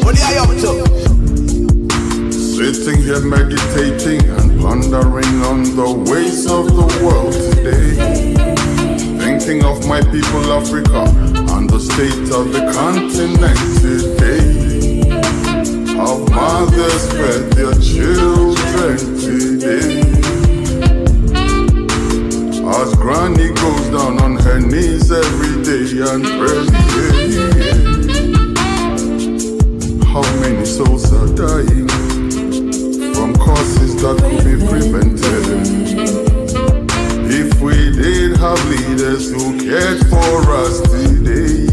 What are you up to? Sitting here meditating and pondering on the ways of the world today. Thinking of my people Africa and the state of the continent today. How mothers fed their children today. As granny goes down on her knees every day and prays. How many souls are dying from causes that could be prevented? If we did have leaders who cared for us today.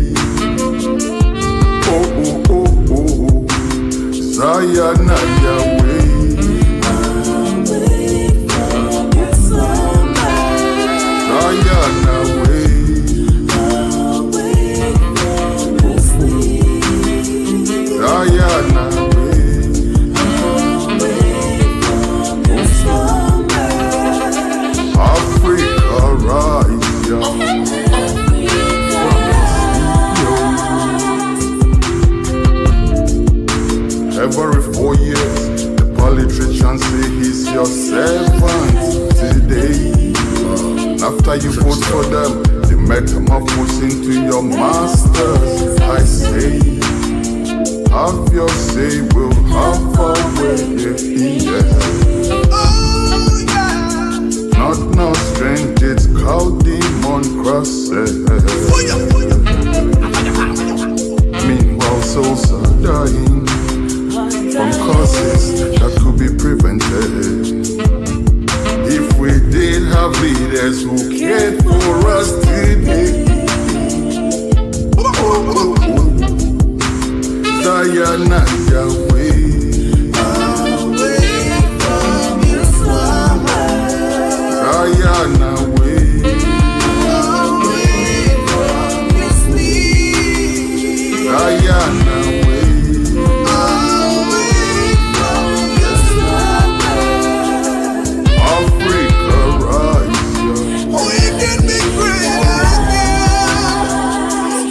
Oh, oh, oh, oh, oh. Zayana Yahweh. Zayana way. Zayana way. Africa rise, yo. Every 4 years, the politician say he's your servant today. After you vote for them, they metamorphose into your masters. I say, have your say, we'll have our way, yes. Not no strange, it's cow demon crosses. Meanwhile, souls are dying from causes that could be prevented. If we did have leaders who cared for us today. Diana Yahweh. Away from your summer. Diana way. Away from your sleep. Diana way. Away from your slumber. Africa rise, yo. We can be great again.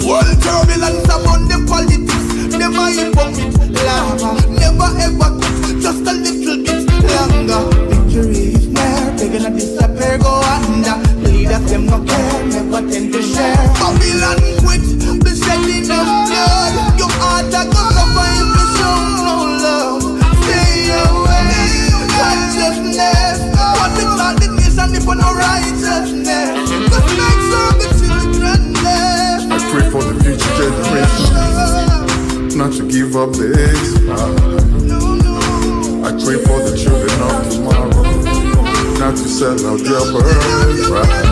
World turbulence among the politics. Never hypocrite, lava. Never ever quit, just a little bit longer. Victory is near, they're gonna disappear, go under. Leaders them no care, never tend to share. Babylon quit, the shedding of blood. Your heart a go suffer if you show no love. Stay away, consciousness. What the God it is and if for no righteousness. Just make sure the children live. I pray for the future generation not to give up the fight. I pray for the children of tomorrow not to sell out their birthright.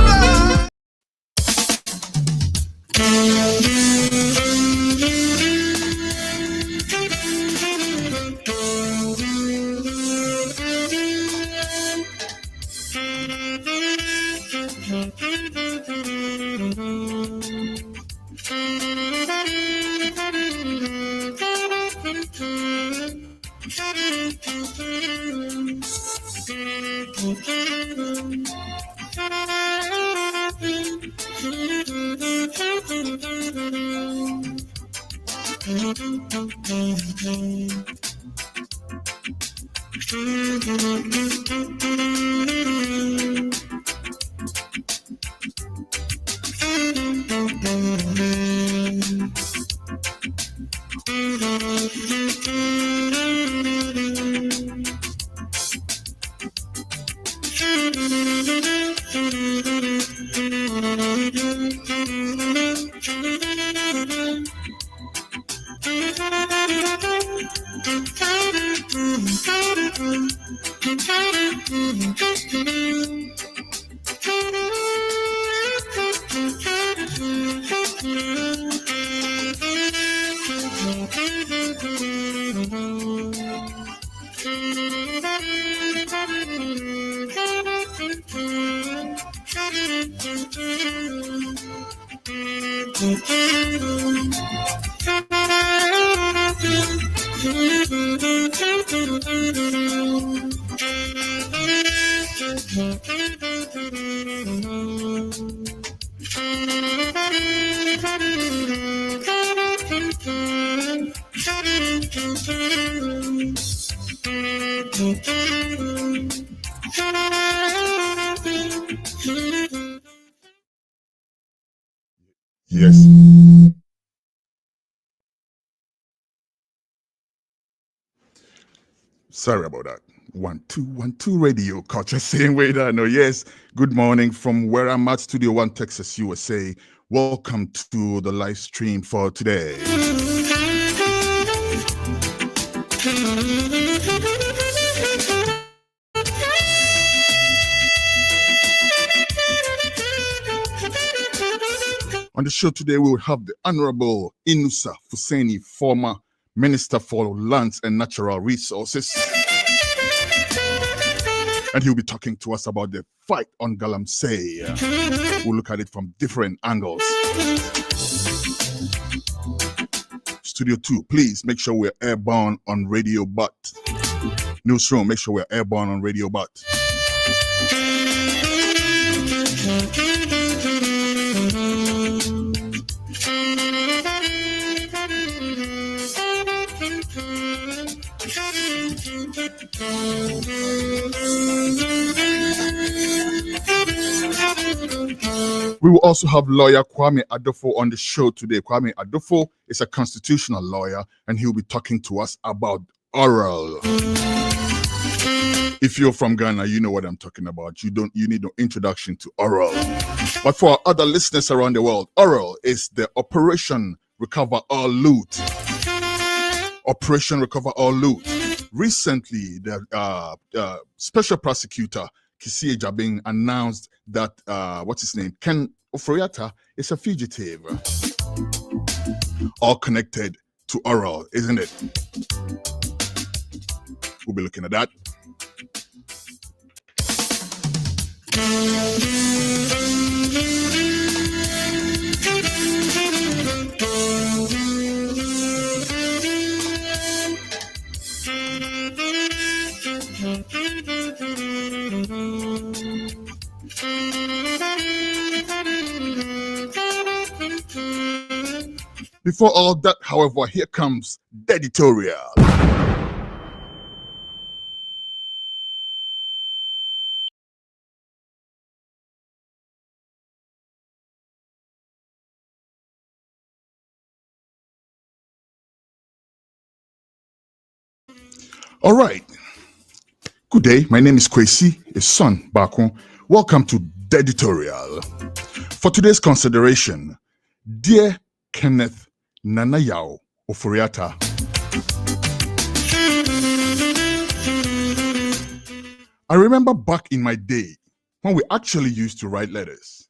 Yes. Sorry about that. 1-2-1-2 radio culture, same way that I know. Yes, good morning from where I'm at, Studio One, Texas, USA. Welcome to the live stream for today. On the show today, we will have the Honorable Inusah Fuseini, former Minister for Lands and Natural Resources. And he'll be talking to us about the fight on Galamsey. We'll look at it from different angles. Studio 2, please make sure we're airborne on Radio Butt. Newsroom, make sure we're airborne on Radio Butt. We will also have lawyer Kwame Adofo on the show today. Kwame Adofo is a constitutional lawyer, and he'll be talking to us about oral. If you're from Ghana, you know what I'm talking about. You need no introduction to oral. But for our other listeners around the world, oral is the Operation Recover All Loot. Operation Recover All Loot. Recently, the special prosecutor Kisie Jabing announced that what's his name, Ken Oforiatta, is a fugitive. All connected to oral, isn't it? We'll be looking at that. Before all that, however, here comes the editorial. All right. Good day. My name is Kwesi, his son, Bako. Welcome to the editorial. For today's consideration, dear Kenneth Nanayao Oforiatta, I remember back in my day when we actually used to write letters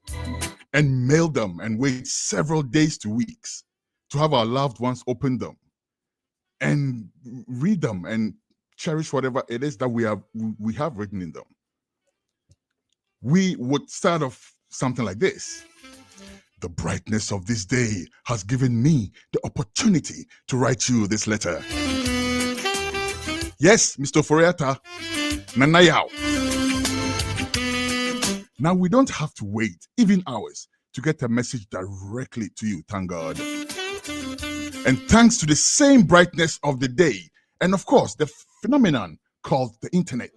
and mail them and wait several days to weeks to have our loved ones open them and read them and cherish whatever it is that we have written in them. We would start off something like this. The brightness of this day has given me the opportunity to write you this letter. Yes, Mr. Oforiatta, Nanayao. Now we don't have to wait even hours to get a message directly to you, thank God. And thanks to the same brightness of the day, and of course, the phenomenon called the internet,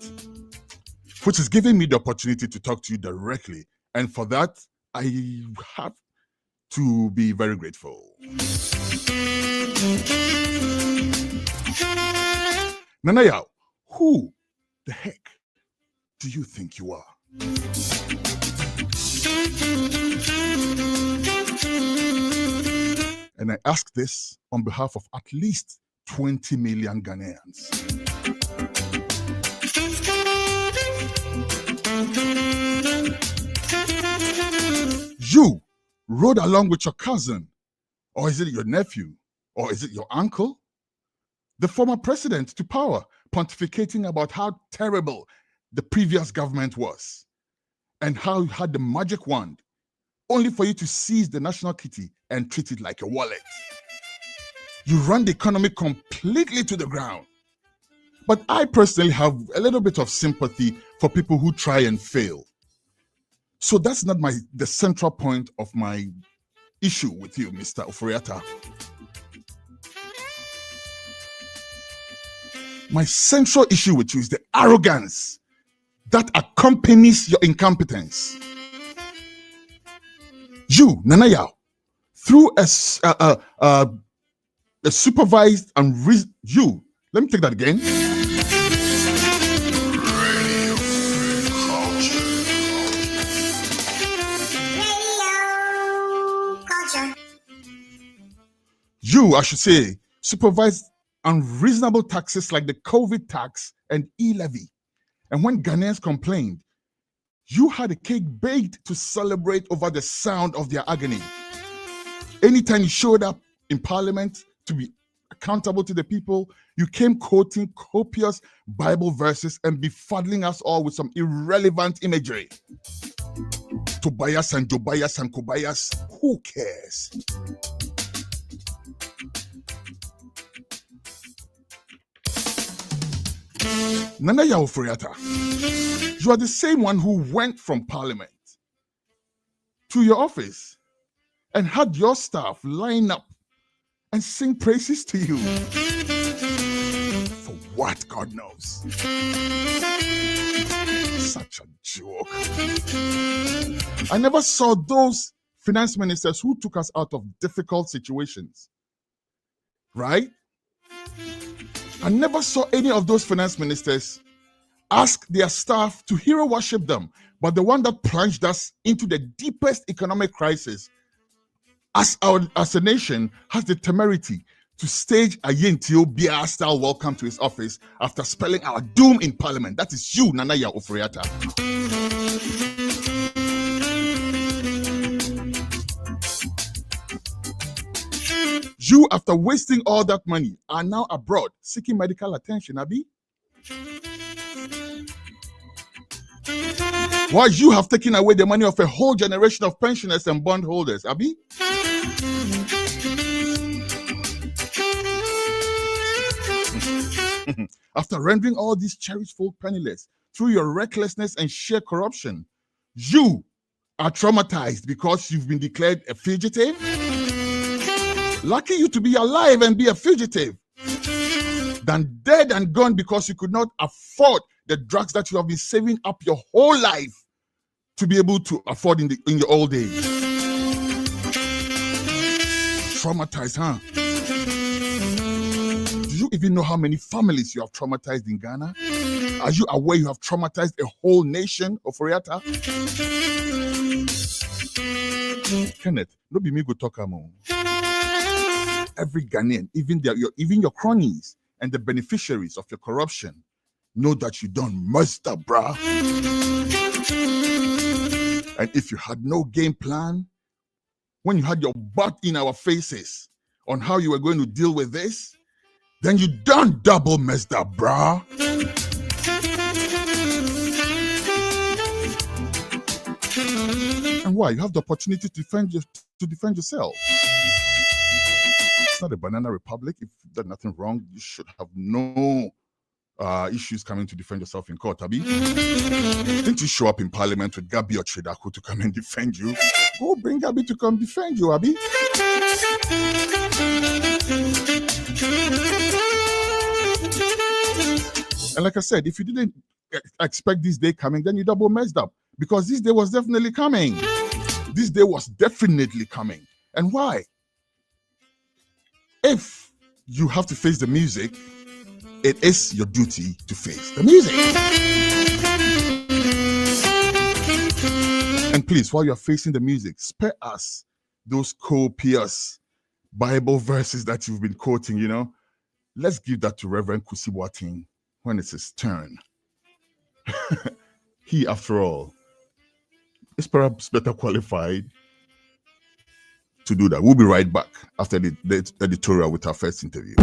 which is giving me the opportunity to talk to you directly. And for that, I have to be very grateful. Nanayao, who the heck do you think you are? And I ask this on behalf of at least 20 million Ghanaians. You rode along with your cousin, or is it your nephew, or is it your uncle? The former president to power, pontificating about how terrible the previous government was and how you had the magic wand, only for you to seize the national kitty and treat it like a wallet. You run the economy completely to the ground. But I personally have a little bit of sympathy for people who try and fail. So that's not the central point of my issue with you, Mr. Oforiatta. My central issue with you is the arrogance that accompanies your incompetence. You, Nana Yao, through a supervised and you. Let me take that again. You, I should say, supervised unreasonable taxes like the COVID tax and e-levy. And when Ghanaians complained, you had a cake baked to celebrate over the sound of their agony. Anytime you showed up in Parliament to be accountable to the people, you came quoting copious Bible verses and befuddling us all with some irrelevant imagery. Tobias and Jobias and Kobias, who cares? Nana Yao Furiata, you are the same one who went from Parliament to your office and had your staff line up and sing praises to you. For what, God knows. Such a joke. I never saw those finance ministers who took us out of difficult situations. Right? I never saw any of those finance ministers ask their staff to hero worship them, but the one that plunged us into the deepest economic crisis as a nation has the temerity to stage a Yentio Bia style welcome to his office after spelling our doom in Parliament. That is you, Nana Yao Furiata. You, after wasting all that money, are now abroad seeking medical attention, Abi. While you have taken away the money of a whole generation of pensioners and bondholders, Abi. After rendering all these cherished folk penniless through your recklessness and sheer corruption, you are traumatized because you've been declared a fugitive. Lucky you to be alive and be a fugitive than dead and gone because you could not afford the drugs that you have been saving up your whole life to be able to afford in your old age. Traumatized, huh? Do you even know how many families you have traumatized in Ghana? Are you aware you have traumatized a whole nation of Oriata? Kenneth, no be me go talk among. Every Ghanaian, even your cronies and the beneficiaries of your corruption, know that you done messed up, bruh. And if you had no game plan, when you had your butt in our faces on how you were going to deal with this, then you done double messed up, bruh. And why? You have the opportunity to defend yourself. It's not a banana republic. If there's nothing wrong, you should have no issues coming to defend yourself in court, Abi. Didn't you show up in Parliament with Gabi or Chidaku to come and defend you? Go bring Gabi to come defend you, Abi. And like I said, if you didn't expect this day coming, then you double messed up. Because this day was definitely coming. This day was definitely coming. And why? If you have to face the music, it is your duty to face the music. And please, while you're facing the music, spare us those copious Bible verses that you've been quoting, you know. Let's give that to Reverend Kusi Boateng when it's his turn. He, after all, is perhaps better qualified to do that. We'll be right back after the editorial with our first interview.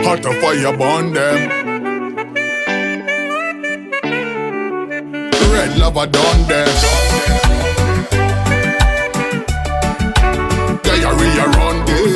Hot a fire burn them. Red lava done them. Diarrhea run them.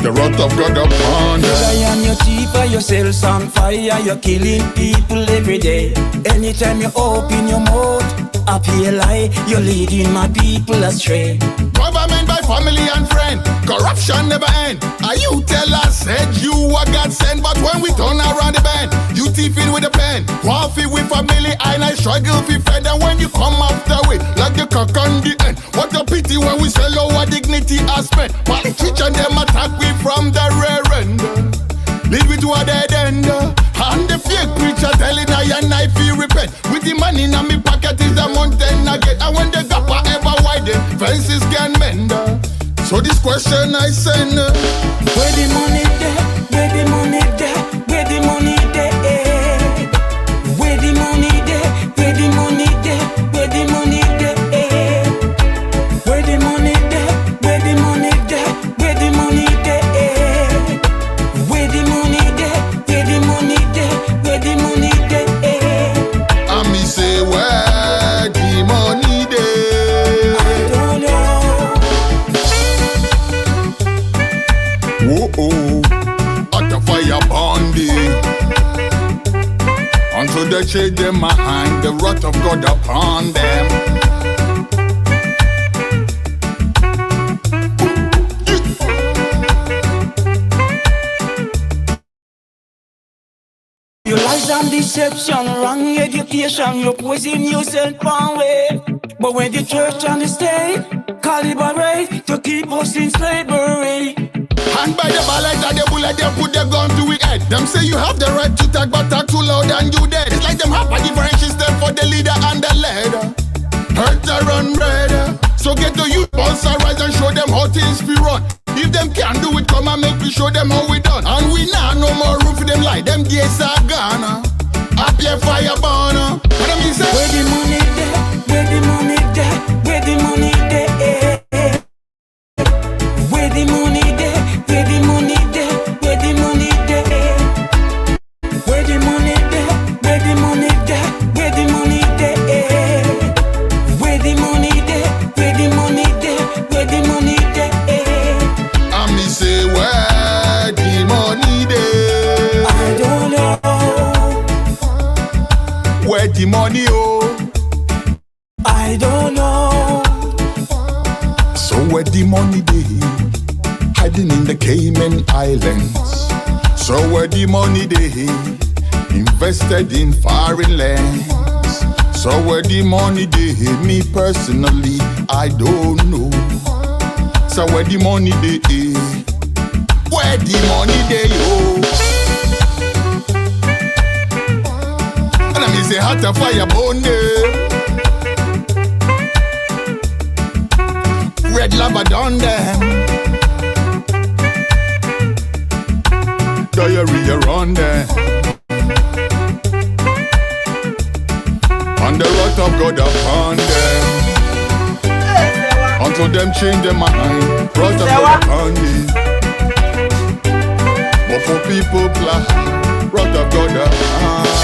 The wrath of God upon them. I am your chief, yourselves on fire. You're killing people every day. Anytime you open your mouth, up here lie, you're leading my people astray. Government by family and friend, corruption never end. Are you tell us said you are God sent, but when we turn around the bend, you thiefing with a pen. Coffee with family and I struggle for friend, and when you come after way, like the cock on the end. What a pity when we sell our dignity as spent. Politicians them attack we from the rear end. Leave it to a dead end. And the fake preacher telling I and I feel repent. With the money in my pocket is a mountain again. And when the gap are ever widen, fences can mend. So this question I send, where the money there? Where the money there? Where the money there? Where the money there? Where the money there? Where the money there? Where the money there? Where the money there? Where the money there? Where the money there? Where the money there? Where the money there? and me say where the money there? I don't know. Whoa, at the fire bonding. Until they change their mind, the wrath of God upon them. Your lies and deception, wrong education, you poison yourself one way. But when the church and the state calibrate to keep us in slavery. And by the ballot and the bullet, they put their gun to it head. Them say you have the right to talk, but talk too loud and you dead. It's like them have a different system for the leader and the leader. Hurt or run red. So get the youth boss rise and show them how things be run. If them can't do it, come and make me show them how we done. And we now no more room for them like them gates are gone. Up your fire burner. What I mean say? Where the money there? Where the money there? Where the money there? Where the money there? Where the money there? Where the money there? Where the money there? Where the money there? Where the money there? Where the money there? Where the money there? Where the money there? And me say where the money there? I don't know. Where the money oh? I don't know. So where the money dey? Hiding in the Cayman Islands. So where the money dey? Invested in foreign lands. So where the money dey? Me personally, I don't know. So where the money dey? Where the money dey yo? And I mean say hot a fire burn there. Red lava done them. Diarrhea run them. And the wrath of God upon them. Until them change their mind. Wrath of God upon them. But for people plan, wrath of God upon them.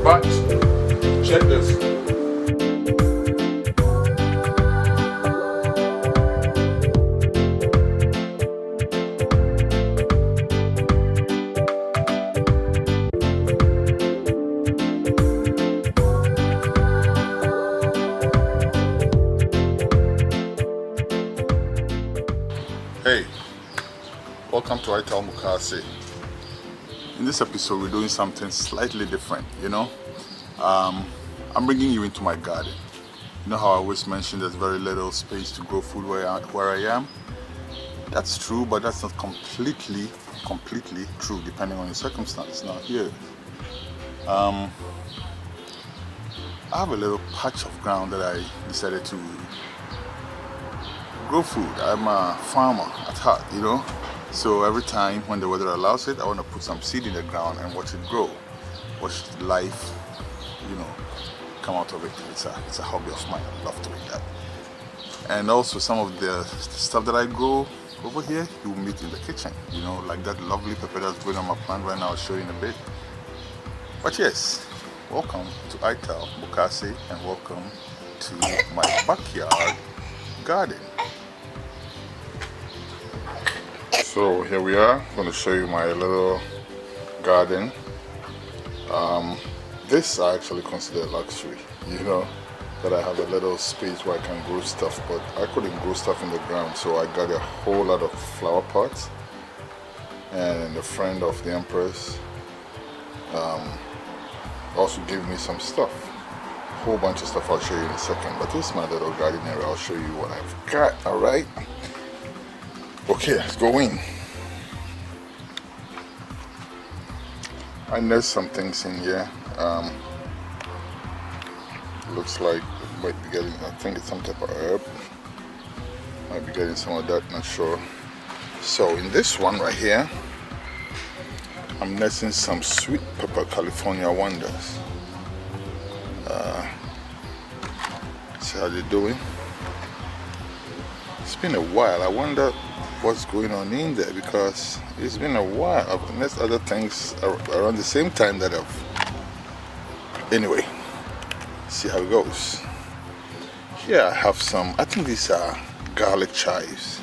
But check this. Hey, welcome to Ital Mukase. In this episode, we're doing something slightly different, you know. I'm bringing you into my garden. You know how I always mention there's very little space to grow food where I am? That's true, but that's not completely true, depending on your circumstance. Now here, I have a little patch of ground that I decided to grow food. I'm a farmer at heart, you know. So every time when the weather allows it, I want to put some seed in the ground and watch it grow, watch life, you know, come out of it. It's a hobby of mine. I love doing that. And also some of the stuff that I grow over here, you will meet in the kitchen, you know, like that lovely pepper that's growing on my plant right now. I'll show you in a bit. But yes, welcome to Ital Mukase and welcome to my backyard garden. So here we are. I'm going to show you my little garden. This I actually consider luxury, you know, that I have a little space where I can grow stuff, but I couldn't grow stuff in the ground, so I got a whole lot of flower pots. And a friend of the Empress also gave me some stuff, a whole bunch of stuff. I'll show you in a second, but this is my little garden area. I'll show you what I've got. All right, okay, let's go in. I nest some things in here. Looks like it might be getting, I think it's some type of herb. Might be getting some of that, not sure. So in this one right here, I'm nesting some sweet pepper California Wonders. See how they're doing. It's been a while. I wonder what's going on in there because it's been a while. I've nested other things around the same time that anyway, see how it goes. Here I have some, I think these are garlic chives.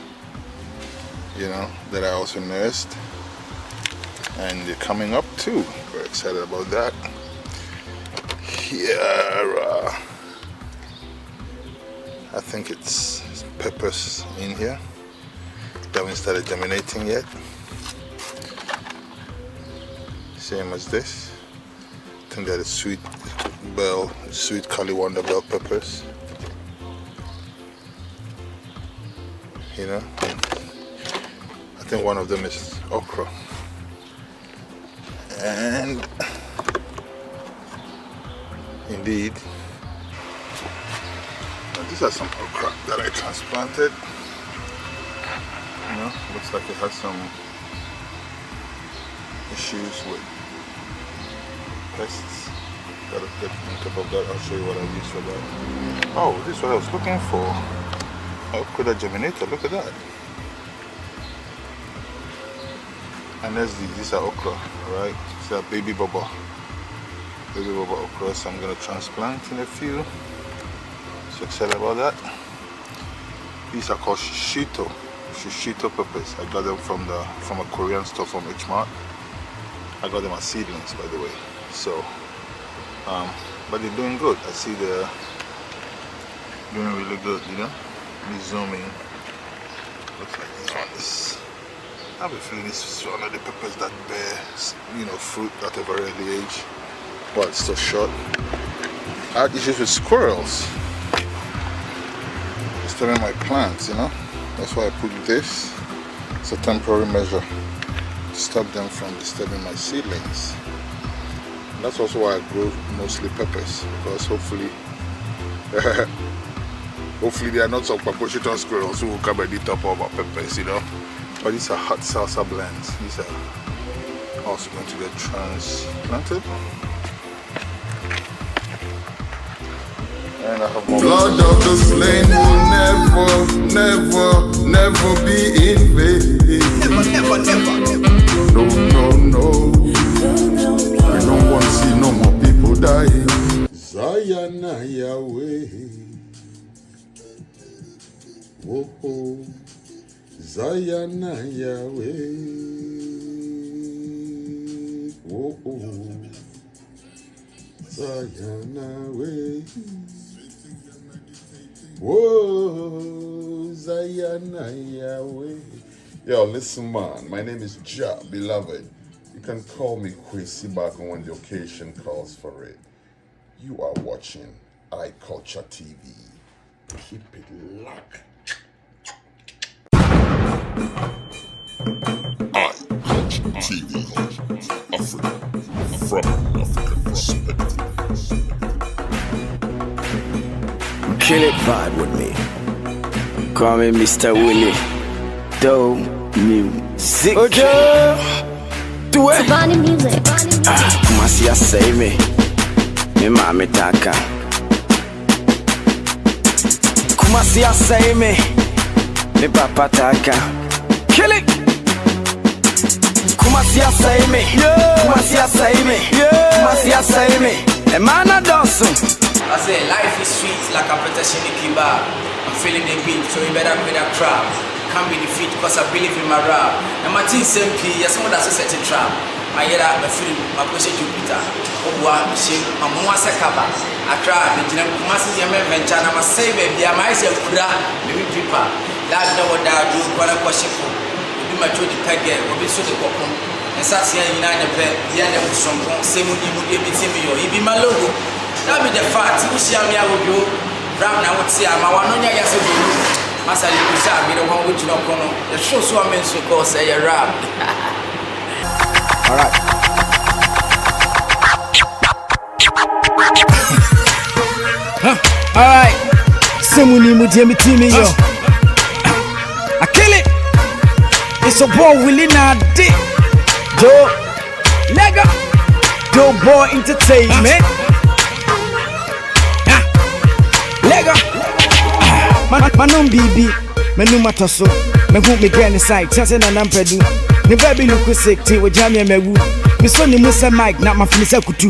that I also nursed, and they're coming up too. Very excited about that. Here, I think it's peppers in here. They haven't started germinating yet. Same as this. I think that is sweet Kali Wonder bell peppers. I think one of them is okra. And indeed, these are some okra that I transplanted. Looks like it has some issues with pests. Gotta get on top of that. I'll show you what I use for that. Oh, this is what I was looking for. Okra germinator, look at that. And these are okra, right? These are baby boba okra, so I'm gonna transplant in a few. So excited about that. These are called shishito peppers. I got them from a Korean store from H-Mart. I got them as seedlings, by the way. So but they're doing good. I see they're doing really good, Let me zoom in. Looks like this one is, I have a feeling this is one of the peppers that bear, fruit at a very early age, but it's still short. I had issues with squirrels disturbing my plants, That's why I put this. It's a temporary measure to stop them from disturbing my seedlings. And that's also why I grow mostly peppers, because hopefully they are not some Papochiton squirrels who will come and eat up all our peppers, But these are hot salsa blends. These are also going to get transplanted. And I have more. Blood of the slain will never be in vain. Never. No. I don't want to see no more people dying. Zayana Yahweh. Whoa. Zayana Yahweh. Whoa. Zayana Yahweh. Whoa, Zayana Yahweh. Yo, listen, man. My name is Ja, beloved. You can call me Kwesi Back when the occasion calls for it. You are watching iCulture TV. Keep it locked. iCulture TV. Africa. From African perspective. Kill it vibe with me. Call me Mr. Willie. Do music. Okay. Do it. Bonnie music. Kumasi say me. Me mama taka. Kumasi say me. Me papa taka. Kill it. Kumasi say me. Kumasi say me. Kumasi say me. A man a dance. I say life is sweet like a protection kiba. I'm feeling the beat, so you better quit that crap. Can't be defeated because I believe in my rap. And my team SMP, yes, someone that's a set a trap. I hear that my film, my question Jupiter. Owa, she, my mama sekaba. I try, the general Kumasi Yaman venture, and I'm a say baby, I might say Kuda, maybe people. That know what I do, what I question for. You do my joy, the peg, will be so the popcorn. And Sasia United, the end of some same would you be me or he be my logo. That be the fact, you see me, I will do. Ram now would see I'm a one on your yes. Master, you shall be the one which you don't know. The show so I meant to go say a rap. Alright. Alright. Someone you would me team yo. I kill it. It's a boy Willie now dick. Joe Lega. Joe boy entertainment. Lega. Manon BB, Menu Matoso, Mehu Miguel inside, Chanson and Ampedu. The baby look sick, tea with Jamie Mewu. Miss Sonny Musa Mike, not my Finisa Kutu.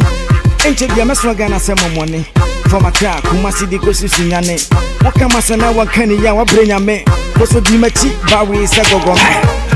Ain't you a Maswagana some money? For my car, who must see the Gosus in Yane. What can Masana, what can you bring a man? Also, be my cheap, but we is a go.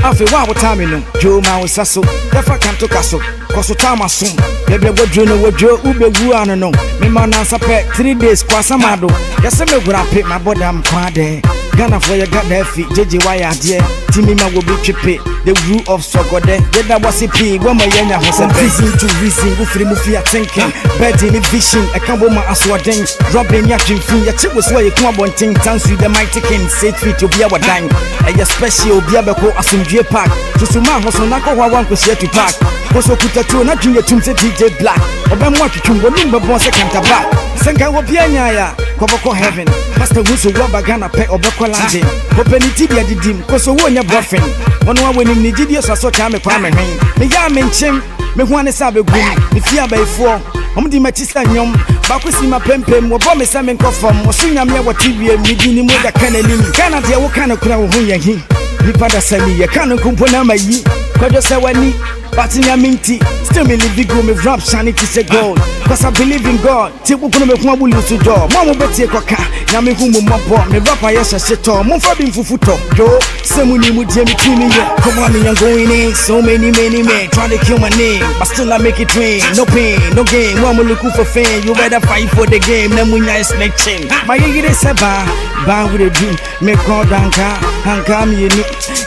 Afi wa time no Joe ma wo saso Defa kanto kaso Koso tama som Bebe wodro no wodro Ubegu ano no Me ma nansa pe 3 days kwa samado Yase me gura pe my body am kwade Ghana for your got that feet JJ why dear Timmy ma will be trippy The rule of Sogode Get that was a pig When my yenya was a reason to reason Go free movie thinking Bed in vision A combo ma aswadeng Robin ya fin ya chip was where you come on ting Thanks to the mighty king Say tweet to be our dime A special be able to assume park To suma hoso na ko wa wan ko share to park Koso kutatu na dream tum se DJ Black Obemwa twumbo number bon second back Senka wo bia nya Koboko heaven Pastor Wusu Waba Ghana pe obeko landing Openity dia didim Koso wo nya boyfriend Ono wa wenim ni gidie so cha me kwa me hwen Me ya me nchem me ho ane sabe gum me fia baifo omdi matisa nyom bakwesi mapempem wo bo me se me nkofom osunya me wo TV mi di ni mo da kanelim Ghana dia wo kana kura wo ho yahi nipa da sami ya kana kumpo na mayi kodo se wani but in your minty, still me live go me rap shiny to say gold. Cause I believe in God. Take what gonna make one will lose to door. Mama betty kwaka. Na me humu mambo. Me rapper yes a shit on. Mon fabin fufuto. Yo, semuni mu Jamie Kimi. Come on me I'm going in. So many men trying to kill my name. But still I make it rain. No pain, no game. One will look for fame. You better fight for the game. Namunya is neck chain. My yiggy is a bar with a dream. Me call Hanka me you.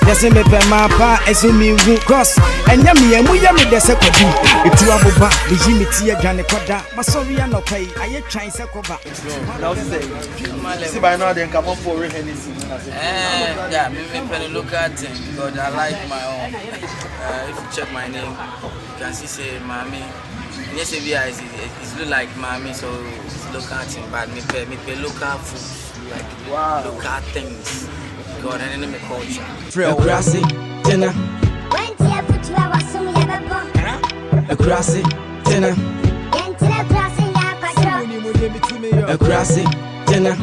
Yes, me pe my pa. Esumi wu cross. And yummy. Muya me dese kwadu etu aboba be jimi tie adwane koda masori ya no kai aye twan se koba now say see by now then come on for Hennessy yeah me pen local thing because I like my own if you check my name you can see say Mami yes it's look like Mami so it's local thing but me pay local food like local things God and enemy culture Free grassy dinner a grassy dinner. A grassy dinner.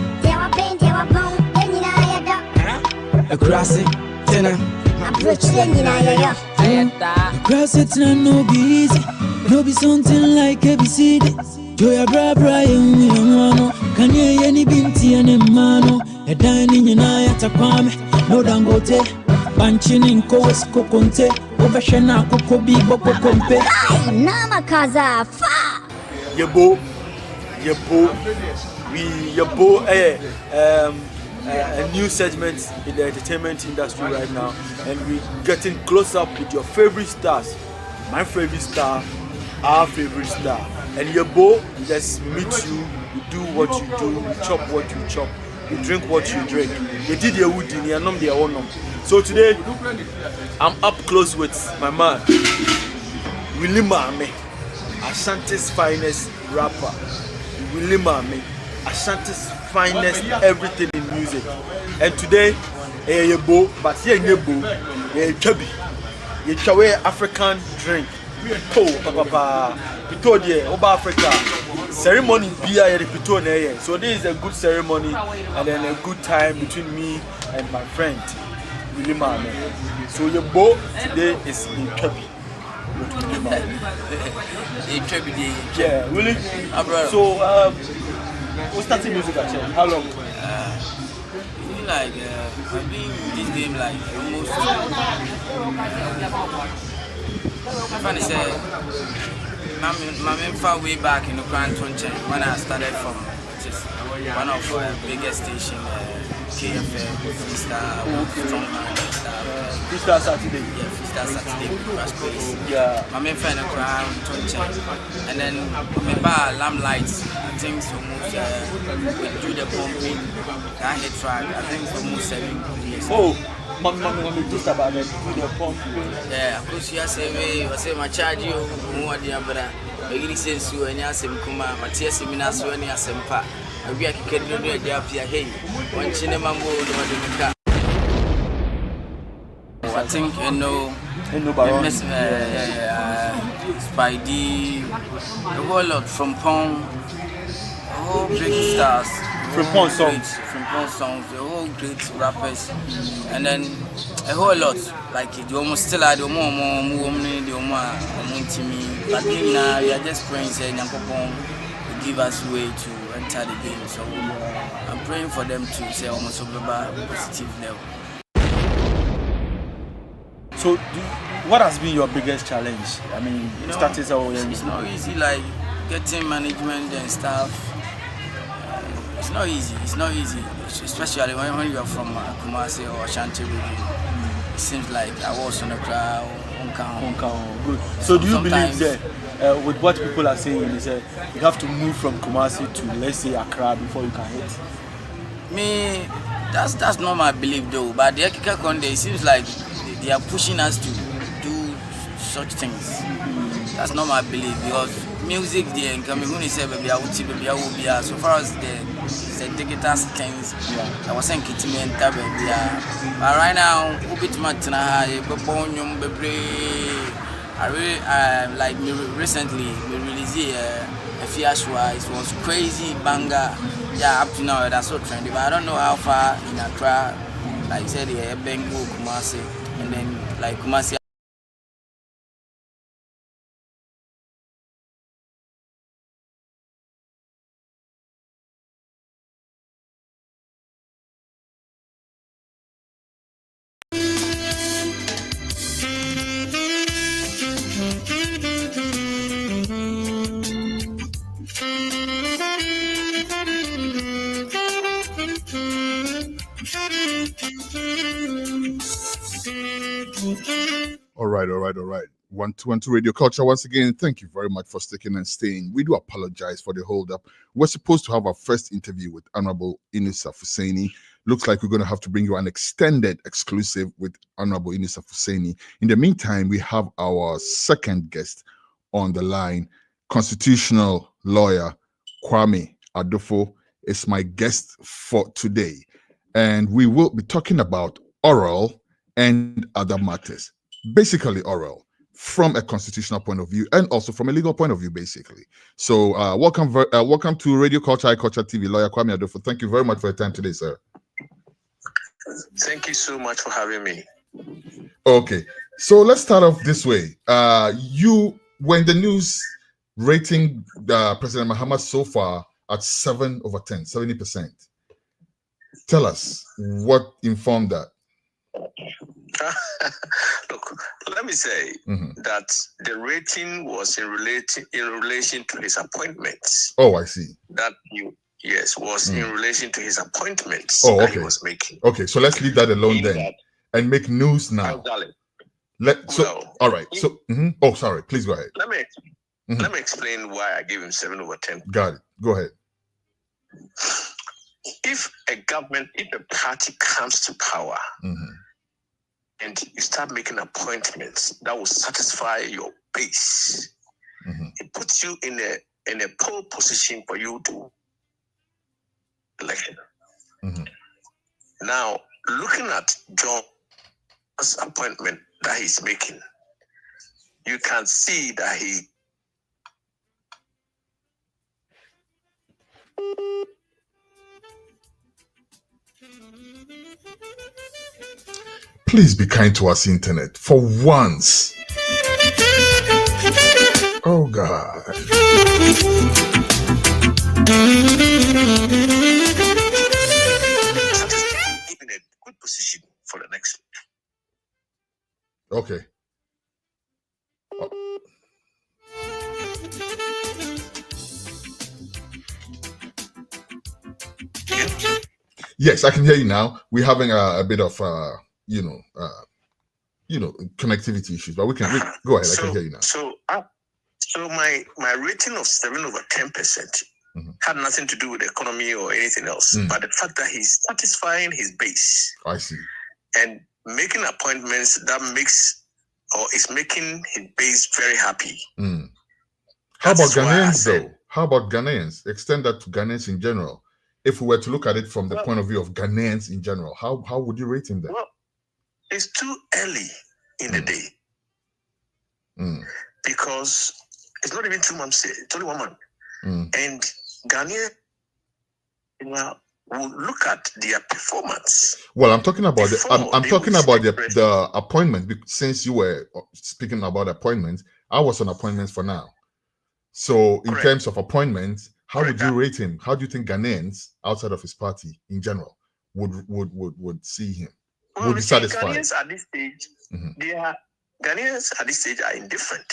A grassy dinner. Grassy dinner no be easy. No be something like ABCD. Joya bra no. Can you any binti and mano? A dining in Ayata Kwame. No dangote. Banchini nko wesiko konte. Obeshena kukobi boko kompe Nama kaza fa Yebo a new segment in the entertainment industry right now and we getting close up with your favorite stars my favorite star our favorite star and Yebo let's meet you do what you do you chop what you chop you drink what you drink you did your wood in your nom their own nom. So today, I'm up close with my man, Willie Mame, Ashanti's finest rapper. Willie Mame, Ashanti's finest everything in music. And today, Yebo, but here Yebo, Chabi, Yechawe African drink. Papa, Pito de Oba Africa. Ceremony beer the Pito ne. So this is a good ceremony and then a good time between me and my friend. Willie Mame. So your boat today is in Trebi. In Trebi day. Yeah, Willie. So we started music at church. How long? Like I've been in this game like almost I find it my main far way back in the Grand Tonchen when I started from just one of the biggest station KFM, Freestyle, Strongman, Freestyle Saturday. Yeah, Freestyle Saturday, Crash Quiz. Yeah. My main friend around Tonchen. And then my bar Lamplights, I think it's almost we do the pumping, that hit track, I think it's almost 7 years. Oh, mommy, just about that, do the pumping. Yeah, of course, you say, I say, my charge you, more than brother. Begini sensu enya asem kuma matia semina so enya asempa abi akikedo do dia pia hey wanchine mambo do wadeka I think Spidey a whole lot from Pong a whole big stars from Pong songs the whole great rappers and then a whole lot like you almost still had more but we are just praying saying to give us way to enter the game. So I'm praying for them to say almost over positive level. So, what has been your biggest challenge? I mean, starting it's not easy, like getting management and stuff. It's not easy. It's not easy, especially when you're from Kumasi or Ashanti. It seems like I was on the crowd. Good. So, do you believe that with what people are saying, is that you have to move from Kumasi to, let's say, Accra before you can hit? Me, that's not my belief though. But the Akika Konde, it seems like they are pushing us to do such things. That's not my belief, because music there in Cameroon is baby I will be so far as the digital things. I was saying kitty and baby. But right now, ubit matna bebonyum bebre. I really like recently we released a Fiashwa. It was crazy banger. Yeah, up to now that's so trendy. But I don't know how far in Accra, like you said, Bengu, Kumasi, and then like Kumasi. All right. 121 Radio Culture. Once again, thank you very much for sticking and staying. We do apologize for the hold up. We're supposed to have our first interview with Honorable Inusah Fuseini. Looks like we're going to have to bring you an extended exclusive with Honorable Inusah Fuseini. In the meantime, we have our second guest on the line, constitutional lawyer Kwame Adofo is my guest for today. And we will be talking about oral and other matters. Basically oral, from a constitutional point of view and also from a legal point of view, basically. So welcome to Radio Culture, iCulture TV, lawyer Kwame Adofo. Thank you very much for your time today, sir. Thank you so much for having me. Okay, so let's start off this way. You were in the news rating President Mahama so far at 7/10, 70%. Tell us what informed that. Look, let me say that the rating was in relation to his appointments. Oh, I see. Was in relation to his appointments that he was making. Okay, so let's leave that alone then and make news now. All right. So, oh, sorry. Please go ahead. Let me explain why I gave him 7/10. Got it. Go ahead. If a party comes to power and you start making appointments that will satisfy your base, it puts you in a pole position for you to election. Now, looking at John's appointment that he's making, you can see that he Please be kind to us, internet, for once. Oh, God. in a good position for the next. Okay. Yes, I can hear you now. We're having a bit of connectivity issues, but we can go ahead. I can hear you now. So my rating of 7/10% had nothing to do with the economy or anything else, but the fact that he's satisfying his base. I see. And making appointments that is making his base very happy. How about Ghanaians, though? How about Ghanaians? Extend that to Ghanaians in general. If we were to look at it from the point of view of Ghanaians in general, how would you rate him then? Well, it's too early in the day because it's not even 2 months. It's only 1 month, and Ghanaians will look at their performance. Well, I'm talking about the appointment. Since you were speaking about appointments, I was on appointments for now. So in terms of appointments, how would you rate him? How do you think Ghanaians outside of his party in general would see him? Well, be you see, satisfied. Ghanaians at this stage, Ghanaians at this stage are indifferent.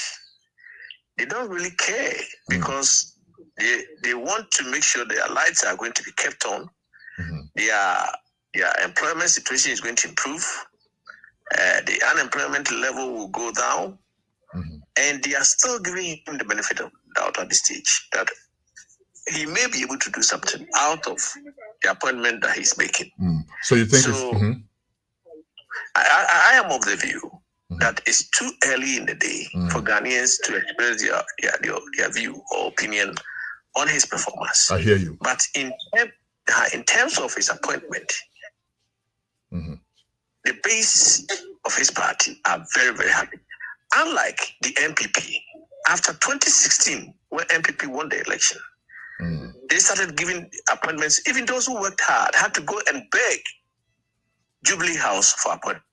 They don't really care because they want to make sure their lights are going to be kept on. Their employment situation is going to improve. The unemployment level will go down. And they are still giving him the benefit of the doubt at this stage that he may be able to do something out of the appointment that he's making. So you think I am of the view that it's too early in the day for Ghanaians to express their view or opinion on his performance. I hear you. But in terms of his appointment, the base of his party are very, very happy. Unlike the MPP, after 2016, when MPP won the election, they started giving appointments. Even those who worked hard had to go and beg Jubilee House for appointment.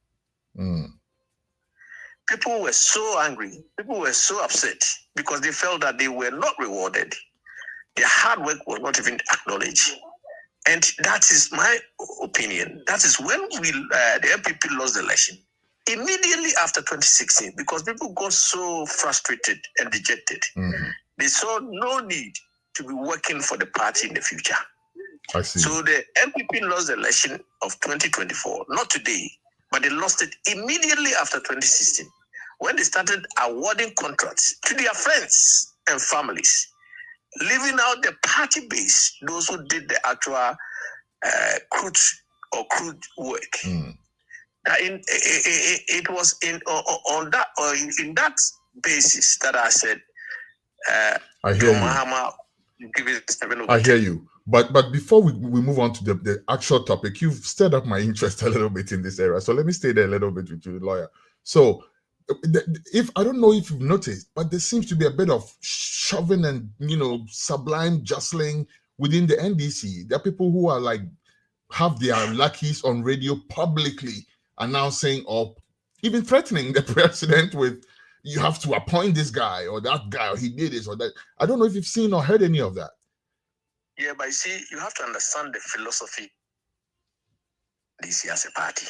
People were so angry. People were so upset because they felt that they were not rewarded. Their hard work was not even acknowledged. And that is my opinion. That is when the MPP lost the election. Immediately after 2016, because people got so frustrated and dejected, they saw no need to be working for the party in the future. I see. So the MPP lost the election of 2024, not today, but they lost it immediately after 2016, when they started awarding contracts to their friends and families, leaving out the party base, those who did the actual crude work. It was in that basis that I said, I hear you. But before we move on to the actual topic, you've stirred up my interest a little bit in this area. So let me stay there a little bit with you, lawyer. So if I don't know if you've noticed, but there seems to be a bit of shoving and sublime jostling within the NDC. There are people who are like have their lackeys on radio publicly announcing or even threatening the president with, you have to appoint this guy or that guy, or he did this or that. I don't know if you've seen or heard any of that. Yeah, but you see, you have to understand the philosophy of NDC as a party.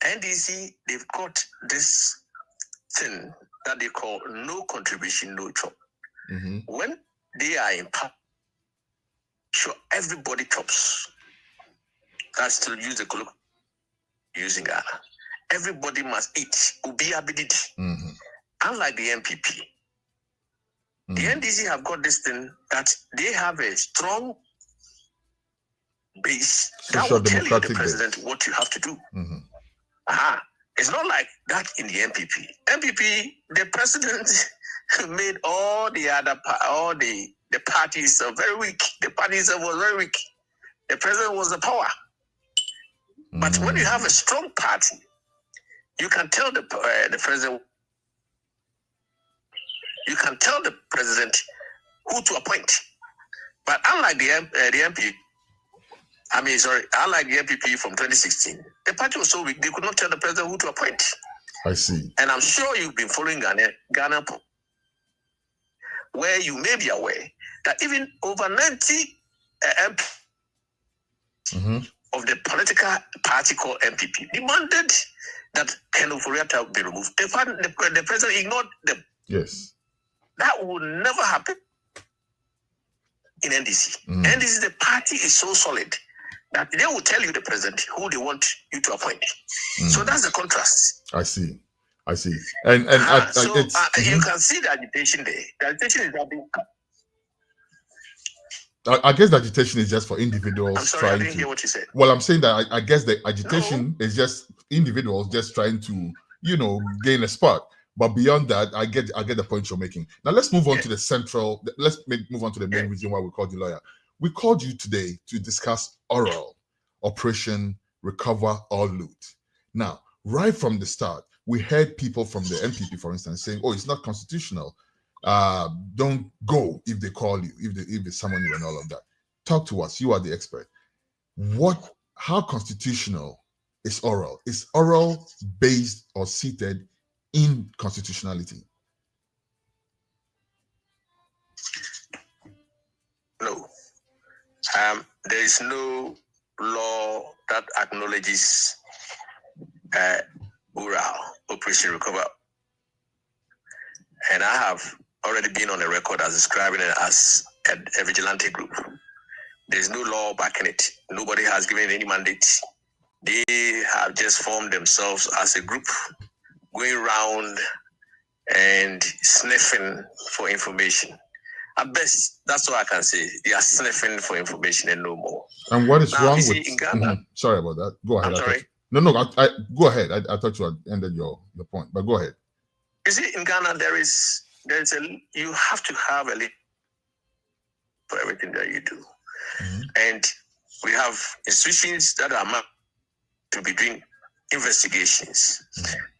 NDC, they've got this thing that they call no contribution, no chop. When they are in power, sure, everybody chops. That's to use the colloquial using Ghana. Everybody must eat. Unlike the MPP, the NDC have got this thing that they have a strong base that will tell you, the president, base, what you have to do. It's not like that in the MPP. MPP, the president made all the parties very weak. The parties was very weak. The president was the power. But when you have a strong party, you can tell the president. You can tell the president who to appoint. But unlike the MPP, unlike the MPP from 2016, the party was so weak they could not tell the president who to appoint. I see. And I'm sure you've been following Ghana, where you may be aware that even over 90 of the political party called MPP demanded that Ken Oforiatta be removed. The president ignored them. Yes. That would never happen in NDC. NDC, the party is so solid that they will tell you, the president, who they want you to appoint. So that's the contrast. I see. And you can see the agitation there. The agitation is happening. I guess the agitation is just for individuals. I'm sorry, I didn't hear what you said. Well, I'm saying that I guess the agitation is just individuals just trying to, gain a spot. But beyond that, I get the point you're making. Now let's move on to the central. Let's move on to the main reason why we called you lawyer. We called you today to discuss oral Operation Recover or Loot. Now, right from the start, we heard people from the MPP, for instance, saying, "Oh, it's not constitutional. Don't go if they call you, if they summon you, and all of that." Talk to us. You are the expert. How constitutional is oral? Is oral based or seated in constitutionality? No. There is no law that acknowledges Ural, Operation Recover. And I have already been on the record as describing it as a vigilante group. There's no law backing it. Nobody has given any mandate. They have just formed themselves as a group, going around and sniffing for information. At best, that's all I can say. They are sniffing for information and no more. And what is wrong with in Ghana? Sorry about that. Go ahead. I'm sorry. I go ahead. I thought you had ended your point, but go ahead. You see, in Ghana, you have to have a limit for everything that you do. And we have institutions that are meant to be doing investigations.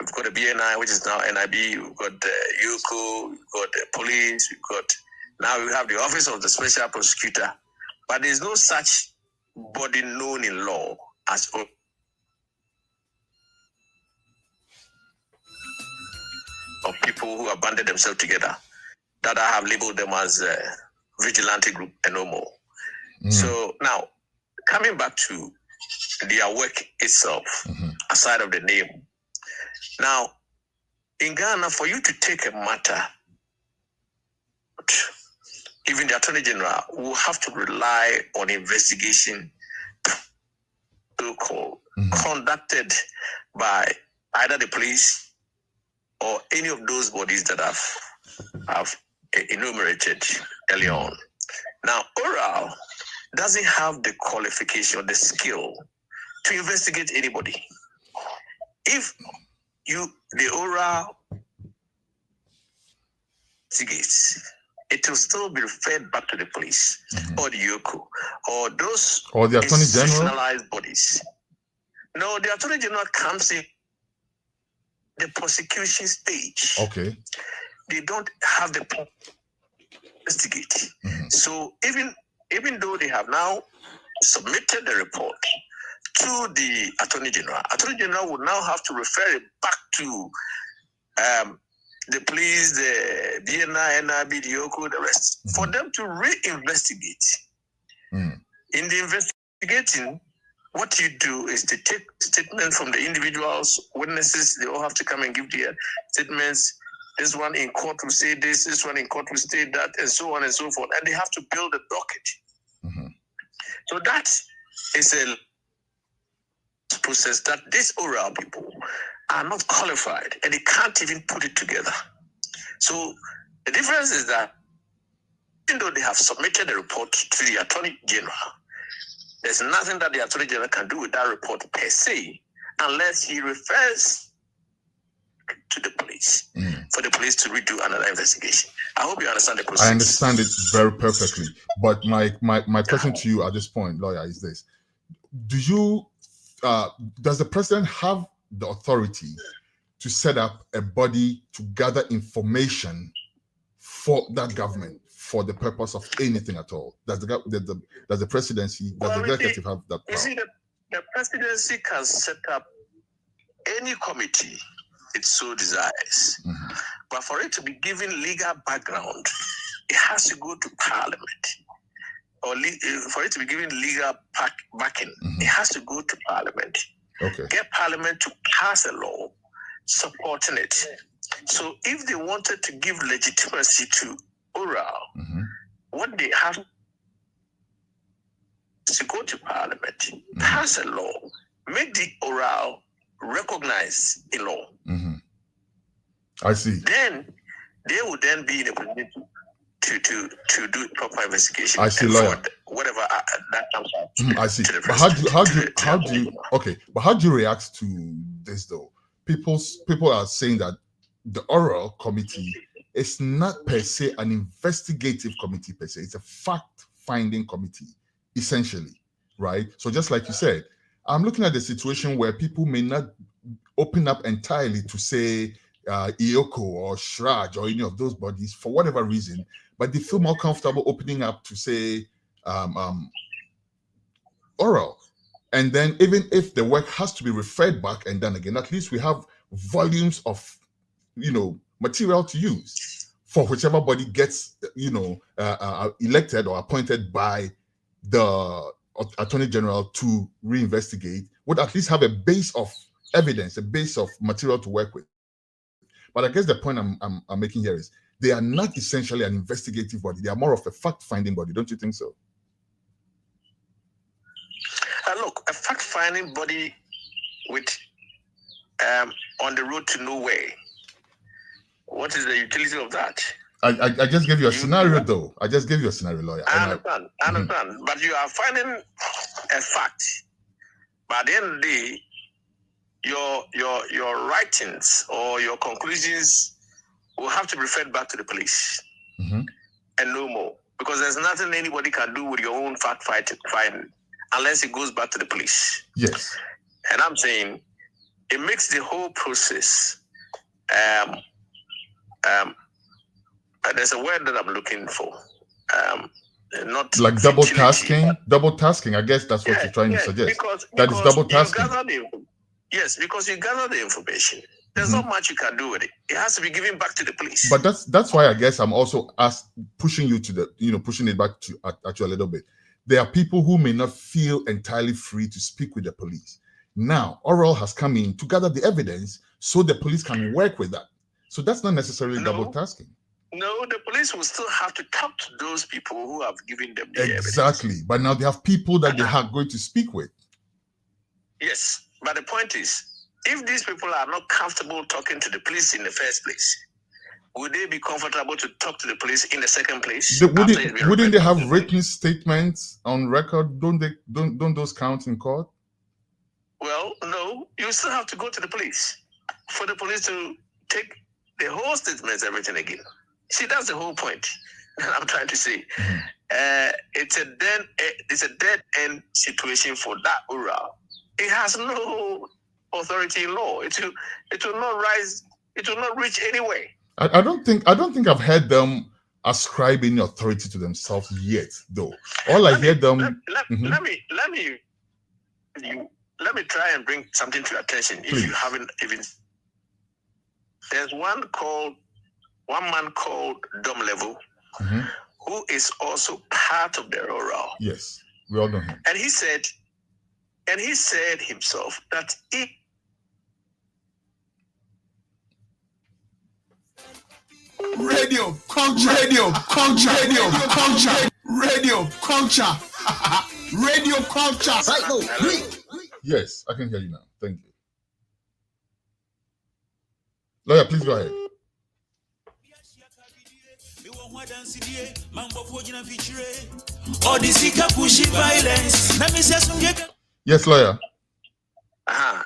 We've got the BNI, which is now NIB, we've got the UCO, we've got the police, now we have the Office of the Special Prosecutor. But there's no such body known in law as of people who have banded themselves together that I have labeled them as a vigilante group and no more. So now, coming back to their work itself, aside of the name. Now, in Ghana, for you to take a matter, even the Attorney General will have to rely on investigation so-called conducted by either the police or any of those bodies that have enumerated earlier on. Now, Oral doesn't have the qualification, the skill to investigate anybody. If the Oral investigates, it will still be referred back to the police or the UCO or those or the Attorney General institutionalized bodies. No, the Attorney General comes in the prosecution stage. Okay. They don't have the power to investigate. So even though they have now submitted the report to the Attorney General would now have to refer it back to the police, the BNI, NIB, the OCO, the rest, for them to re-investigate. In the investigating, what you do is to take statements from the individuals, witnesses, they all have to come and give their statements. This one in court will say this one in court will say that, and so on and so forth. And they have to build a docket. So that is a process that these oral people are not qualified and they can't even put it together. So the difference is that even though they have submitted the report to the Attorney General, there's nothing that the Attorney General can do with that report per se unless he refers to the police for the police to redo another investigation. I hope you understand the process. I understand it very perfectly. But my question to you at this point, lawyer, is this. Does the president have the authority to set up a body to gather information for that government for the purpose of anything at all? Does the presidency, does the executive have that power? You see, the presidency can set up any committee it so desires. But for it to be given legal background, it has to go to Parliament. Or for it to be given legal backing, it has to go to Parliament. Okay. Get Parliament to pass a law supporting it. So if they wanted to give legitimacy to oral, what they have to go to Parliament, pass a law, make the oral recognize a law. I see. Then they would then be in a position to do proper investigation. I see, lawyer. Whatever that comes out. I see. To the But how do you react to this though? People are saying that the oral committee is not per se an investigative committee per se. It's a fact-finding committee, essentially, right? So just like you said, I'm looking at the situation where people may not open up entirely to say IOCO or Shraj or any of those bodies for whatever reason, but they feel more comfortable opening up to say oral. And then even if the work has to be referred back and done again, at least we have volumes of, material to use for whichever body gets, elected or appointed by the Attorney General to reinvestigate, would at least have a base of evidence, a base of material to work with. But I guess the point I'm making here is they are not essentially an investigative body. They are more of a fact-finding body. Don't you think so? Look, a fact-finding body with on the road to nowhere. What is the utility of that? I just gave you a scenario, though. I just gave you a scenario, lawyer. I understand. But you are finding a fact. But at the end of the day, your writings or your conclusions will have to be referred back to the police and no more. Because there's nothing anybody can do with your own fact finding unless it goes back to the police. Yes. And I'm saying it makes the whole process there's a word that I'm looking for. Not like double tasking. Double tasking. I guess that's what you're trying to suggest. Because is double tasking. Yes, because you gather the information. There's not much you can do with it. It has to be given back to the police. But that's why I guess I'm also pushing you to pushing it back at you a little bit. There are people who may not feel entirely free to speak with the police. Now, Oral has come in to gather the evidence so the police can work with that. So that's not necessarily double tasking. No, the police will still have to talk to those people who have given them the evidence. Exactly. But now they have people that they are going to speak with. Yes. But the point is, if these people are not comfortable talking to the police in the first place, would they be comfortable to talk to the police in the second place? Wouldn't they have written statements on record? Don't those count in court? Well, no. You still have to go to the police for the police to take the whole statements, everything again. See, that's the whole point that I'm trying to say. It's a dead end situation for that oral. It has no authority in law. It will not rise. It will not reach anywhere. I don't think I've heard them ascribe any authority to themselves yet, though. Let me try and bring something to your attention. Please. If you haven't even, there's one man called Dom Level, who is also part of the oral. Yes, we all know him. And he said himself that he radio culture. Yes, I can hear you now. Thank you. Lawyer, please go ahead. Yes, lawyer.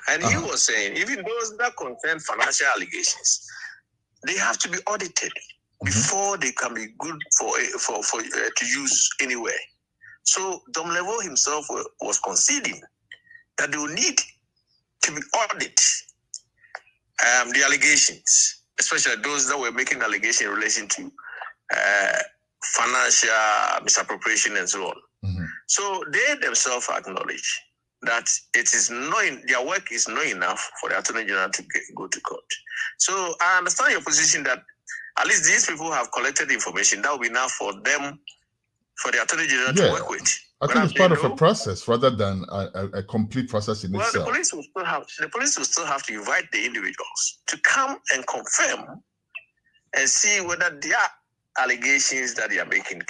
And he was saying, even those that concern financial allegations, they have to be audited before they can be good for to use anywhere. So Dom Level himself was conceding that they will need to be audited the allegations, especially those that were making allegations in relation to financial misappropriation and so on. So they themselves acknowledge that it is their work is not enough for the Attorney General to go to court. So I understand your position that at least these people have collected information that will be enough for them, for the Attorney General to work with. I think it's part of a process rather than a complete process in itself. Well, the police will still have to invite the individuals to come and confirm and see whether their allegations that they are making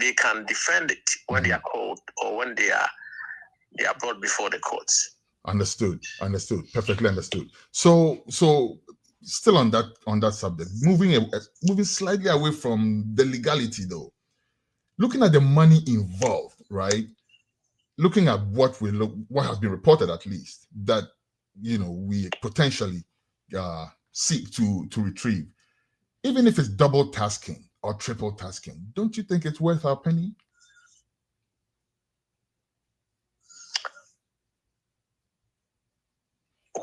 they can defend it when they are called or when they are brought before the courts. Understood. Perfectly understood. So still on that subject, moving slightly away from the legality though, looking at the money involved, right? Looking at what has been reported, at least, that we potentially seek to retrieve, even if it's double tasking or triple tasking, don't you think it's worth our penny?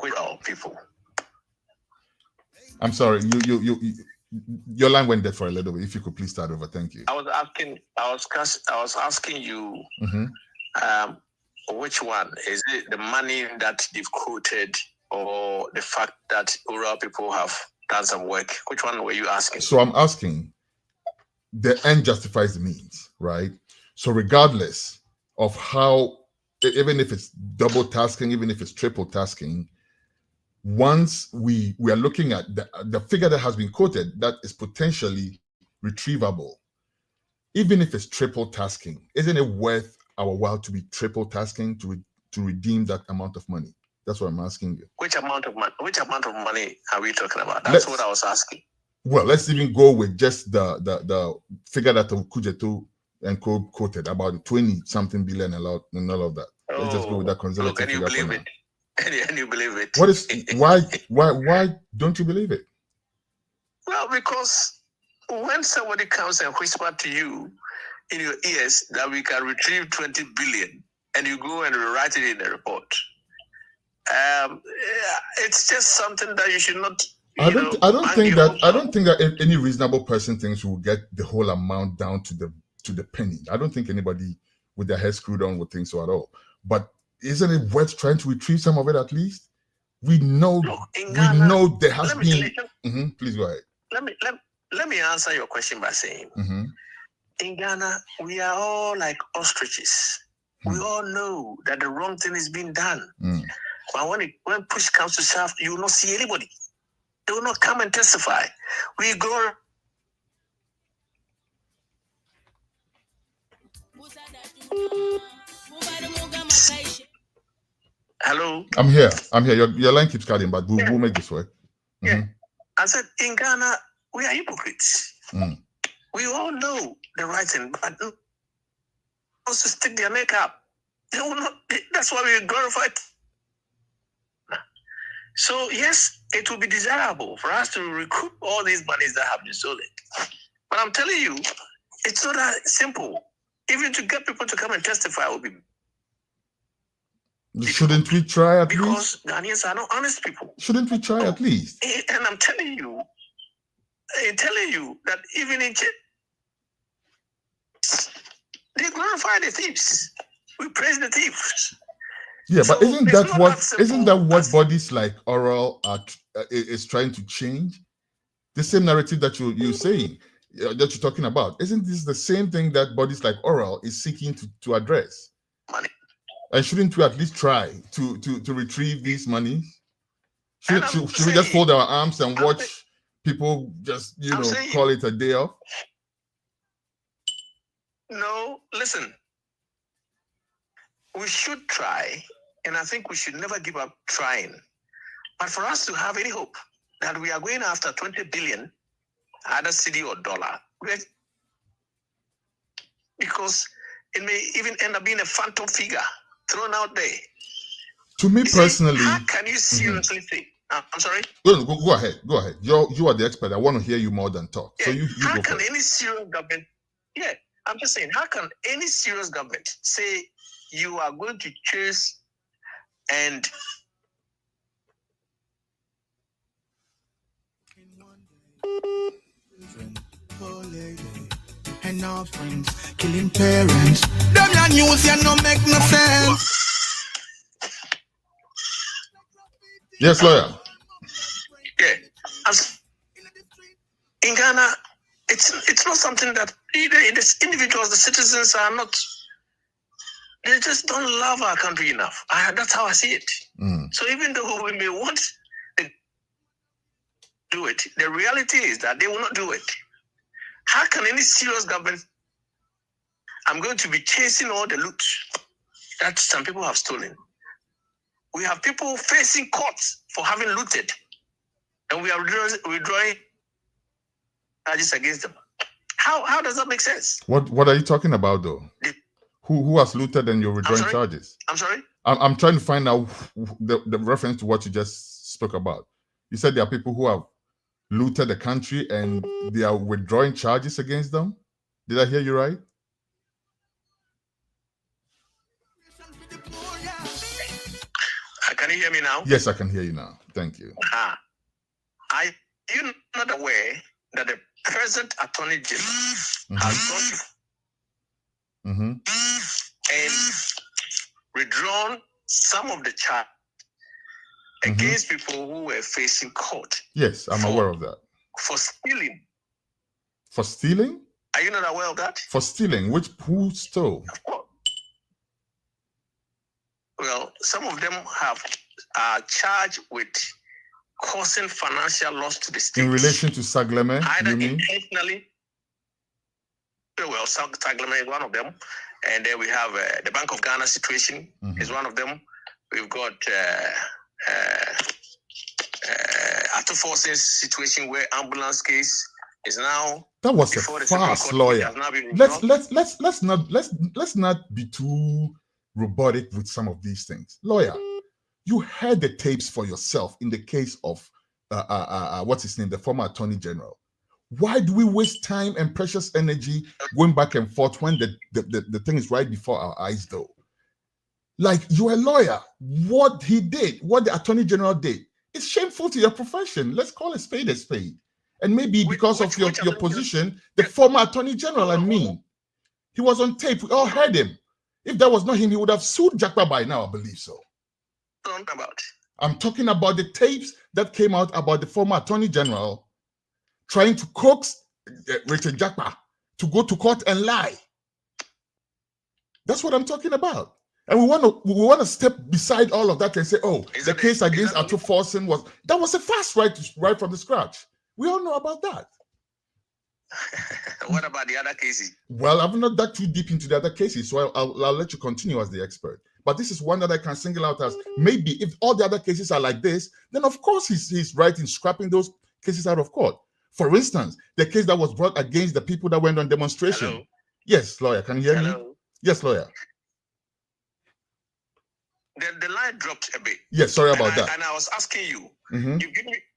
With all people. I'm sorry, your line went dead for a little bit. If you could please start over, thank you. I was asking you, which one is it? The money that they've quoted, or the fact that rural people have done some work? Which one were you asking? So I'm asking, the end justifies the means, right? So regardless of how, even if it's double tasking, even if it's triple tasking, once we are looking at the figure that has been quoted that is potentially retrievable, even if it's triple tasking, isn't it worth our while to be triple tasking to redeem that amount of money? That's what I'm asking you. Which amount of money are we talking about? That's what I was asking. Well, let's even go with just the figure that Kujeto and Co quoted about 20-something billion and all of that. Let's just go with that conservative figure for now. And you believe it. What is why don't you believe it? Well, because when somebody comes and whispers to you in your ears that we can retrieve 20 billion and you go and write it in the report, it's just something that you should not. I don't think that any reasonable person thinks we'll get the whole amount down to the penny. I don't think anybody with their head screwed on would think so at all. But isn't it worth trying to retrieve some of it at least? We know there has been. Please go ahead. Let me answer your question by saying, in Ghana, we are all like ostriches. We all know that the wrong thing is being done. But when push comes to shove, you will not see anybody. They will not come and testify. We go. Hello? I'm here. Your line keeps cutting, but we'll make this work. Yeah. I said, in Ghana, we are hypocrites. We all know the right thing, but wants to stick their neck up. They will not. That's why we glorify. So yes, it will be desirable for us to recoup all these monies that have been stolen. But I'm telling you, it's not that simple. Even to get people to come and testify will be. Shouldn't we try at least? Because Ghanaians are not honest people. Shouldn't we try at least? And I'm telling you that even in they glorify the thieves. We praise the thieves. Yeah, but isn't that what bodies like Oral is trying to change? The same narrative that you're saying, that you're talking about. Isn't this the same thing that bodies like Oral is seeking to address? Money. And shouldn't we at least try to retrieve these monies? Should we just fold our arms and watch people just call it a day off? No, listen. We should try, and I think we should never give up trying. But for us to have any hope that we are going after 20 billion, either cedi or dollar, because it may even end up being a phantom figure thrown out there. To me personally, how can you seriously think? I'm sorry. Go ahead. Go ahead. You are the expert. I want to hear you more than talk. Yeah. So you how go can first. Any serious government? Yeah, I'm just saying. How can any serious government say you are going to chase and and our friends killing parents? Them your news ya no make no sense. Yes, lawyer. Yeah, in Ghana, it's not something that the individuals, the citizens are not. They just don't love our country enough. That's how I see it. So even though we may want to do it, the reality is that they will not do it. How can any serious government? I'm going to be chasing all the loot that some people have stolen. We have people facing courts for having looted, and we are withdrawing charges against them. How does that make sense? What are you talking about, though? Who has looted and you're withdrawing charges? I'm sorry? I'm trying to find out the reference to what you just spoke about. You said there are people who have looted the country and they are withdrawing charges against them. Did I hear you right? Can you hear me now? Yes, I can hear you now. Thank you. Are you not aware that the present attorney general has gone and withdrawn some of the charges against people who were facing court? Yes, I'm aware of that. For stealing. For stealing? Are you not aware of that? For stealing? Who stole? Well, some of them have charged with causing financial loss to the state. In relation to Sagleme, either you mean? Intentionally. Well, Sagleme is one of them. And then we have the Bank of Ghana situation is one of them. We've got Atoforce's situation where ambulance case is now. That was a fast lawyer. Let's not be too robotic with some of these things. Lawyer, you heard the tapes for yourself in the case of what's his name, the former Attorney General. Why do we waste time and precious energy going back and forth when the thing is right before our eyes, though? Like, you're a lawyer. What he did, what the Attorney General did, it's shameful to your profession. Let's call a spade a spade. And maybe because of your position, the former Attorney General, he was on tape. We all heard him. If that was not him, he would have sued Jakpa by now, I believe so. I'm talking about the tapes that came out about the former Attorney General trying to coax Richard Jakpa to go to court and lie. That's what I'm talking about. And we want to step beside all of that and say, oh, the case against Atoforce was a fast right from the scratch. We all know about that. What about the other cases? Well, I've not dug too deep into the other cases, so I'll let you continue as the expert. But this is one that I can single out as maybe if all the other cases are like this, then of course he's right in scrapping those cases out of court. For instance, the case that was brought against the people that went on demonstration. Hello? Yes, lawyer, can you hear me? Yes, lawyer. The line dropped a bit. Yes, sorry about that. And I was asking you,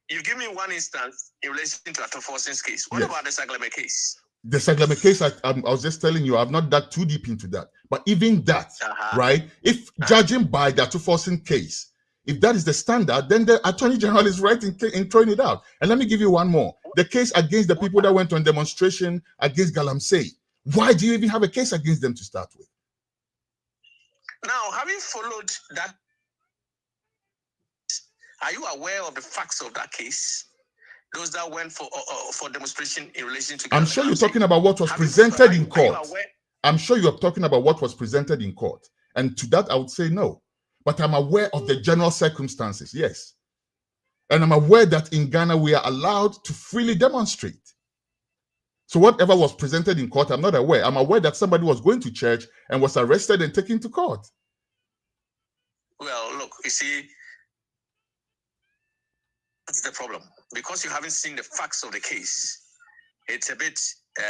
you give me one instance in relation to Atoforce's case. What about the Sagleme case? The Sagleme case, I was just telling you, I've not dug too deep into that. But even that, right? If judging by the Atoforce case, if that is the standard, then the Attorney General is right in throwing it out. And let me give you one more. The case against the people that went on demonstration against Galamsey. Why do you even have a case against them to start with? Now, having followed that, are you aware of the facts of that case? Those that went for demonstration in relation to... I'm sure you're talking about what was presented in court. I'm sure you're talking about what was presented in court. And to that, I would say no. But I'm aware of the general circumstances, yes. And I'm aware that in Ghana, we are allowed to freely demonstrate. So whatever was presented in court, I'm not aware. I'm aware that somebody was going to church and was arrested and taken to court. Well, look, you see, that's the problem. Because you haven't seen the facts of the case, it's a bit...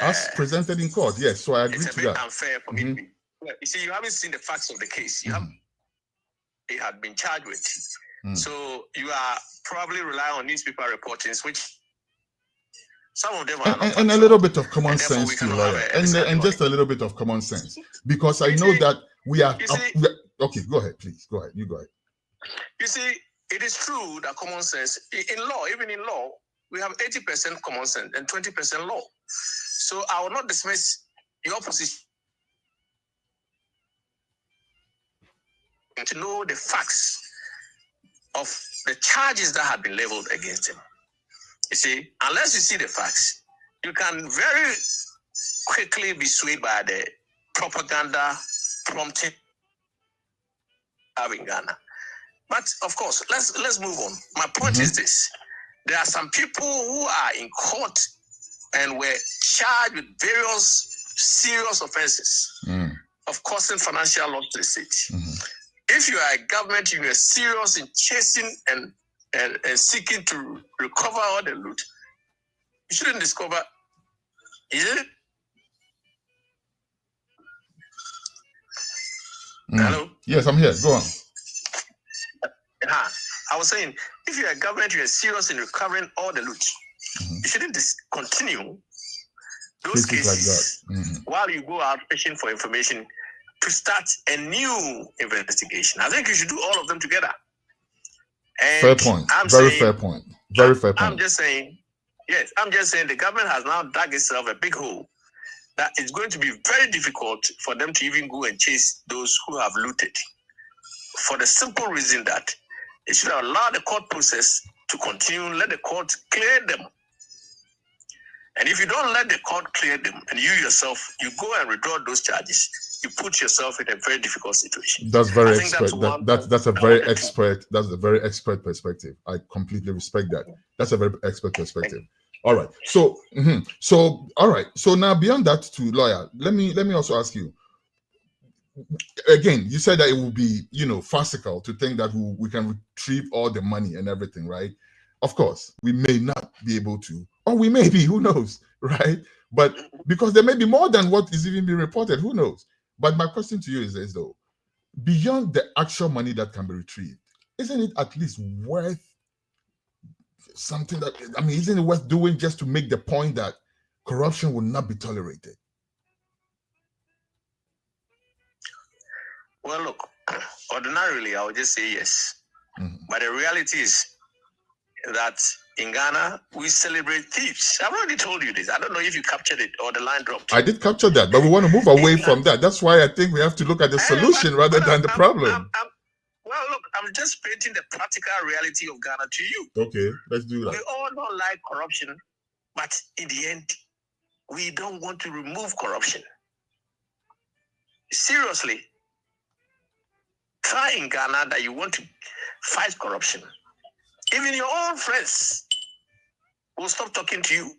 as presented in court, yes, so I agree to that. It's a bit unfair for me to be... Well, you see, you haven't seen the facts of the case. You have been charged with. So you are probably relying on newspaper reportings, which some of them are not. And a little bit of common sense too, lawyer. And just a little bit of common sense. Because I know that we are... okay, go ahead, please. Go ahead. You go ahead. You see, it is true that common sense, in law, even in law, we have 80% common sense and 20% law. So I will not dismiss your position to know the facts of the charges that have been leveled against him. You see, unless you see the facts, you can very quickly be swayed by the propaganda prompting in Ghana. But of course, let's move on. My point is this: there are some people who are in court and were charged with various serious offenses of causing financial loss to the state. If you are a government, you are serious in chasing and seeking to recover all the loot, you shouldn't discover. Is it? Hello? Yes, I'm here. Go on. I was saying, if you're a government, you're serious in recovering all the loot, you shouldn't discontinue those cases like while you go out fishing for information to start a new investigation. I think you should do all of them together. And fair point. Fair point. Very fair point. I'm just saying the government has now dug itself a big hole that it's going to be very difficult for them to even go and chase those who have looted, for the simple reason that they should allow the court process to continue, let the court clear them. And if you don't let the court clear them and you yourself, you go and withdraw those charges, you put yourself in a very difficult situation. That's very I think expert. That's a very expert. That's a very expert perspective. I completely respect that. That's a very expert perspective. All right. So, all right. So now beyond that, to lawyer, let me also ask you. Again, you said that it will be, farcical to think that we can retrieve all the money and everything, right? Of course, we may not be able to, or we may be, who knows, right? But because there may be more than what is even being reported, who knows? But my question to you is this, though. Beyond the actual money that can be retrieved, isn't it at least worth something that, isn't it worth doing just to make the point that corruption will not be tolerated? Well, look, ordinarily, I would just say yes. But the reality is that in Ghana, we celebrate thieves. I've already told you this. I don't know if you captured it or the line dropped. I did capture that, but we want to move away from that. That's why I think we have to look at the solution rather than the problem. Well, look, I'm just painting the practical reality of Ghana to you. Okay, let's do that. We all don't like corruption, but in the end, we don't want to remove corruption. Seriously, try in Ghana that you want to fight corruption. Even your own friends will stop talking to you.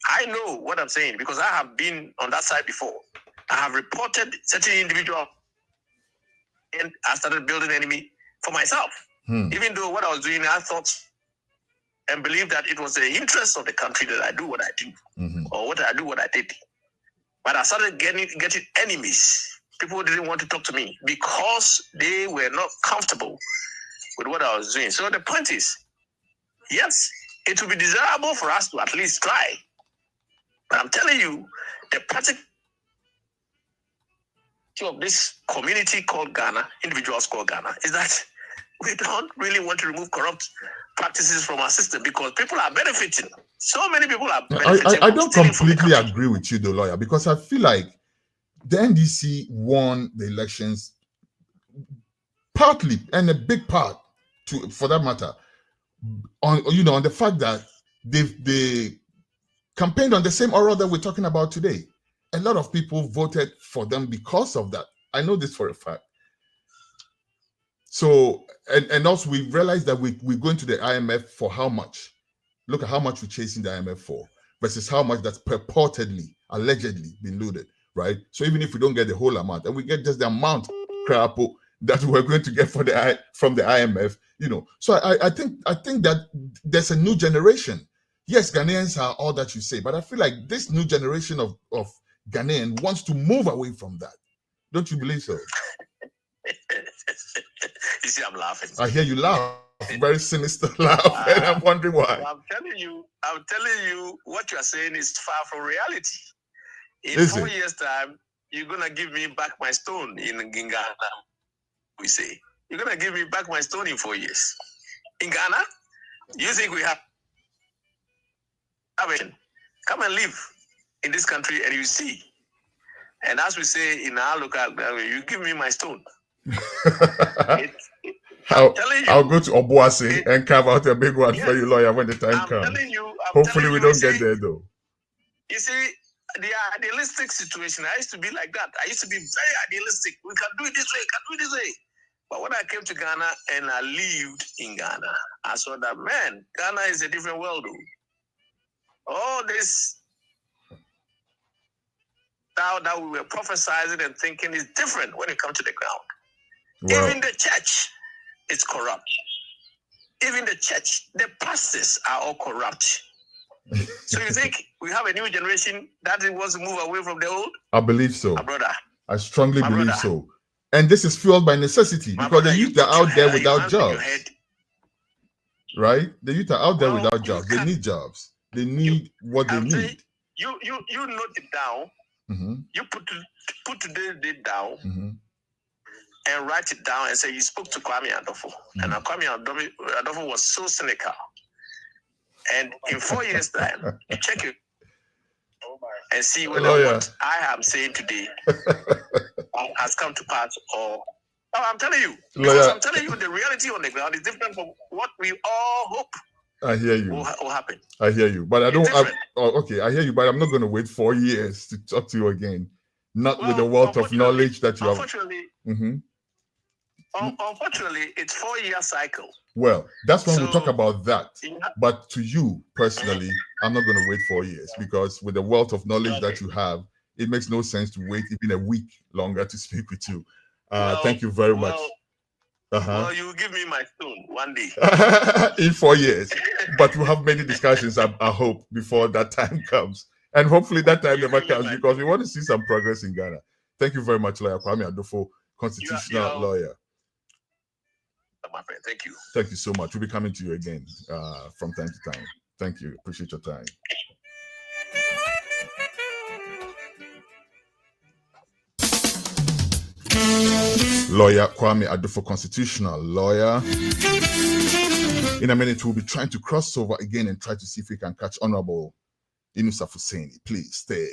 I know what I'm saying because I have been on that side before. I have reported certain individuals and I started building enemy for myself. Even though what I was doing, I thought and believed that it was the interest of the country that I do what I do or what I do what I did. But I started getting enemies. People didn't want to talk to me because they were not comfortable with what I was doing. So the point is, yes, it would be desirable for us to at least try. But I'm telling you, the practice of this community called Ghana, individuals called Ghana, is that we don't really want to remove corrupt practices from our system because people are benefiting. So many people are benefiting. I don't completely agree with you, though, lawyer, because I feel like the NDC won the elections partly, and a big part, for that matter, on the fact that they campaigned on the same aura that we're talking about today. A lot of people voted for them because of that. I know this for a fact. So, and also we realized that we're going to the IMF for how much? Look at how much we're chasing the IMF for versus how much that's purportedly, allegedly been looted, right? So even if we don't get the whole amount, and we get just the amount crap that we're going to get from the IMF, So I think that there's a new generation. Yes, Ghanaians are all that you say, but I feel like this new generation of Ghanaian wants to move away from that. Don't you believe so? You see, I'm laughing. I hear you laugh, very sinister laugh, and I'm wondering why. I'm telling you, what you are saying is far from reality. In 4 years' time, you're gonna give me back my stone in Ghana. We say you're gonna give me back my stone in 4 years. In Ghana, you think we have? Come and live in this country, and you see. And as we say in our local, you give me my stone. I'll go to Obuasi and carve out a big one for you, lawyer, when the time comes. Hopefully we don't get there, though. You see, the idealistic situation, I used to be like that. I used to be very idealistic. We can do it this way, can do it this way. But when I came to Ghana and I lived in Ghana, I saw that, man, Ghana is a different world, though. All this now that we were prophesizing and thinking is different when it comes to the ground. Wow. Even the church is corrupt. Even the church, the pastors are all corrupt. So you think we have a new generation that wants to move away from the old? I believe so. My brother. I strongly believe so. And this is fueled by necessity because the youth are out there without jobs. Right? The youth are out there without jobs. They need jobs. They need what they need. You note it down. Mm-hmm. You put today's date down and write it down and say you spoke to Kwame Adofo. Mm-hmm. And Kwame Adofo was so cynical. And in 4 years' time, you check it and see whether what I am saying today has come to pass or... No, I'm telling you. Because I'm telling you, the reality on the ground is different from what we all hope I hear you. What happened? I hear you, but I don't. Okay, I hear you, but I'm not going to wait 4 years to talk to you again. Not with the wealth of knowledge that you have. Unfortunately, it's 4-year cycle. Well, that's when we'll talk about that. But to you personally, I'm not going to wait 4 years because with the wealth of knowledge that you have, it makes no sense to wait even a week longer to speak with you. Thank you very much. Well, you will give me my stone one day. In 4 years. But we'll have many discussions, I hope, before that time comes. And hopefully that time never comes because we want to see some progress in Ghana. Thank you very much, Lawyer Kwame Adofo, constitutional lawyer. My friend, thank you. Thank you so much. We'll be coming to you again from time to time. Thank you. Appreciate your time. Lawyer Kwame Adofo, constitutional lawyer. In a minute, we'll be trying to cross over again and try to see if we can catch Honorable Inusah Fuseini. Please stay.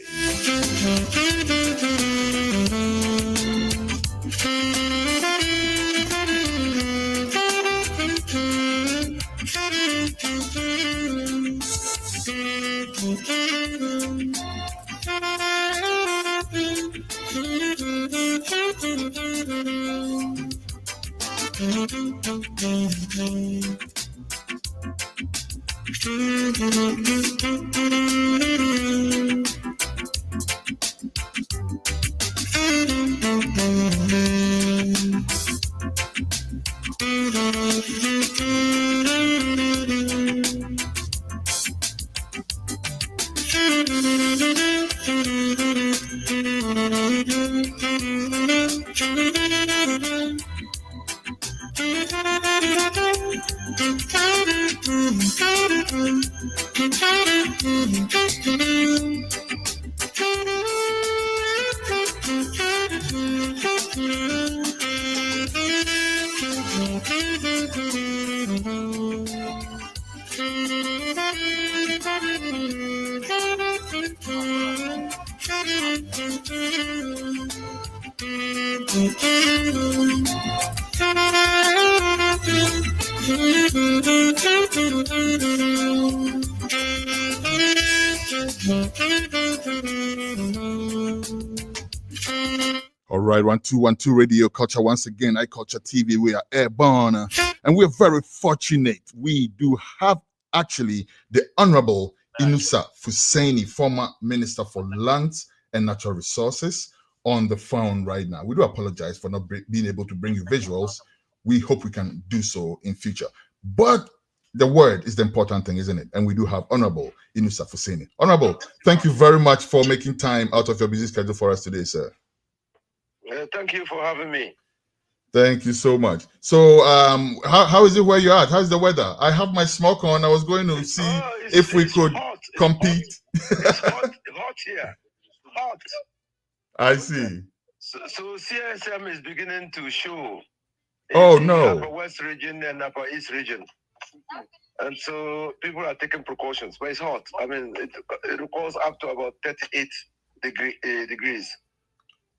All right, 1212 Radio Culture. Once again, iCulture TV. We are airborne, and we're very fortunate. We do have actually the Honorable Inusah Fuseini, former Minister for Lands and Natural Resources, on the phone right now. We do apologize for not being able to bring you visuals. We hope we can do so in future. But the word is the important thing, isn't it? And we do have Honorable Inusah Fuseini. Honorable, thank you very much for making time out of your busy schedule for us today, sir. Thank you for having me. Thank you so much. So, how is it where you're at? How's the weather? I have my smoke on. I was going to see if we could compete. It's hot here. Hot. I see. So CSM is beginning to show. Oh, no. Upper West region and Upper East region. And so people are taking precautions, but it's hot. I mean, it goes up to about 38 degrees.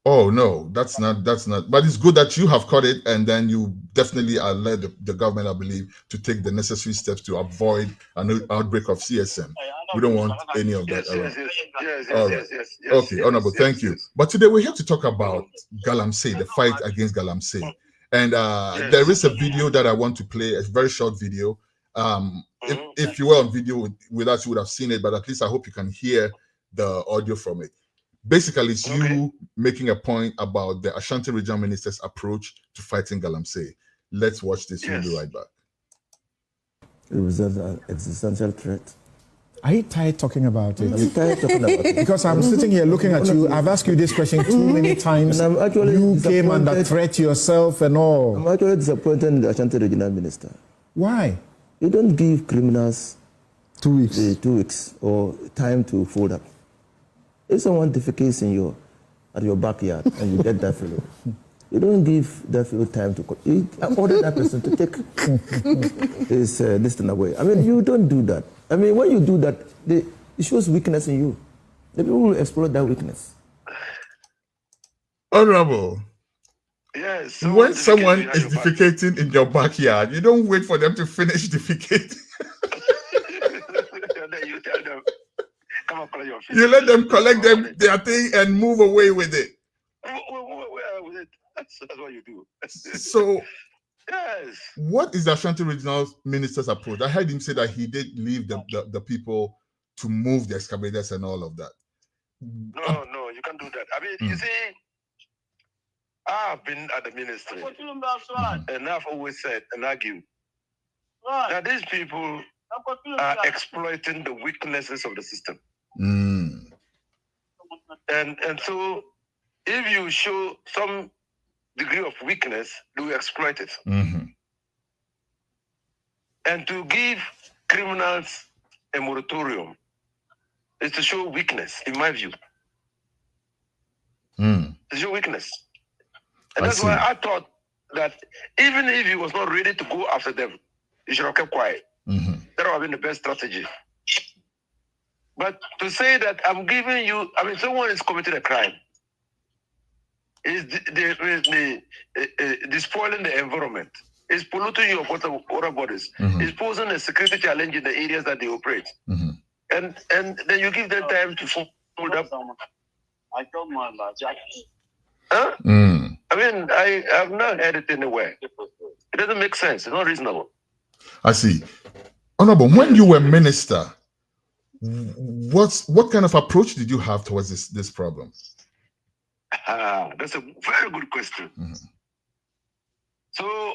Oh, no, that's not. But it's good that you have caught it, and then you definitely are led the government, I believe, to take the necessary steps to avoid an outbreak of CSM. We don't want any of that around. Yes. Okay, Honorable, thank you. But today we're here to talk about Galamsey, the fight against Galamsey. And there is a video that I want to play, a very short video. If you were on video with us, you would have seen it, but at least I hope you can hear the audio from it. Basically, it's you making a point about the Ashanti Regional Minister's approach to fighting Galamsey. Let's watch this. We'll be right back. It represents an existential threat. Are you tired talking about it? I'm tired talking about it. Because I'm sitting here looking at you. I've asked you this question too many times. And I'm actually you came under threat yourself and all. I'm actually disappointed in the Ashanti Regional Minister. Why? You don't give criminals 2 weeks. 2 weeks or time to fold up. If someone defecates at your backyard and you get that fellow, you don't give that fellow time to order that person to take his this thing away. I mean, you don't do that. I mean, when you do that, it shows weakness in you. The people will exploit that weakness. Honorable. Yes. When someone is defecating in your backyard, you don't wait for them to finish defecating. collect your fees. You let them collect their thing and move away with it. With it. That's what you do. So, yes. What is the Ashanti Regional Minister's approach? I heard him say that he did leave the people to move the excavators and all of that. No, you can't do that. I mean, you see, I've been at the ministry, and I've always said and argued that these people are exploiting the weaknesses of the system. And so, if you show some degree of weakness, they will exploit it. And to give criminals a moratorium is to show weakness, in my view. To show weakness. And that's why I thought that even if he was not ready to go after them, he should have kept quiet. That would have been the best strategy. But to say that I'm giving you, I mean, someone is committing a crime, is despoiling the environment, is polluting your water bodies, is posing a security challenge in the areas that they operate. And then you give them time to fold up. I told my Jack. Huh? I mean, I have not heard it anywhere. It doesn't make sense. It's not reasonable. I see. Honorable, when you were minister, what kind of approach did you have towards this problem? That's a very good question. So,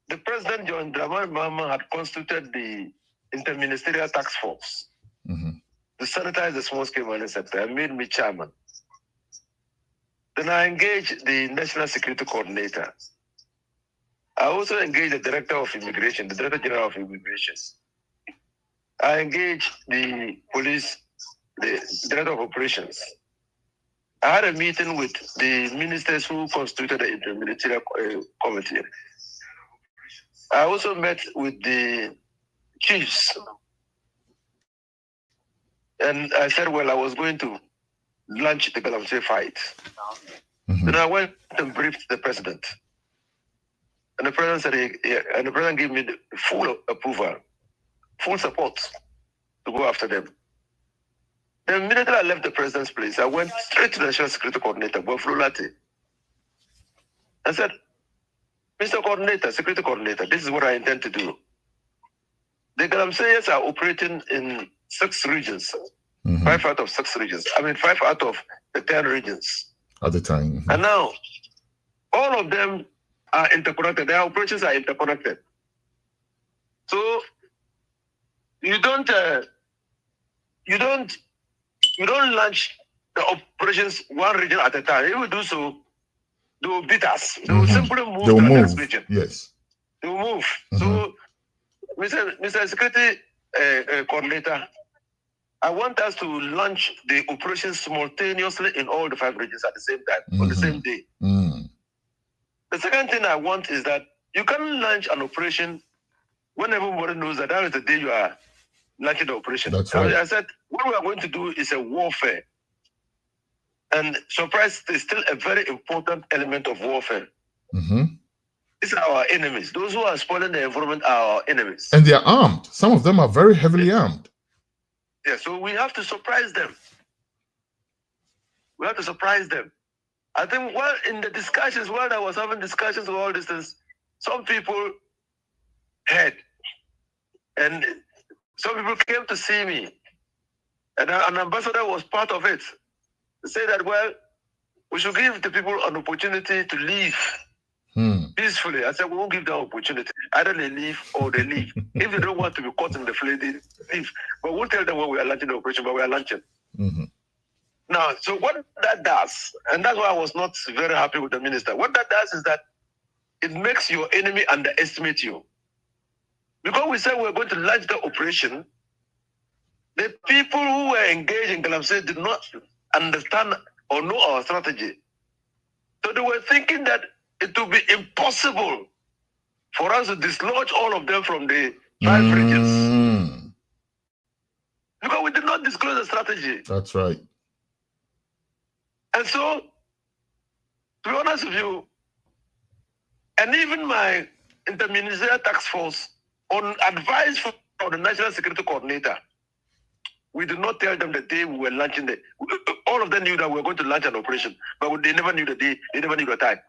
the President John Dramani Mahama had constituted the Interministerial Task Force to sanitize the small-scale mining sector and made me chairman. Then I engaged the National Security Coordinator. I also engaged the Director of Immigration, the Director General of Immigration. I engaged the police, the Director of Operations. I had a meeting with the ministers who constituted the Interministerial Committee. I also met with the chiefs. And I said, well, I was going to launch the Galamsey fight. Then I went and briefed the president. And the president said, and the president gave me the full approval, full support to go after them. The minute I left the president's place, I went straight to the National Security Coordinator, Bob Flolati. I said, Mr. Coordinator, Security Coordinator, this is what I intend to do. The Galamseyers are operating in 6 regions, 5 out of 6 regions. I mean, 5 out of the 10 regions. At the time. And now, all of them are interconnected. Their operations are interconnected. So, you don't launch the operations one region at a time. If we do so, they will beat us. They will simply move to the next region. Yes. They will move. So, Mr. Security Coordinator, I want us to launch the operations simultaneously in all the 5 regions at the same time, on the same day. The second thing I want is that you can launch an operation when everybody knows that is the day you are launching the operation. That's right. I said, what we are going to do is a warfare. And surprise is still a very important element of warfare. These are our enemies. Those who are spoiling the environment are our enemies. And they are armed. Some of them are very heavily armed. Yeah, so we have to surprise them. We have to surprise them. I think while in the discussions, while I was having discussions with all these things, some people heard. And some people came to see me. And an ambassador was part of it. To say that, well, we should give the people an opportunity to leave peacefully. I said, we won't give them an opportunity. Either they leave or they leave. If they don't want to be caught in the fray, they leave. But we'll tell them when we are launching the operation, but we are launching. Now, so what that does, and that's why I was not very happy with the minister, what that does is that it makes your enemy underestimate you. Because we said we're going to launch the operation, the people who were engaged in Galamsey did not understand or know our strategy. So they were thinking that it would be impossible for us to dislodge all of them from the 5 regions. Because we did not disclose the strategy. That's right. And so, to be honest with you, and even my Interministerial Task Force, on advice from the National Security Coordinator, we did not tell them the day we were launching all of them knew that we were going to launch an operation, but they never knew the day, they never knew the time.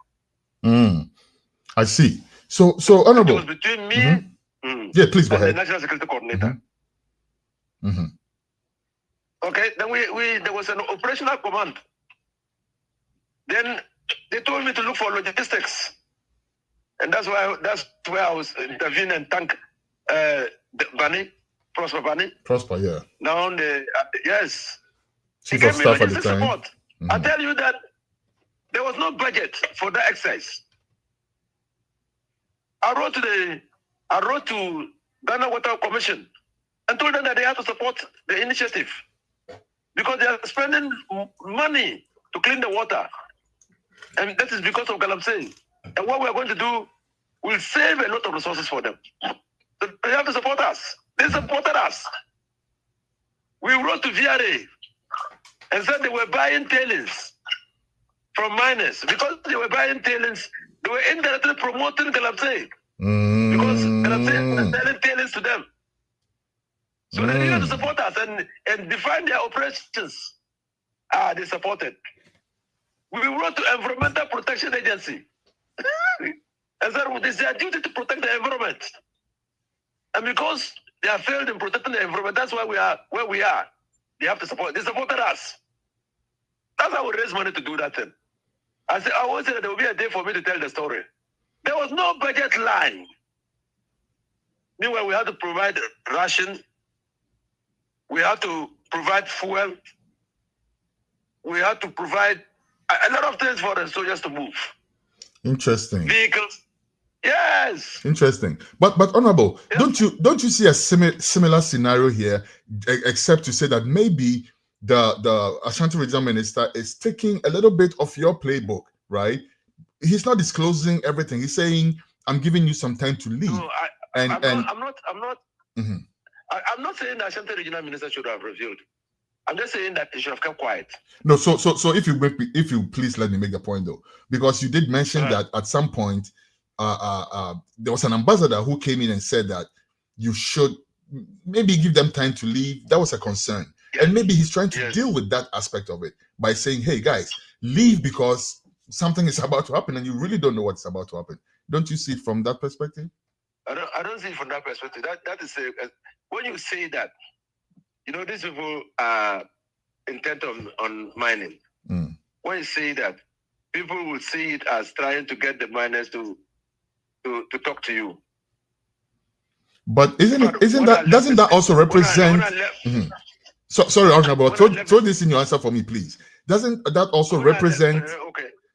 I see. So Honorable. It was between me yeah, please go and ahead. the National Security Coordinator. Okay, then there was an operational command. Then they told me to look for logistics. And that's where I was intervening and thank Prosper Bani. Prosper, yeah. Now yes. Chief he of gave me Staff at the logistics time. support. I tell you that there was no budget for that exercise. I wrote to Ghana Water Commission and told them that they have to support the initiative because they are spending money to clean the water. And that is because of Galamsey. And what we are going to do will save a lot of resources for them. So they have to support us. They supported us. We wrote to VRA and said they were buying tailings from miners. Because they were buying tailings, they were indirectly promoting Galamsey. Because Galamsey was selling tailings to them. So they needed to support us and define their operations. They supported. We wrote to Environmental Protection Agency and said it is their duty to protect the environment. And because they have failed in protecting the environment, that's why we are where we are. They have to support. They supported us. That's how we raise money to do that thing. I always said there will be a day for me to tell the story. There was no budget line. Meanwhile, we had to provide ration. We had to provide fuel. We had to provide a lot of things for the soldiers to move. Interesting. Vehicles. Yes. Interesting. But Honorable, don't you see a similar scenario here, except to say that maybe the Ashanti Regional Minister is taking a little bit of your playbook, right? He's not disclosing everything. He's saying, "I'm giving you some time to leave." No, I'm not saying that Ashanti Regional Minister should have revealed. I'm just saying that he should have kept quiet. No, so if you please let me make the point though, because you did mention that at some point there was an ambassador who came in and said that you should maybe give them time to leave. That was a concern. Yes. And maybe he's trying to deal with that aspect of it by saying, "Hey guys, leave because something is about to happen and you really don't know what's about to happen." Don't you see it from that perspective? I don't see it from that perspective. That is when you say that, these people are intent on mining. When you say that, people will see it as trying to get the miners to talk to you. But doesn't that also represent? Sorry, Honorable, throw this in your answer for me, please. Doesn't that also represent?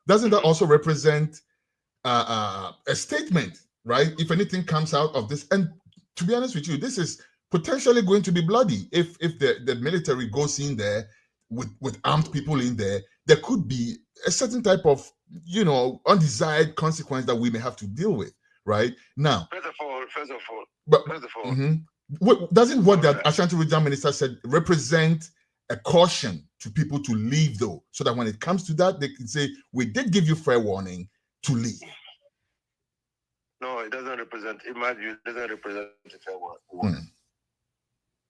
Doesn't that also represent a statement, right? If anything comes out of this, and to be honest with you, this is potentially going to be bloody. If the military goes in there with armed people in there, there could be a certain type of undesired consequence that we may have to deal with, right? Now, first of all, doesn't what that Ashanti Regional Minister said represent a caution to people to leave, though, so that when it comes to that, they can say, "We did give you fair warning to leave"? No, it doesn't represent. In my view, it doesn't represent a fair warning.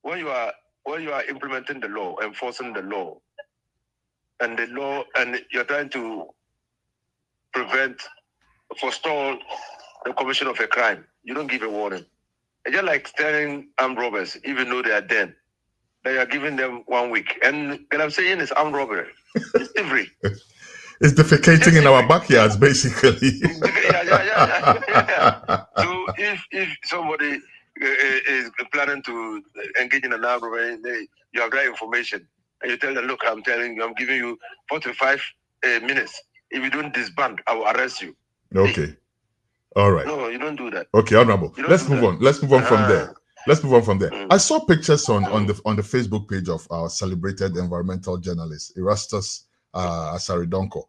When you are implementing the law, enforcing the law, and you're trying to forestall the commission of a crime, you don't give a warning. It's just like telling armed robbers, even though they are dead, that you are giving them 1 week. And what I'm saying is armed robbery. It's thievery. It's defecating in our backyards, basically. Yeah. So if somebody is planning to engage in an armed robbery, you have that information, and you tell them, "Look, I'm giving you 45 minutes. If you don't disband, I will arrest you." Okay. All right. No, you don't do that. Okay, Honorable. Let's move on. Let's move on from there. I saw pictures on the Facebook page of our celebrated environmental journalist, Erastus Asaridonko.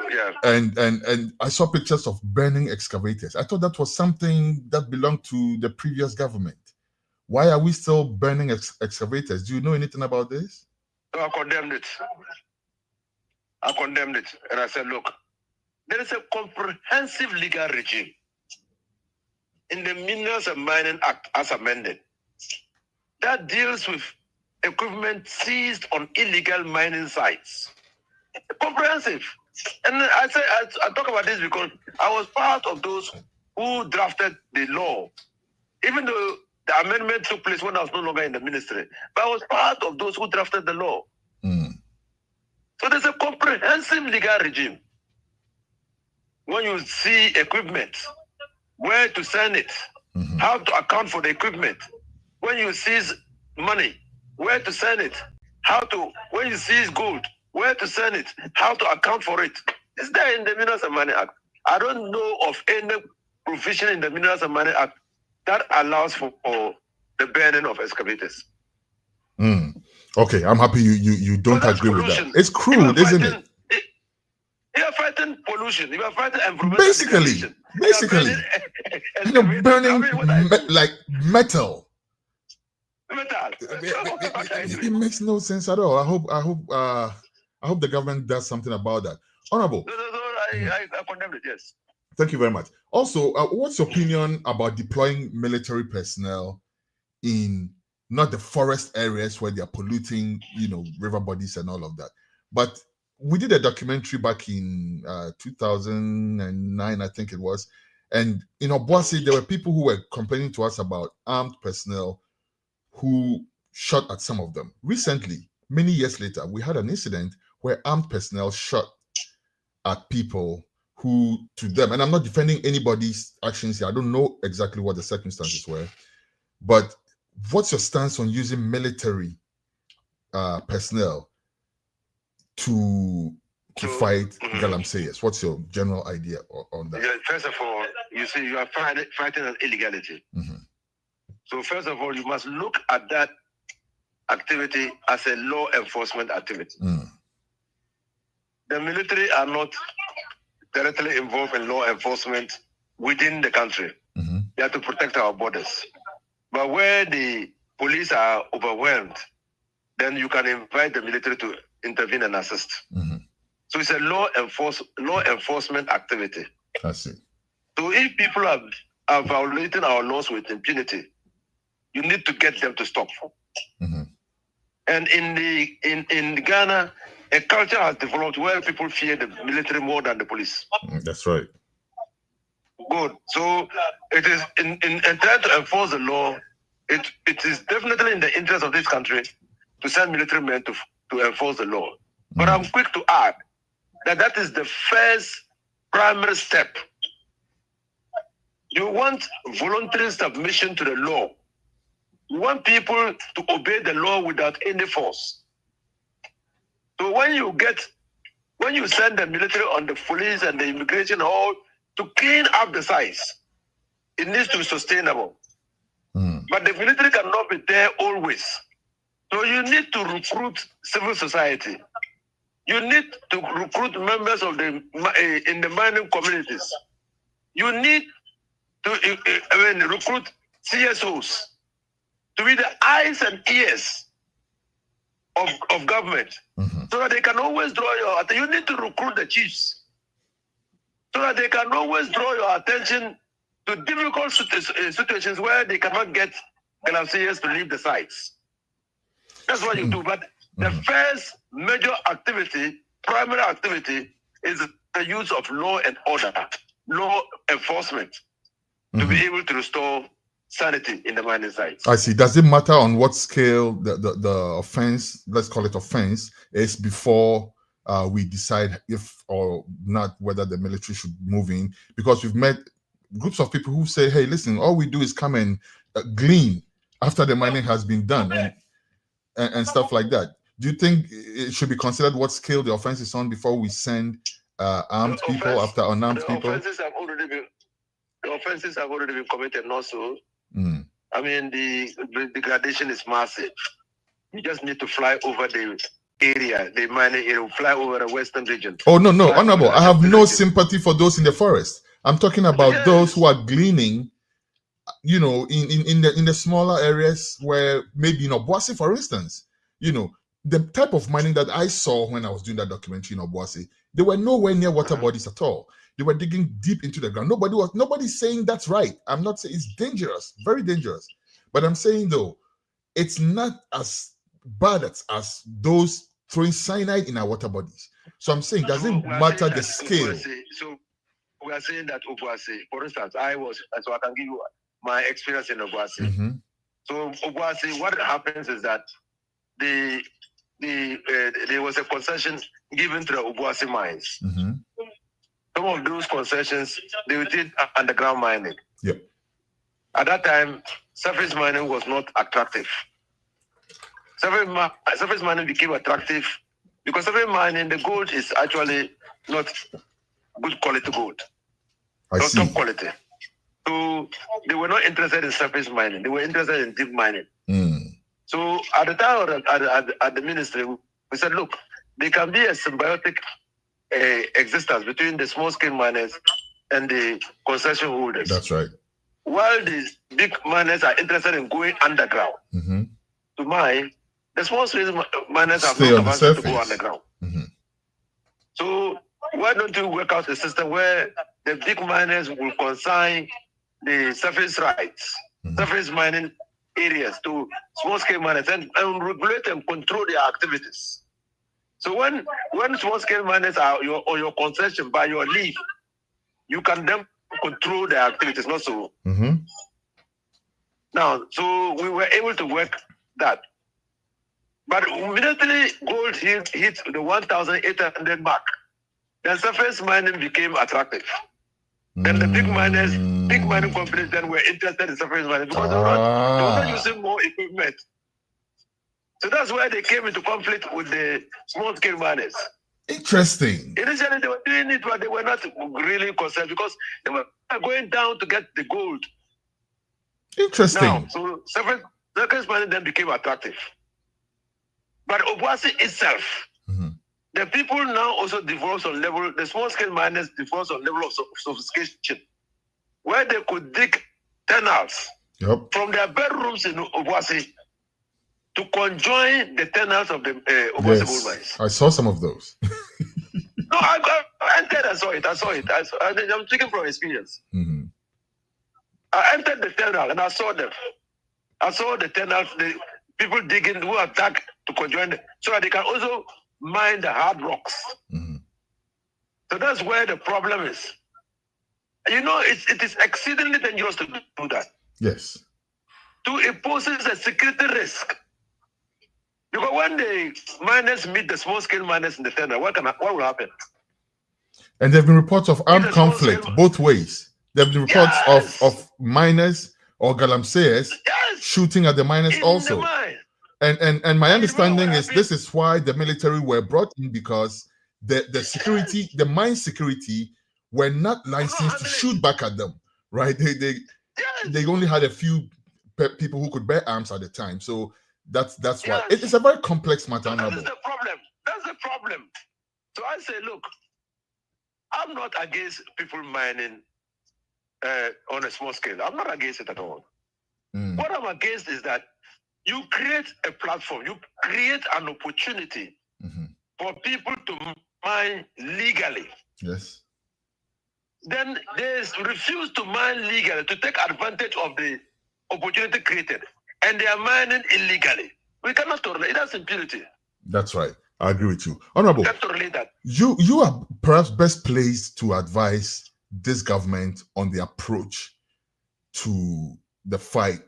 Yeah. And I saw pictures of burning excavators. I thought that was something that belonged to the previous government. Why are we still burning excavators? Do you know anything about this? No, I condemned it. And I said, look, there is a comprehensive legal regime in the Minerals and Mining Act as amended that deals with equipment seized on illegal mining sites. Comprehensive. And I talk about this because I was part of those who drafted the law, even though the amendment took place when I was no longer in the ministry. But I was part of those who drafted the law. So there's a comprehensive legal regime. When you see equipment, where to send it, how to account for the equipment. When you seize money, where to send it, when you seize gold, where to send it, how to account for it. It's there in the Minerals and Mining Act. I don't know of any provision in the Minerals and Mining Act that allows for the burning of excavators. Okay, I'm happy you don't agree pollution. With that. It's crude, isn't it? You are fighting pollution. You are fighting environmental Basically, you're burning like metal. It makes no sense at all. I hope the government does something about that. Honorable. I condemn it. Yes. Thank you very much. Also, what's your opinion about deploying military personnel in not the forest areas where they are polluting, river bodies and all of that, but we did a documentary back in 2009, I think it was, and in Obuasi, there were people who were complaining to us about armed personnel who shot at some of them. Recently, many years later, we had an incident where armed personnel shot at people who, to them, and I'm not defending anybody's actions here, I don't know exactly what the circumstances were, but what's your stance on using military personnel to fight Galamsey? What's your general idea on that? Yeah, first of all, you see, you are fighting an illegality. So first of all, you must look at that activity as a law enforcement activity. The military are not directly involved in law enforcement within the country. They have to protect our borders. But where the police are overwhelmed, then you can invite the military to intervene and assist. So it's a law enforcement activity. I see. So if people are violating our laws with impunity, you need to get them to stop. And in Ghana, a culture has developed where people fear the military more than the police. That's right. Good. So it is in trying to enforce the law, it is definitely in the interest of this country to send military men to enforce the law. But I'm quick to add that is the first primary step. You want voluntary submission to the law. You want people to obey the law without any force. So when you send the military on the police and the immigration hall to clean up the sites, it needs to be sustainable. But the military cannot be there always. So you need to recruit civil society. You need to recruit members of in the mining communities. You need to recruit CSOs to be the eyes and ears of government, so that they can always draw your attention. You need to recruit the chiefs so that they can always draw your attention to difficult situations where they cannot get Galamseyers to leave the sites. That's what you do. But the first major activity, primary activity, is the use of law and order, law enforcement, to be able to restore sanity in the mining sites. I see. Does it matter on what scale the offense, let's call it offense, is before we decide if or not whether the military should move in? Because we've met groups of people who say, hey, listen, all we do is come and glean after the mining has been done and stuff like that. Do you think it should be considered what scale the offense is on before we send armed people after unarmed people? The offenses have already been committed, and also, I mean, the degradation is massive. You just need to fly over the area, the mining area, fly over the western region. Oh, no, Honorable, I have no sympathy for those in the forest. I'm talking about those who are gleaning, in the smaller areas where maybe, Obuasi, for instance, the type of mining that I saw when I was doing that documentary in Obuasi, they were nowhere near water bodies at all. They were digging deep into the ground. Nobody's saying that's right. I'm not saying it's dangerous, very dangerous. But I'm saying, though, it's not as bad as those throwing cyanide in our water bodies. So I'm saying, does it matter the scale? So we are saying that Obuasi, for instance, so I can give you my experience in Obuasi. Mm-hmm. So Obuasi, what happens is that there was a concession given to the Obuasi mines. Mm-hmm. Some of those concessions, they did underground mining. Yep. At that time, surface mining was not attractive. Surface mining became attractive because surface mining, the gold is actually not good quality gold. Not top quality. So they were not interested in surface mining. They were interested in deep mining. So at the time at the ministry, we said, look, there can be a symbiotic existence between the small-scale miners and the concession holders. That's right. While the big miners are interested in going underground to mine, the small-scale miners have no capacity to go underground. So why don't you work out a system where the big miners will consign the surface rights, surface mining areas to small-scale miners and regulate and control their activities. So when small-scale miners are on your concession by your leave, you can then control their activities, not so. Now, so we were able to work that. But immediately gold hit the 1,800 mark. Then surface mining became attractive. Then the big mining companies then were interested in surface mining because they were not using more equipment. So that's why they came into conflict with the small-scale miners. Interesting. Initially, they were doing it, but they were not really concerned because they were going down to get the gold. Interesting. Now, so surface mining then became attractive. But Obuasi itself, the people now also developed on level, the small-scale miners developed on level of sophistication, where they could dig tunnels from their bedrooms in Obuasi to conjoin the tunnels of the Obuasi gold mines. I saw some of those. No, I entered, I saw it. I'm speaking from experience. I entered the tunnel and I saw them. I saw the tunnels, the people digging who are dug to conjoin them, so that they can also mine the hard rocks. So that's where the problem is. You know, it is exceedingly dangerous to do that. Yes. It poses a security risk. Because when the miners meet the small-scale miners in the tunnel, what will happen? And there have been reports of armed conflict both ways. There have been reports of miners or Galamseyers shooting at the miners also. And my understanding is this is why the military were brought in, because the security, the mine security, were not licensed to shoot back at them, right? They only had a few people who could bear arms at the time. So that's why it's a very complex matter. That's the problem. That's the problem. So I say, look, I'm not against people mining on a small scale. I'm not against it at all. What I'm against is that you create a platform, you create an opportunity for people to mine legally. Yes. Then they refuse to mine legally to take advantage of the opportunity created, and they are mining illegally. We cannot tolerate that's impunity. That's right. I agree with you. Honorable, that. You are perhaps best placed to advise this government on the approach to the fight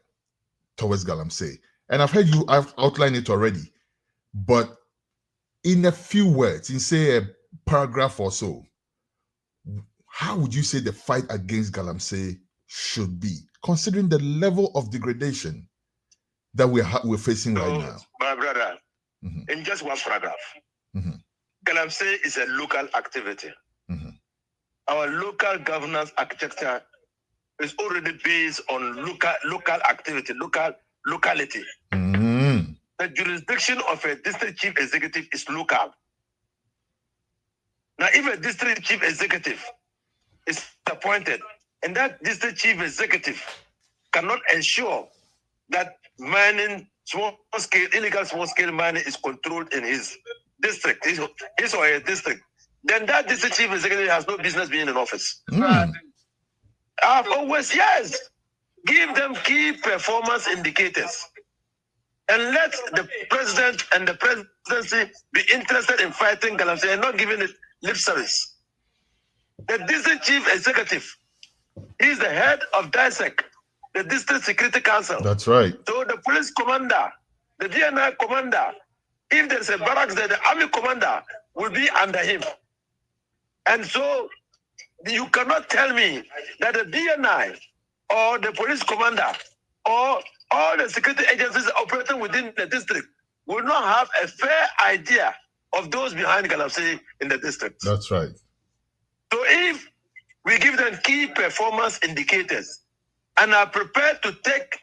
towards Galamsey. And I've outlined it already. But in a few words, in say a paragraph or so, how would you say the fight against Galamsey should be, considering the level of degradation that we're facing right now? My brother, in just one paragraph, Galamsey is a local activity. Our local governance architecture is already based on local activity, locality. The jurisdiction of a district chief executive is local. Now, if a district chief executive is appointed and that district chief executive cannot ensure that mining, illegal small-scale mining is controlled in his district, his or her district, then that district chief executive has no business being in office. I've always, give them key performance indicators. And let the president and the presidency be interested in fighting Galamsey and not giving it lip service. The district chief executive, he's the head of DISEC, the District Security Council. That's right. So the police commander, the DNI commander, if there's a barracks there, the army commander will be under him. And so you cannot tell me that the DNI or the police commander or all the security agencies operating within the district will not have a fair idea of those behind Galamsey in the district. That's right. So if we give them key performance indicators and are prepared to take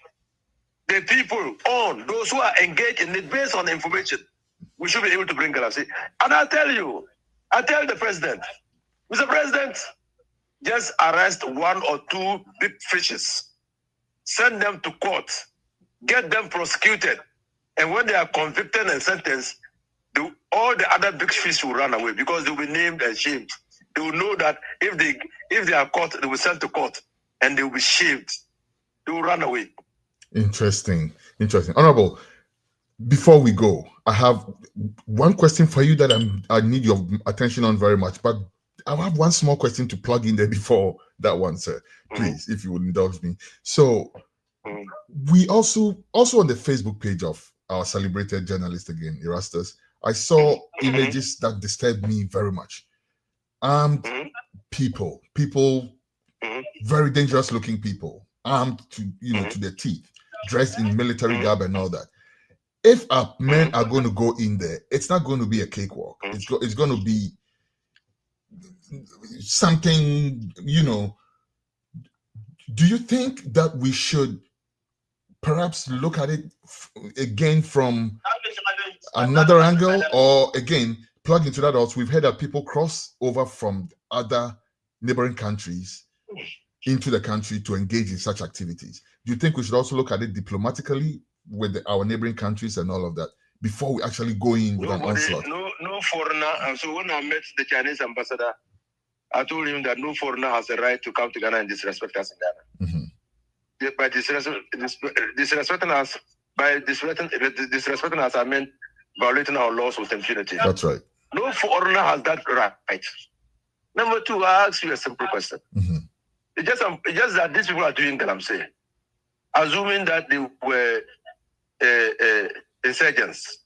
the people on, those who are engaged in it based on information, we should be able to bring Galamsey. And I tell the president, Mr. President, just arrest 1 or 2 big fishes, send them to court, get them prosecuted, and when they are convicted and sentenced, all the other big fish will run away because they will be named and shamed. They will know that if they are caught, they will send to court and they will be shamed. They will run away. Interesting. Honorable, before we go, I have one question for you that I need your attention on very much, but I have one small question to plug in there before that one, sir. Please, if you would indulge me. So we also on the Facebook page of our celebrated journalist again, Erastus, I saw images that disturbed me very much. Armed people, very dangerous looking people, armed to their teeth, dressed in military garb and all that. If our men are going to go in there, it's not going to be a cakewalk. It's going to be something, Do you think that we should perhaps look at it again from another angle, or again plug into that also? We've heard that people cross over from other neighboring countries into the country to engage in such activities. Do you think we should also look at it diplomatically with our neighboring countries and all of that before we actually go in with an onslaught? No foreigner. So when I met the Chinese ambassador, I told him that no foreigner has a right to come to Ghana and disrespect us in Ghana. By disrespecting us, I mean violating our laws with impunity. That's right. No foreigner has that right. Number 2, I ask you a simple question. It's just that these people are doing Galamsey, assuming that they were insurgents.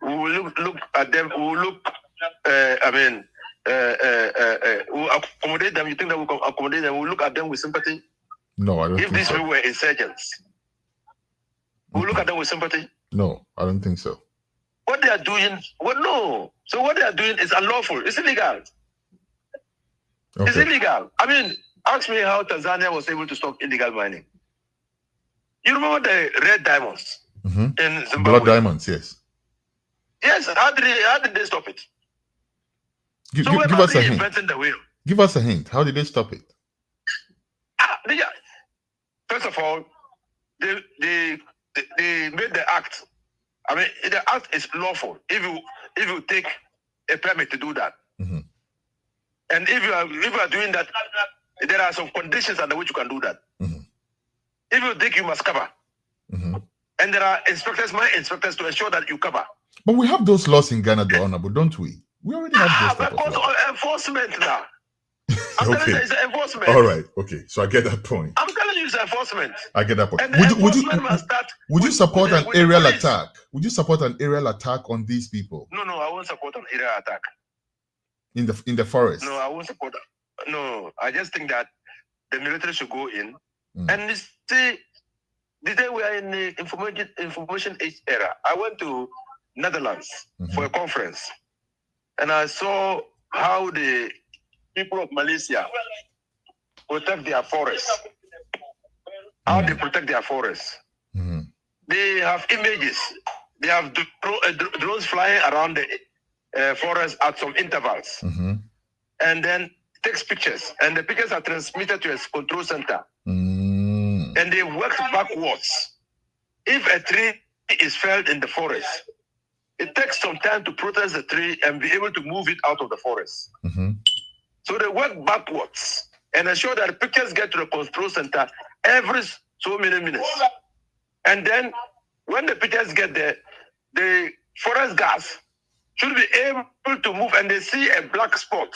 We will look at them. We will look. We'll accommodate them. You think that we will accommodate them? We'll look at them with sympathy. No, I don't. If these people were insurgents, we'll look at them with sympathy. No, I don't think so. What they are doing, no. So what they are doing is unlawful. It's illegal. Okay. It's illegal. I mean, ask me how Tanzania was able to stop illegal mining. You remember the red diamonds in Zimbabwe? Blood diamonds, yes. Yes, how did they stop it? Give us a hint. The wheel. Give us a hint. How did they stop it? First of all, they made the act. I mean, the act is lawful if you take a permit to do that. And if you are doing that, there are some conditions under which you can do that. If you dig, you must cover. And there are mine inspectors to ensure that you cover. But we have those laws in Ghana, the Honorable, don't we? We already have those laws. Enforcement now. I'm telling you, it's enforcement. All right, okay. So I get that point. I'm telling you, it's enforcement. I get that point. And would you support an aerial attack? Would you support an aerial attack on these people? No, I won't support an aerial attack. In the forest? No, I won't support that. No, I just think that the military should go in. And see, the day we are in the information age era, I went to Netherlands for a conference. And I saw how the people of Malaysia protect their forests. How they protect their forests. They have images. They have drones flying around the forest at some intervals. And then takes pictures. And the pictures are transmitted to a control center. And they work backwards. If a tree is felled in the forest, it takes some time to protest the tree and be able to move it out of the forest. So they work backwards and ensure that pictures get to the control center every so many minutes. And then when the pigeons get there, the forest guards should be able to move, and they see a black spot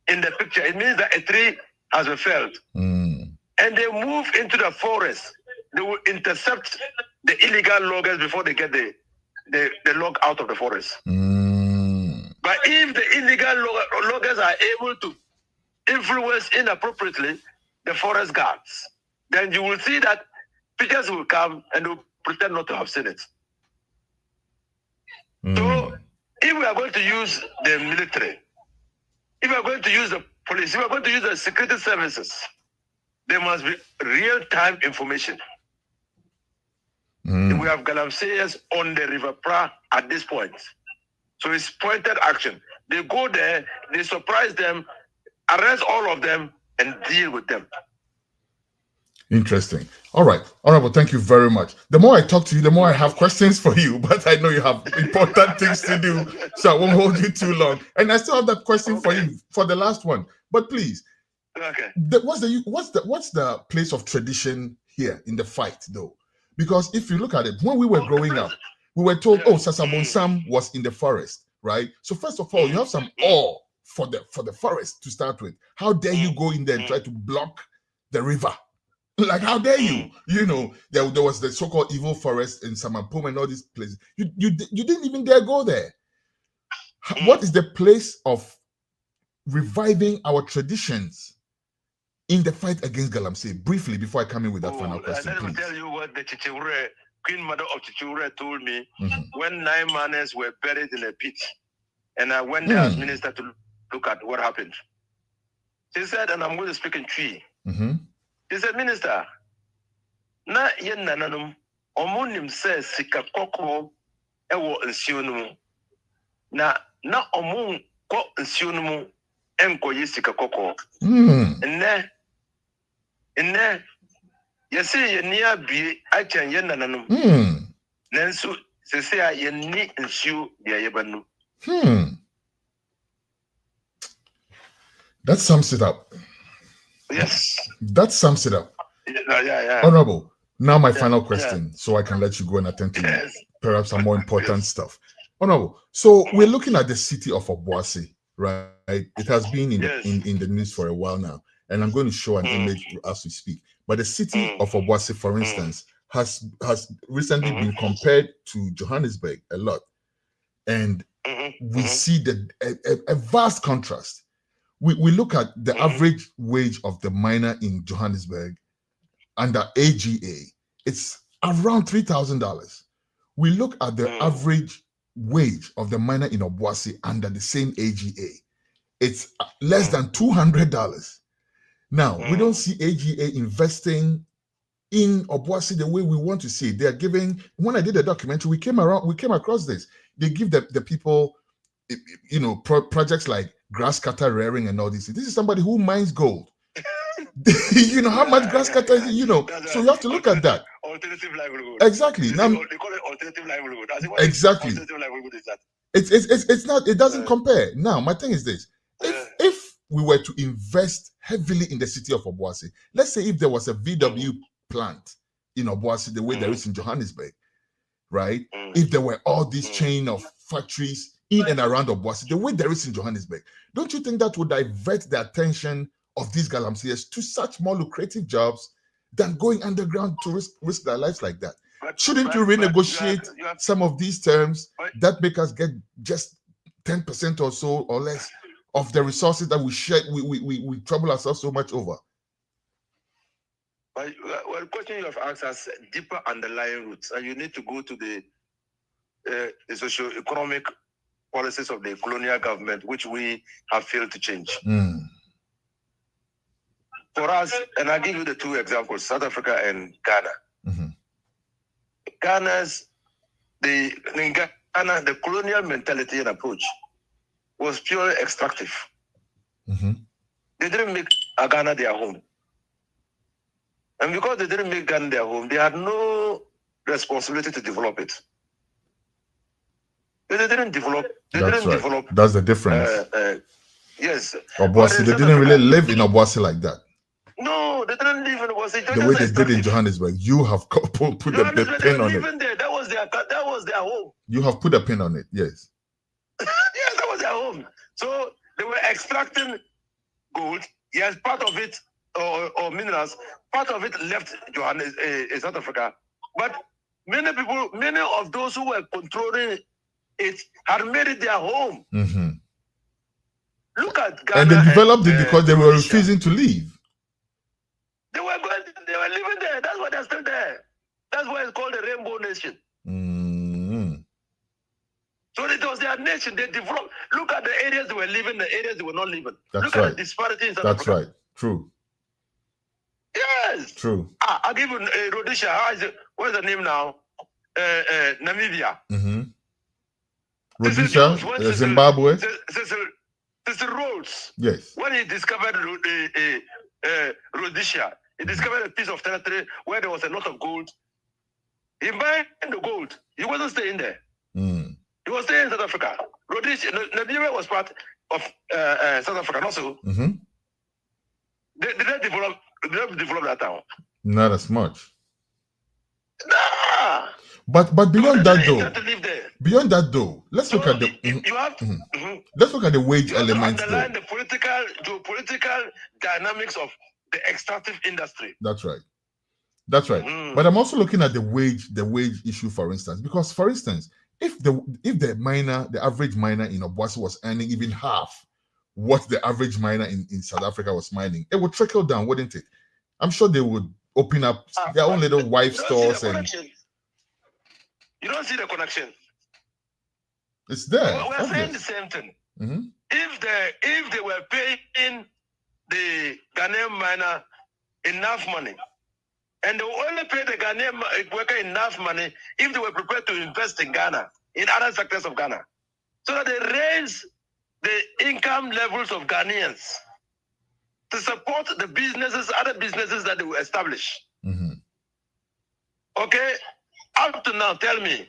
in the picture. It means that a tree has been felled. And they move into the forest. They will intercept the illegal loggers before they get the log out of the forest. But if the illegal loggers are able to influence inappropriately the forest guards, then you will see that pigeons will come and will pretend not to have seen it. So if we are going to use the military, if we are going to use the police, if we are going to use the security services, there must be real-time information. We have Galamseyers on the River Pra at this point. So it's pointed action. They go there, they surprise them, arrest all of them, and deal with them. Interesting. All right. Honorable, thank you very much. The more I talk to you, the more I have questions for you, but I know you have important things to do, so I won't hold you too long. And I still have that question for you for the last one. But please, what's the place of tradition here in the fight, though? Because if you look at it, when we were growing up, we were told, oh, Sasabonsam was in the forest, right? So first of all, you have some awe for the forest to start with. How dare you go in there and try to block the river? Like, how dare you? You know, there was the so-called evil forest in Samampum and all these places. You didn't even dare go there. What is the place of reviving our traditions in the fight against Galamsey? Briefly, before I come in with that final question, let me tell you what the Chichiure, Queen Mother of Chichiure, told me when 9 manners were buried in a pit, and I went there as minister to look at what happened. She said, and I'm going to speak in Twi. She said, Minister, na yen nananum omonim says sika koko ewo nsionu na omun ko nsionu enko yi sika koko enne yesi yenia bi achen yen nananum nanso sese a yenni nsiu dia yebanu. That sums it up. Yes. That sums it up. Yeah. Honorable, now my final question, so I can let you go and attend to perhaps some more important stuff. Honorable, so we're looking at the city of Obuasi, right? It has been in the news for a while now, and I'm going to show an image as we speak. But the city of Obuasi, for instance, has recently been compared to Johannesburg a lot, and we see a vast contrast. We look at the average wage of the miner in Johannesburg under AGA. It's around $3,000. We look at the average wage of the miner in Obuasi under the same AGA. It's less than $200. Now, we don't see AGA investing in Obuasi the way we want to see it. They are giving, when I did the documentary, we came across this. They give the people, you know, projects like grass cutter rearing and all this. This is somebody who mines gold. You know how much grass cutter, you know. So you have to look at that. Alternative livelihood. Exactly. Now, they call it alternative livelihood. Exactly. Alternative livelihood is that? It's not. It doesn't compare. Now, my thing is this: if we were to invest heavily in the city of Obuasi, let's say if there was a VW plant in Obuasi the way there is in Johannesburg, right? If there were all these chain of factories in and around Obuasi, the way there is in Johannesburg, don't you think that would divert the attention of these Galamseyers to such more lucrative jobs than going underground to risk their lives like that? Shouldn't you renegotiate some of these terms that make us get just 10% or so or less of the resources that we share, we trouble ourselves so much over? But the question you have asked has deeper underlying roots, and you need to go to the socio-economic policies of the colonial government, which we have failed to change. For us, and I'll give you the two examples, South Africa and Ghana. In Ghana, the colonial mentality and approach was purely extractive. They didn't make Ghana their home. And because they didn't make Ghana their home, they had no responsibility to develop it. They didn't develop. Develop. That's the difference. Yes. Obuasi, they didn't really live in Obuasi like that. No, they didn't live in Obuasi. The way they did in Johannesburg, you have put the pin on it. That was their home. You have put a pin on it, yes. Yes, that was their home. So they were extracting gold. Yes, part of it, or minerals, part of it left Johannesburg, South Africa. But many of those who were controlling it had made it their home. Mm-hmm. Look at Ghana. And they developed it because they were refusing to leave. They were living there. That's why they're still there. That's why it's called the Rainbow Nation. Mm-hmm. So it was their nation. They developed. Look at the areas they were living, the areas they were not living. That's Look right. at the disparity in South That's Africa. right. True. Yes. True. I'll give you Rhodesia. How is it? What's the name now? Namibia. Mm-hmm. Rhodesia, Zimbabwe. Cecil Rhodes. Yes. When he discovered Rhodesia, he discovered a piece of territory where there was a lot of gold. He mined the gold. He wasn't staying there. Mm. He was staying in South Africa. Rhodesia, Namibia was part of South Africa, not so. Mm-hmm. Did they develop that town? Not as much. Nah. But beyond that though, let's look at the let's look at the wage element though. The geopolitical dynamics of the extractive industry. That's right. That's right. Mm. But I'm also looking at the wage issue, for instance, because for instance, if the average miner in Obuasi was earning even half what the average miner in South Africa was mining, it would trickle down, wouldn't it? I'm sure they would open up their own little wife stores and. You don't see the connection. It's there. We're saying the same thing. Mm-hmm. If they were paying the Ghanaian miner enough money, and they will only pay the Ghanaian worker enough money if they were prepared to invest in Ghana, in other sectors of Ghana, so that they raise the income levels of Ghanaians to support the other businesses that they will establish. Mm-hmm. Okay? Up to now, tell me,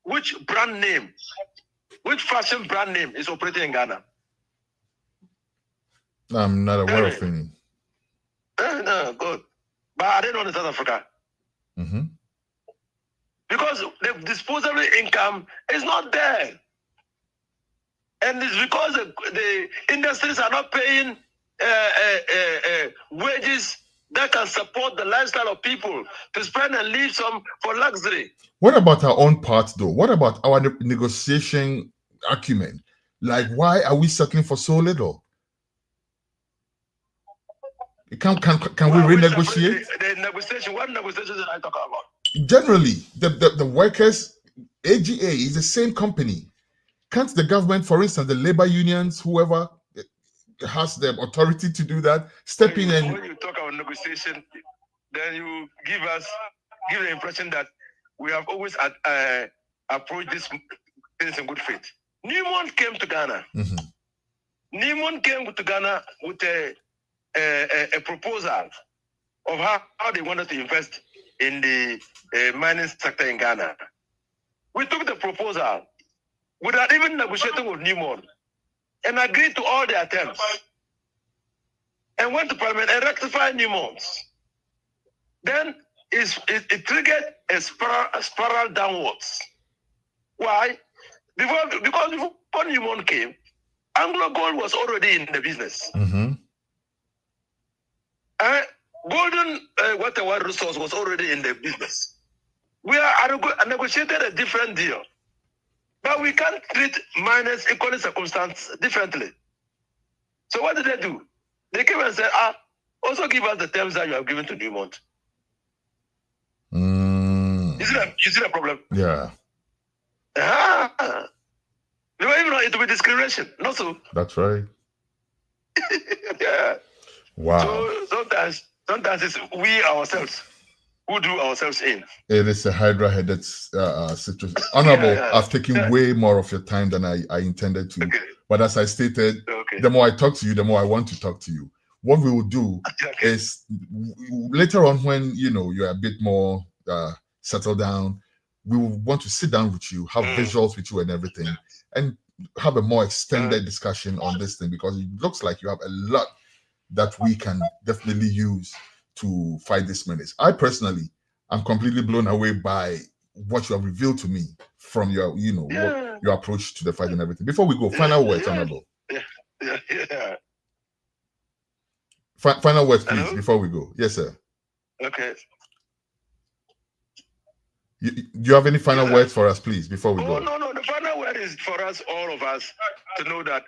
which fashion brand name is operating in Ghana? I'm not aware of any. No, good. But I don't know in South Africa. Mm-hmm. Because the disposable income is not there. And it's because the industries are not paying wages that can support the lifestyle of people to spend and leave some for luxury. What about our own part, though? What about our negotiation acumen? Like, why are we settling for so little? Can we renegotiate? The negotiation. What negotiations did I talk about? Generally, the workers, AGA is the same company. Can't the government, for instance, the labor unions, whoever has the authority to do that, step in and... When you talk about negotiation, then you give the impression that we have always approached this things in good faith. Newmont came to Ghana. Mm-hmm. Newmont came to Ghana with a proposal of how they wanted to invest in the mining sector in Ghana. We took the proposal without even negotiating with Newmont and agreed to all their terms and went to Parliament and rectified Newmont. Then it triggered a spiral downwards. Why? Because before Newmont came, Anglo Gold was already in the business. Mm-hmm. Golden water resource was already in the business. We are negotiated a different deal. But we can't treat miners equally circumstances differently. So what did they do? They came and said, also give us the terms that you have given to Newmont. You see the problem? Yeah. It will be discrimination, not so. That's right. Yeah. Wow. So sometimes it's we ourselves who do ourselves in. It is a hydra-headed situation. Honorable, I've taken way more of your time than I intended to. Okay. But as I stated, the more I talk to you, the more I want to talk to you. What we will do is later on when you're a bit more settled down, we will want to sit down with you, have visuals with you and everything, and have a more extended discussion on this thing, because it looks like you have a lot that we can definitely use to fight this menace. I personally am completely blown away by what you have revealed to me from your, what, your approach to the fight and everything. Before we go, final words, Honorable. Yeah. Final words, please, before we go. Yes, sir. Okay. Do you have any final words for us, please, before we go? No. The final word is for us, all of us, to know that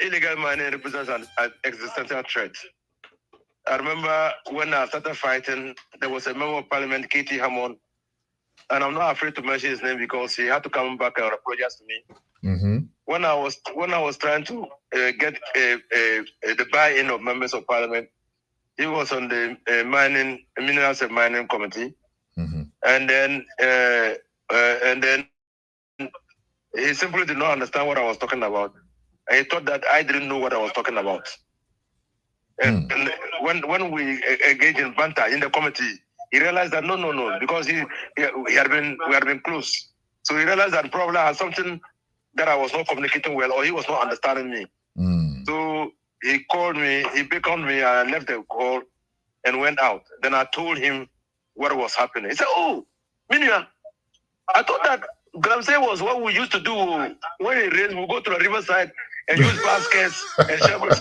illegal mining represents an existential threat. I remember when I started fighting, there was a member of parliament, Katie Hammond, and I'm not afraid to mention his name because he had to come back and apologize to me. Mm-hmm. When I was trying to get the buy-in of members of parliament, he was on the minerals and mining committee, and then he simply did not understand what I was talking about. And he thought that I didn't know what I was talking about. And when we engaged in banter in the committee, he realized that no, because we had been close. So he realized that probably I had something that I was not communicating well, or he was not understanding me. So he called me, he beckoned me, and I left the call and went out. Then I told him what was happening. He said, "Oh, Minya, I thought that Galamsey was what we used to do when it rains. We go to the riverside and use baskets and shovels."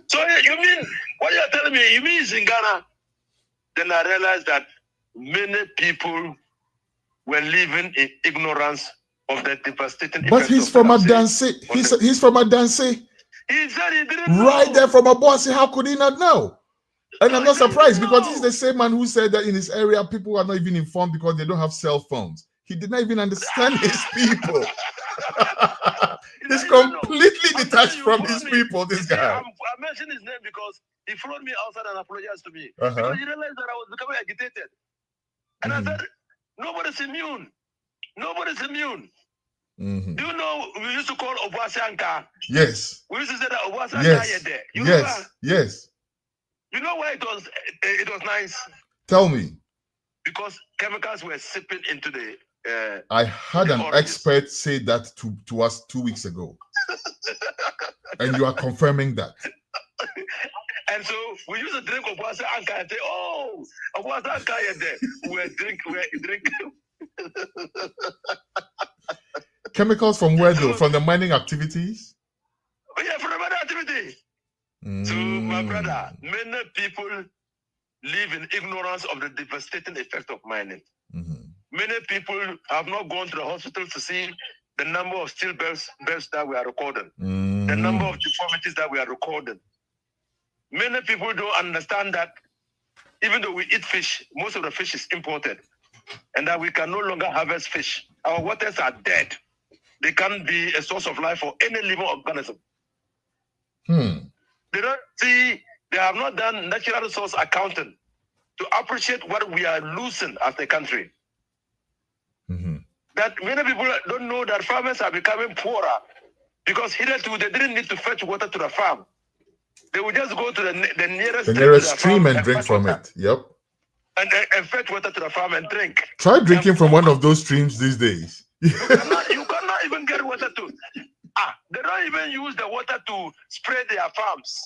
So you mean what you're telling me? You mean it's in Ghana? Then I realized that many people were living in ignorance of the devastating. But he's from Adanse. He's from Adanse. He said he didn't know. Right there from Adanse. How could he not know? And I'm not surprised because he's the same man who said that in his area people are not even informed because they don't have cell phones. He did not even understand his people. He's completely detached from his people, this guy. I mentioned his name because he followed me outside and apologized to me. Because he realized that I was becoming agitated. And I said, nobody's immune. Nobody's immune. Do you know we used to call Obuasianka? Yes. We used to say that Obuasianka is there. Yes. You know why it was nice? Tell me. Because chemicals were seeping into the I had an expert say that to us 2 weeks ago. And you are confirming that. And so we used to drink Obuasianka and say, "Oh, Obuasianka is there." We're drinking. Chemicals from where though? From the mining activities? Oh, yeah, from the mining activity. So, my brother, many people live in ignorance of the devastating effect of mining. Many people have not gone to the hospital to see the number of stillbirths that we are recording, the number of deformities that we are recording. Many people don't understand that even though we eat fish, most of the fish is imported, and that we can no longer harvest fish. Our waters are dead. They can't be a source of life for any living organism. They don't see, they have not done natural resource accounting to appreciate what we are losing as a country. That many people don't know that farmers are becoming poorer because hitherto they didn't need to fetch water to the farm. They would just go to the nearest stream and drink from it. Yep. And fetch water to the farm and drink. Try drinking from one of those streams these days. You cannot even get water to. They don't even use the water to spray their farms.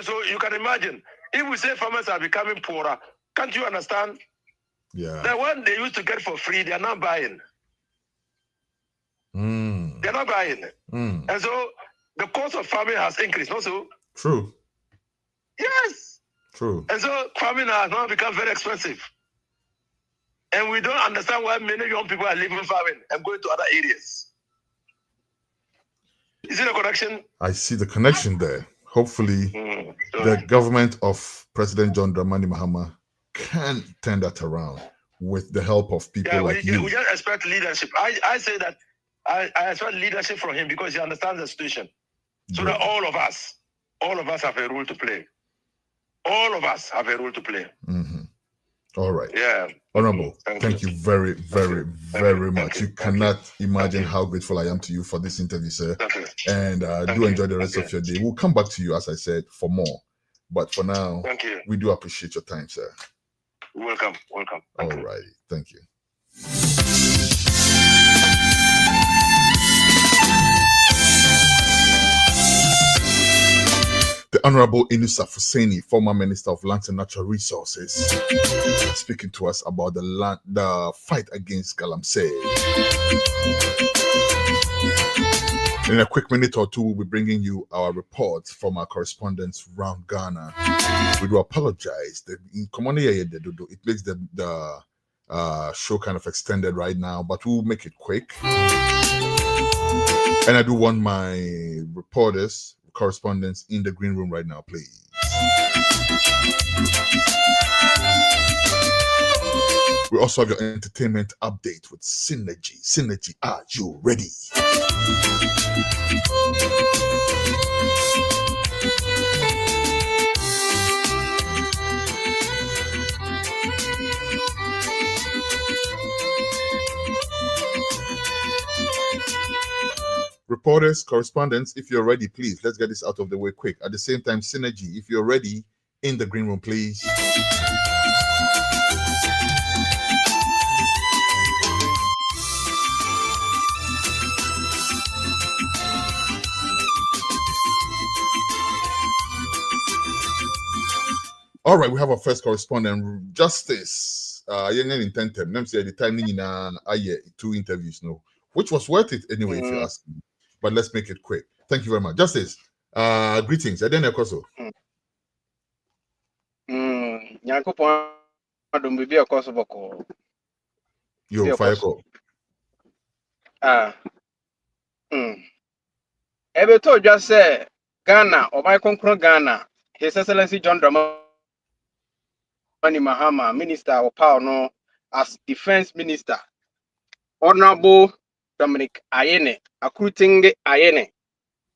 So you can imagine, if we say farmers are becoming poorer, can't you understand? Yeah. The one they used to get for free, they're not buying. They're not buying. And so the cost of farming has increased also. True. Yes. True. And so farming has now become very expensive. And we don't understand why many young people are leaving farming and going to other areas. You see the connection? I see the connection there. Hopefully, the government of President John Dramani Mahama can turn that around with the help of people like you. We just expect leadership. I say that I expect leadership from him because he understands the situation. So that all of us have a role to play. All of us have a role to play. All right. Yeah. Honorable, thank you very, very, very much. You cannot imagine how grateful I am to you for this interview, sir. And do enjoy the rest of your day. We'll come back to you, as I said, for more. But for now, we do appreciate your time, sir. Welcome. All righty. Thank you. The Honorable Inusah Fuseini, former Minister of Lands and Natural Resources, speaking to us about the fight against Galamsey. In a quick minute or two, we'll be bringing you our reports from our correspondents around Ghana. We do apologize. It makes the show kind of extended right now, but we'll make it quick. And I do want my reporters, correspondents in the green room right now, please. We also have your entertainment update with Synergy. Synergy, are you ready? Reporters, correspondents, if you're ready, please, let's get this out of the way quick. At the same time, Synergy, if you're ready, in the green room, please. All right, we have our first correspondent, Justice. The time two interviews, no, which was worth it anyway, if you ask me. But let's make it quick. Thank you very much. Justice, greetings. I didn't know. Yo, fire call. Ebeto just say Ghana or my concurrent Ghana, His Excellency John Dramani Mahama, Minister of Power, no, as Defense Minister, Honorable Dominic Ayene, accruing Ayene,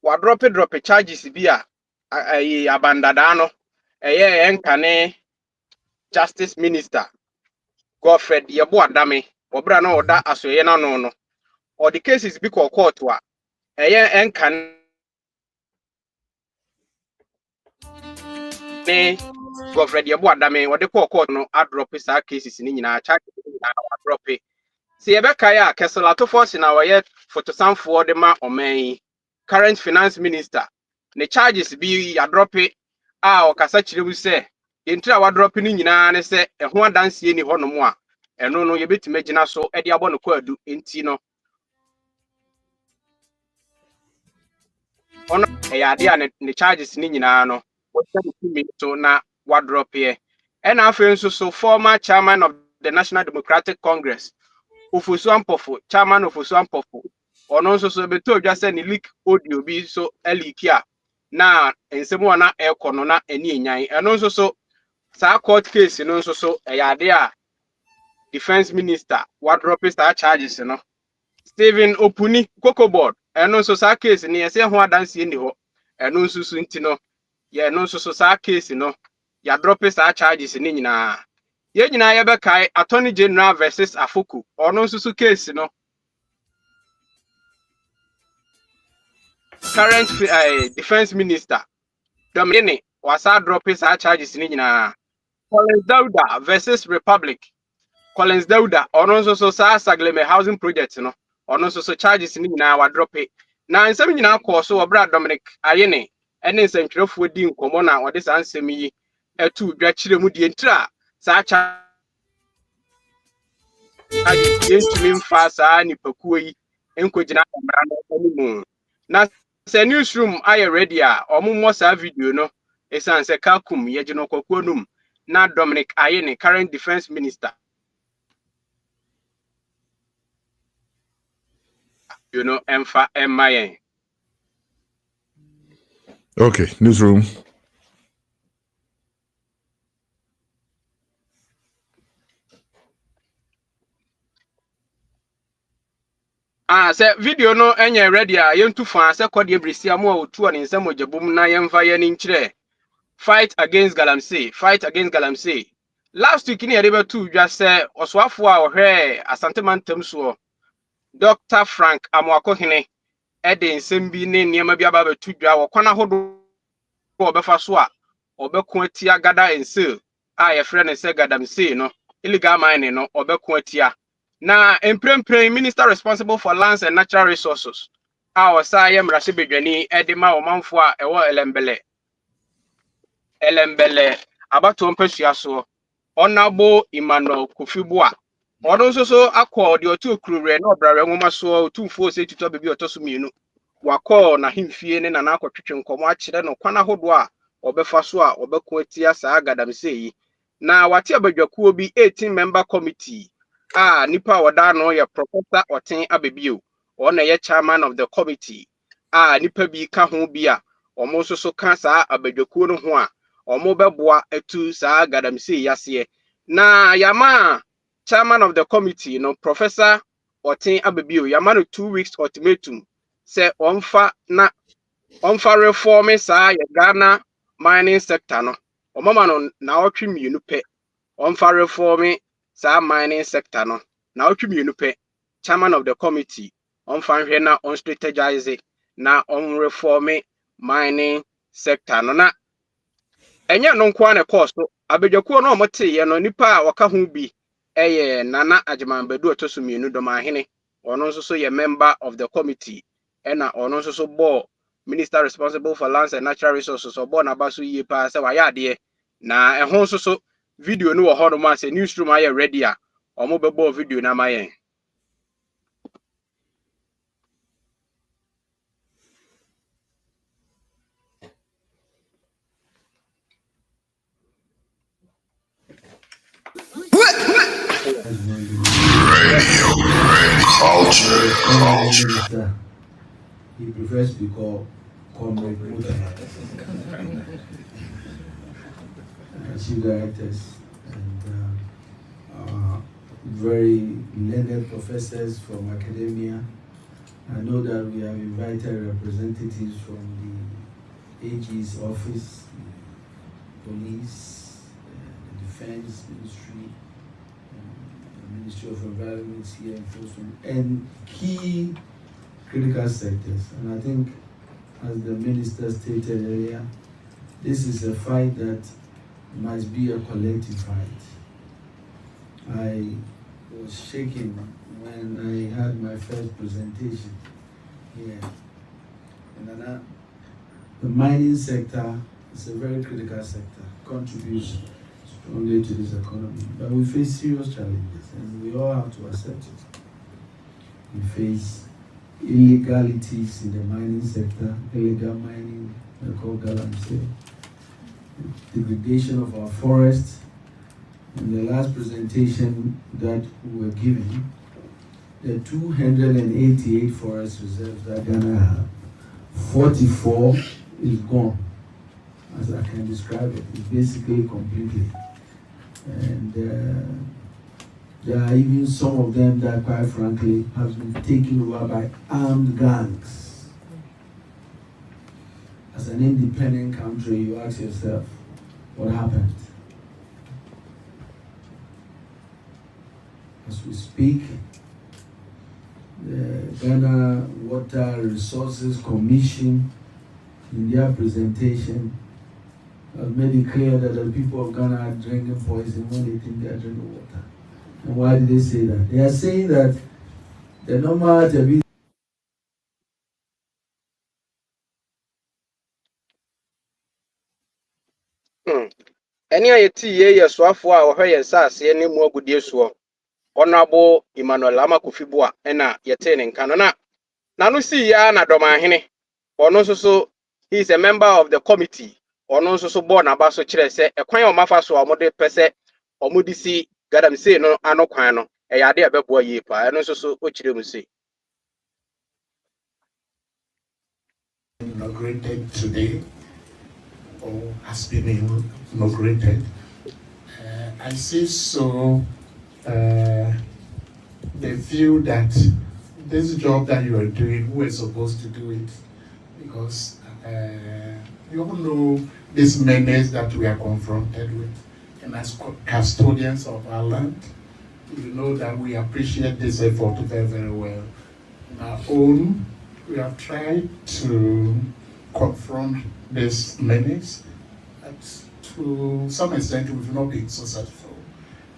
what drop charges via a abandadano, a year enkane Justice Minister, Godfred Yabo Adame, or Brano or that as no, or the cases be called court, a year enkane. Godfred Yabo Adame, what the court no drop his cases in our charge, drop it. See, Ebekaya, Kesselato Force in our yet for to some for the ma or may current finance minister. The charges be a drop it. Or Casachi will say, into our dropping in and say, and one dance any one more. And no, you bit imagine us so Eddie Abono do in Tino. On a idea and the charges Ninano. What so now what drop here? And our friends so former chairman of the National Democratic Congress. Ufusuampofu, chairman of Ufusuampofu, or no so beto just any leak audio be so elikia. Now, and someone air corona any nyai, and also so court case, and also so a idea defense minister, what drop is that charges, you know. Stephen Opuni, Coco Board, and also sa case in the say what dance in the ho, and also suntino, yeah, no so sa case, you know, ya drop is that charges in na. Yejina Yabekai, Attorney General versus Afuku, or no susu case, you know. Current defense minister, Domini, was our drop his charges in Collins Dauda versus Republic. Collins Dauda, or no so Sagleme housing project, you know, or no so charges in our drop it. Now, in some course, so Brad Dominic Ayene, and in Central Fooding Comona, or this answer me, a two Dratchimudi intra, such yentumi fasa ni pakui enkojina amrano na se newsroom aye ready a omummo sa video no esan se kakum yegino kokonum na Dominic Ayene current defense minister emfa emayen. Okay, newsroom. Se video no enye ready a yentu fa se kode ebrisi amu otu ani nsem ojabum na yemfa ye ni nkyere fight against Galamsey. Last week ni erebe tu just say oswafo a ohwe Asante Mantem so Dr. Frank Amwakohene ede nsem bi ne niema bi aba betu dwa wo kwana hodo obefa so a obeko atia gada ense a ye frɛ ne se Galamsey no illegal mining no obeko atia. Na Impunity minister responsible for lands and natural resources. Our Sayem Rashibidwani Edima Omanfua Ewa Elembele. elembele abato mpesua so Honorable Emmanuel Kofibua ọdún nso so akọ de otu okurure na ọbrare nwoma so otumfo se tutu bebi otoso mienu wakọ na himfie ne na akọtwetwe nkọmọ akyerɛ no kwana hodo a ọbɛfa so a ọbɛko atia saa Galamsey yi na wate abadwakuo bi 18 member committee a nipa wada no yɛ Professor Oten Abebio ɔna yɛ chairman of the committee a nipa bi ka ho bi a ɔmo nso so ka saa abadwakuo no ho a ɔmo bɛboa atu saa Galamsey yase na yama chairman of the committee no Professor Oten Abebio yama no 2 weeks ultimatum say onfa reform saa ye Ghana mining sector no omama no na otwe mienu pe onfa reform saa mining sector no na otwe mienu pe chairman of the committee onfa hwe na on strategize na on reform mining sector no na enye no nko na cost abedwakuo no omote ye no nipa a waka ho bi eye Nana Ajimanbedu otoso mienu domahene ono nso so ye member of the committee ena ono nso so board minister responsible for lands and natural resources or board na baso yie pa se wa yade na ehon nso so video no wo hodo ma se newsroom aye ready a omo bebo video na mayen Culture. He prefers to be called Comrade chief directors and very learned professors from academia. I know that we have invited representatives from the AG's office, police, the defense ministry, Ministry of Environment here in Folsom, and key critical sectors. And I think, as the minister stated earlier, this is a fight that must be a collective fight. I was shaking when I had my first presentation here. And the mining sector is a very critical sector, contributes strongly to this economy. But we face serious challenges, and we all have to accept it. We face illegalities in the mining sector, illegal mining, they call Galamsey, degradation of our forests. In the last presentation that we were given, the 288 forest reserves that Ghana have, 44 is gone, as I can describe it. It's basically completely. And there are even some of them that, quite frankly, have been taken over by armed gangs. As an independent country, you ask yourself, what happened? As we speak, the Ghana Water Resources Commission, in their presentation, has made it clear that the people of Ghana are drinking poison when they think they are drinking water. And why did they say that? They are saying that the normal Any ayeti ye yeswafo a ohwe yensase ne mu agudie so Honorable Emmanuel Kofibua ena yete ne nka no na no si ya na domahene ono nso so he is a member of the committee ono nso so board na ba so kire se ekwan o mafa so omode pese omudi si Galamsey no ano kwan no e yade abebo ye pa eno nso so o kire mu se inaugurated today or has been inaugurated. I say so. They feel that this job that you are doing, who is supposed to do it, because you all know this menace that we are confronted with, and as custodians of our land, you know that we appreciate this effort very, very well. On our own, we have tried to confront this menace, but to some extent we've not been so successful.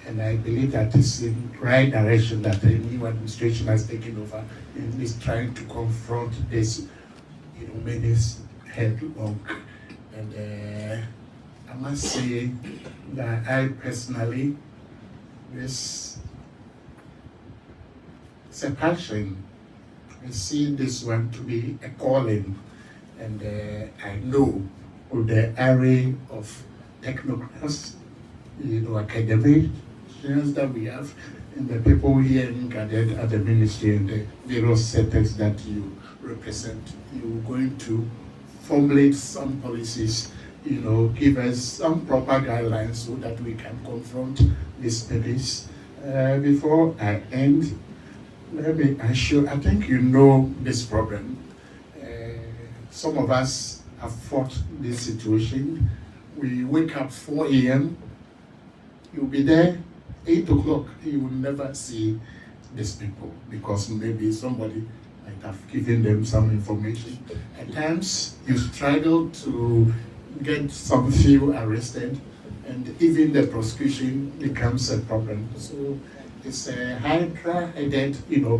And I believe that it's the right direction that the new administration has taken over and is trying to confront this, menace headlong. And I'm must say that I personally, this is a passion. I see this one to be a calling, and I know with the array of technocrats, academicians that we have, and the people here gathered at the ministry and the various sectors that you represent, you're going to formulate some policies, give us some proper guidelines so that we can confront this space. Before I end, I think you know this problem. Some of us have fought this situation. We wake up 4 a.m., you'll be there 8 o'clock, you will never see these people because maybe somebody might have given them some information. At times, you struggle to get some few arrested, and even the prosecution becomes a problem. So it's a hydra-headed,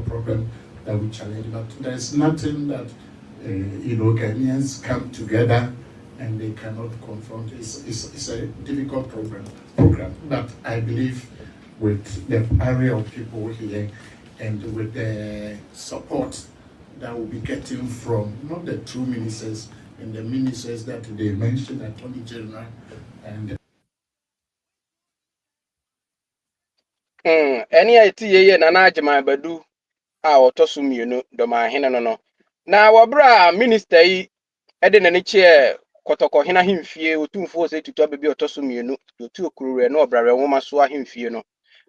problem that we challenge. But there's nothing that Ghanaians come together and they cannot confront. It's a difficult program. But I believe with the array of people here and with the support that we'll be getting from not the two ministers and the ministers that they mentioned, Attorney General and any idea na najima badu a otosu mienu do ma hene no na wabra minister yi ede na ne che kotoko hena hemfie otumfo se tutu abebi otosu mienu otu okurure na obrare nwoma so ahemfie no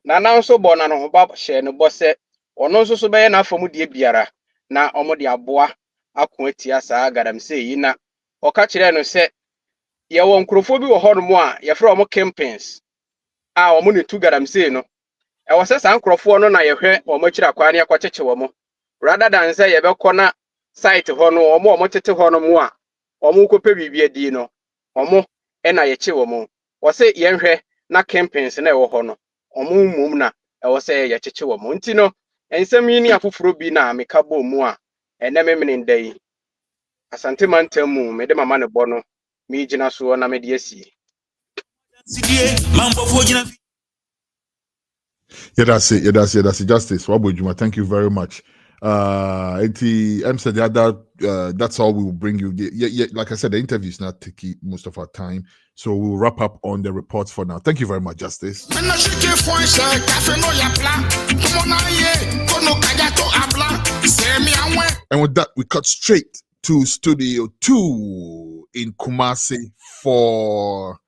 na nanso bo na no ho ba hye ne bo se ono nso so be na afamu de biara na omo de aboa ako atia saa Galamsey yi na oka kire no se ye wo nkrofo bi wo ho no mo a ye fra omo campaigns a omo ne tu Galamsey no e wo se san nkrofo no na ye hwe omo kira kwa ne akwacheche wo mo rather than say ye be kọ na site ho no omo tete ho no mo a omo kope bibia di no omo e na ye che wo mo wo se ye hwe na campaigns na e wo ho no omo mum na e wo se ye cheche wo mo nti no ensem yi ni afoforo bi na meka bo mu a ene memene ndai asante mantamu me de mama ne bo no mi gina so na me de asi Yeah, that's it. Justice. Wabojuma, thank you very much. The other, that's all we will bring you. Yeah, like I said, the interview is not taking most of our time, so we'll wrap up on the reports for now. Thank you very much, Justice. And with that, we cut straight to Studio 2 in Kumasi for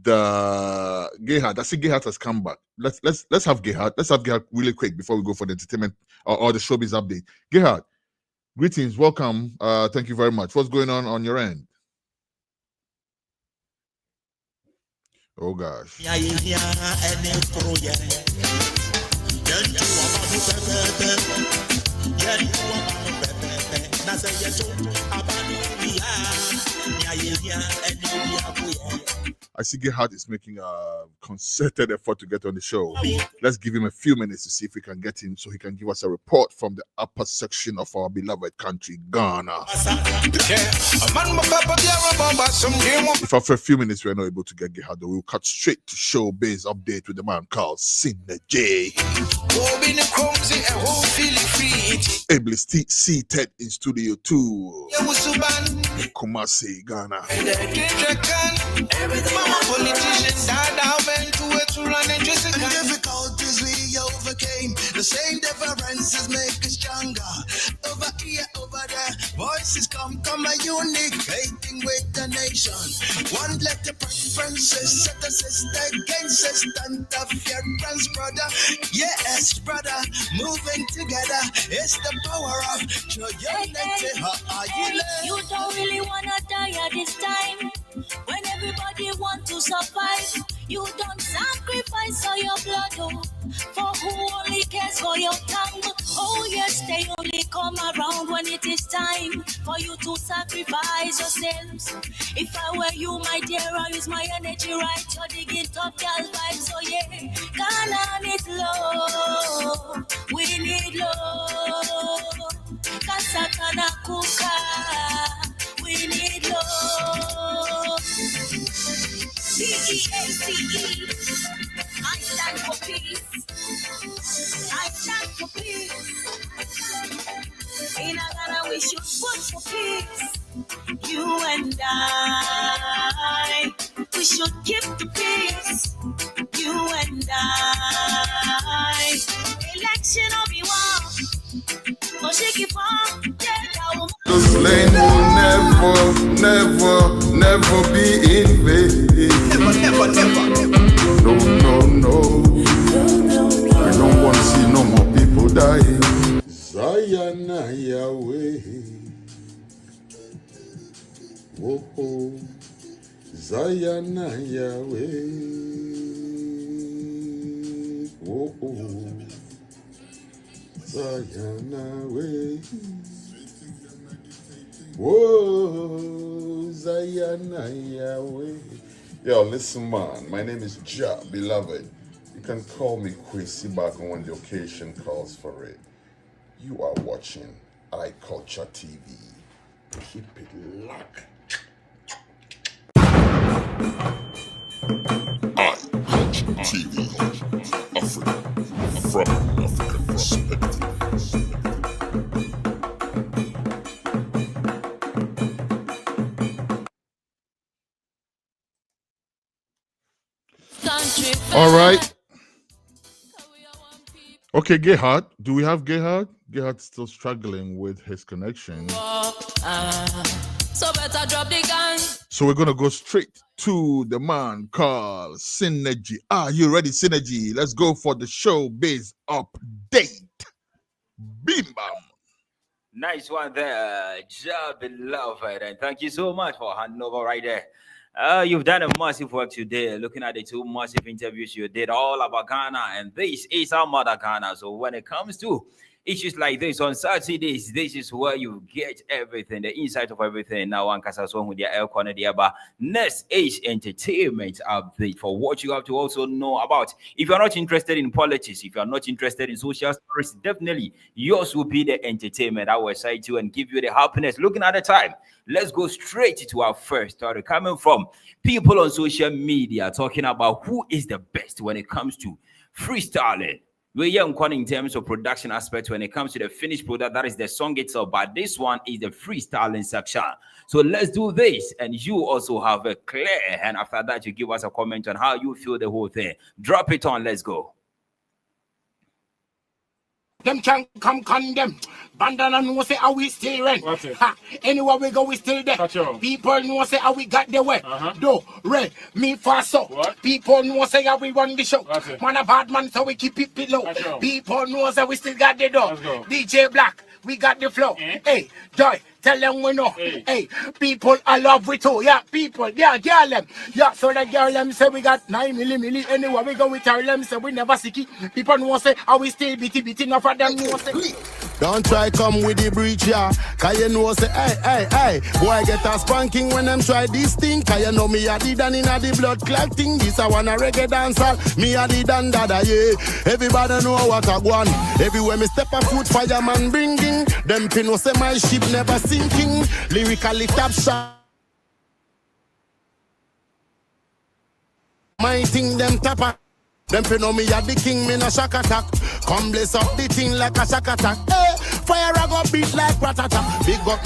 the Gerhard. I see Gerhard has come back. Let's have Gerhard. Let's have Gerhard really quick before we go for the entertainment or the showbiz update. Gerhard, greetings, welcome. Thank you very much. What's going on your end? Oh gosh. I see Gerhard is making a concerted effort to get on the show. Let's give him a few minutes to see if we can get him so he can give us a report from the upper section of our beloved country, Ghana. If after a few minutes we are not able to get Gerhard, we'll cut straight to showbiz update with the man called Sinna J. Ably seated in Studio 2 in Kumasi, Ghana. Difficulties we overcame. The same differences make us stronger. Over here, over there, voices come a unicating with the nation. One let the preferences set the sister against system of your friends, brother. Yes, brother, moving together is the power of unity. You don't really wanna die at this time. When everybody want to survive, you don't sacrifice all your blood, oh, for who only cares for your tongue. Oh yes, they only come around when it is time for you to sacrifice yourselves. If I were you, my dear, I use my energy right. You're digging top girl vibes, so yeah. Ghana needs love, we need love. Kasakana kuka, we need love. P-A-C-E. I stand for peace. I stand for peace. In Ghana we should push for peace. You and I, we should keep the peace. You and I, election of you all. This lane will never be in vain. Never. No. I don't want to see no more people dying. Zayana Yahweh. Whoa. Zayana Yahweh. Whoa. Zayana way. Whoa, Zayana Yahweh. Yo, listen, man. My name is Ja, beloved. You can call me Kwesi back when the occasion calls for it. You are watching iCulture TV. Keep it locked. iCulture TV. Africa. From African perspective. All right. Okay, Gerhard. Do we have Gerhard? Gerhard's still struggling with his connection. So better drop the gun. So we're going to go straight to the man called Synergy. Are you ready, Synergy? Let's go for the showbiz update. Bim bam. Nice one there, job beloved, and thank you so much for handing over right there. You've done a massive work today, looking at the two massive interviews you did all about Ghana, and this is our mother Ghana. So when it comes to issues like this on Saturdays, this is where you get everything, the insight of everything. Now, one Kasaswan with their air corner, but next is entertainment update for what you have to also know about. If you're not interested in politics, if you're not interested in social stories, definitely yours will be the entertainment. I will excite you and give you the happiness. Looking at the time, let's go straight to our first story coming from people on social media talking about who is the best when it comes to freestyling. We're young in terms of production aspect when it comes to the finished product, that is the song itself, but this one is the freestyling section. So let's do this, and you also have a clear, and after that you give us a comment on how you feel the whole thing. Drop it on, let's go. Them can come condemn. Bandana know say how we still rent. Anywhere we go, we still there. People know say how we got the way. Do red me fast so. People know say how we run the show. Man a bad man, so we keep it below. People know say we still got the door. DJ Black, we got the flow. Hey, Joy, tell them we know. Hey, people I love we too. Yeah, people, yeah, girl them. Yeah, so the girl them say we got 9 milli. Anywhere we go, we tell them say we never sicky. People know say how we still bitty. Enough of them know say. Don't try come with the breach, yeah. Cause you know say, hey. Boy get a spanking when them try this thing. Cause you know me a the dan in a the blood clot thing. This I wanna reggae dancer. Me a the dan dada, yeah. Everybody know what I want. Everywhere me step a foot, fireman bringing. Them pin say my ship never sinking. Lyrically top shot. My thing them tapper. Them know me a the king, me no shock attack. Come bless up the thing like a shock attack. Hey, fire I go beat like ratata. Big up.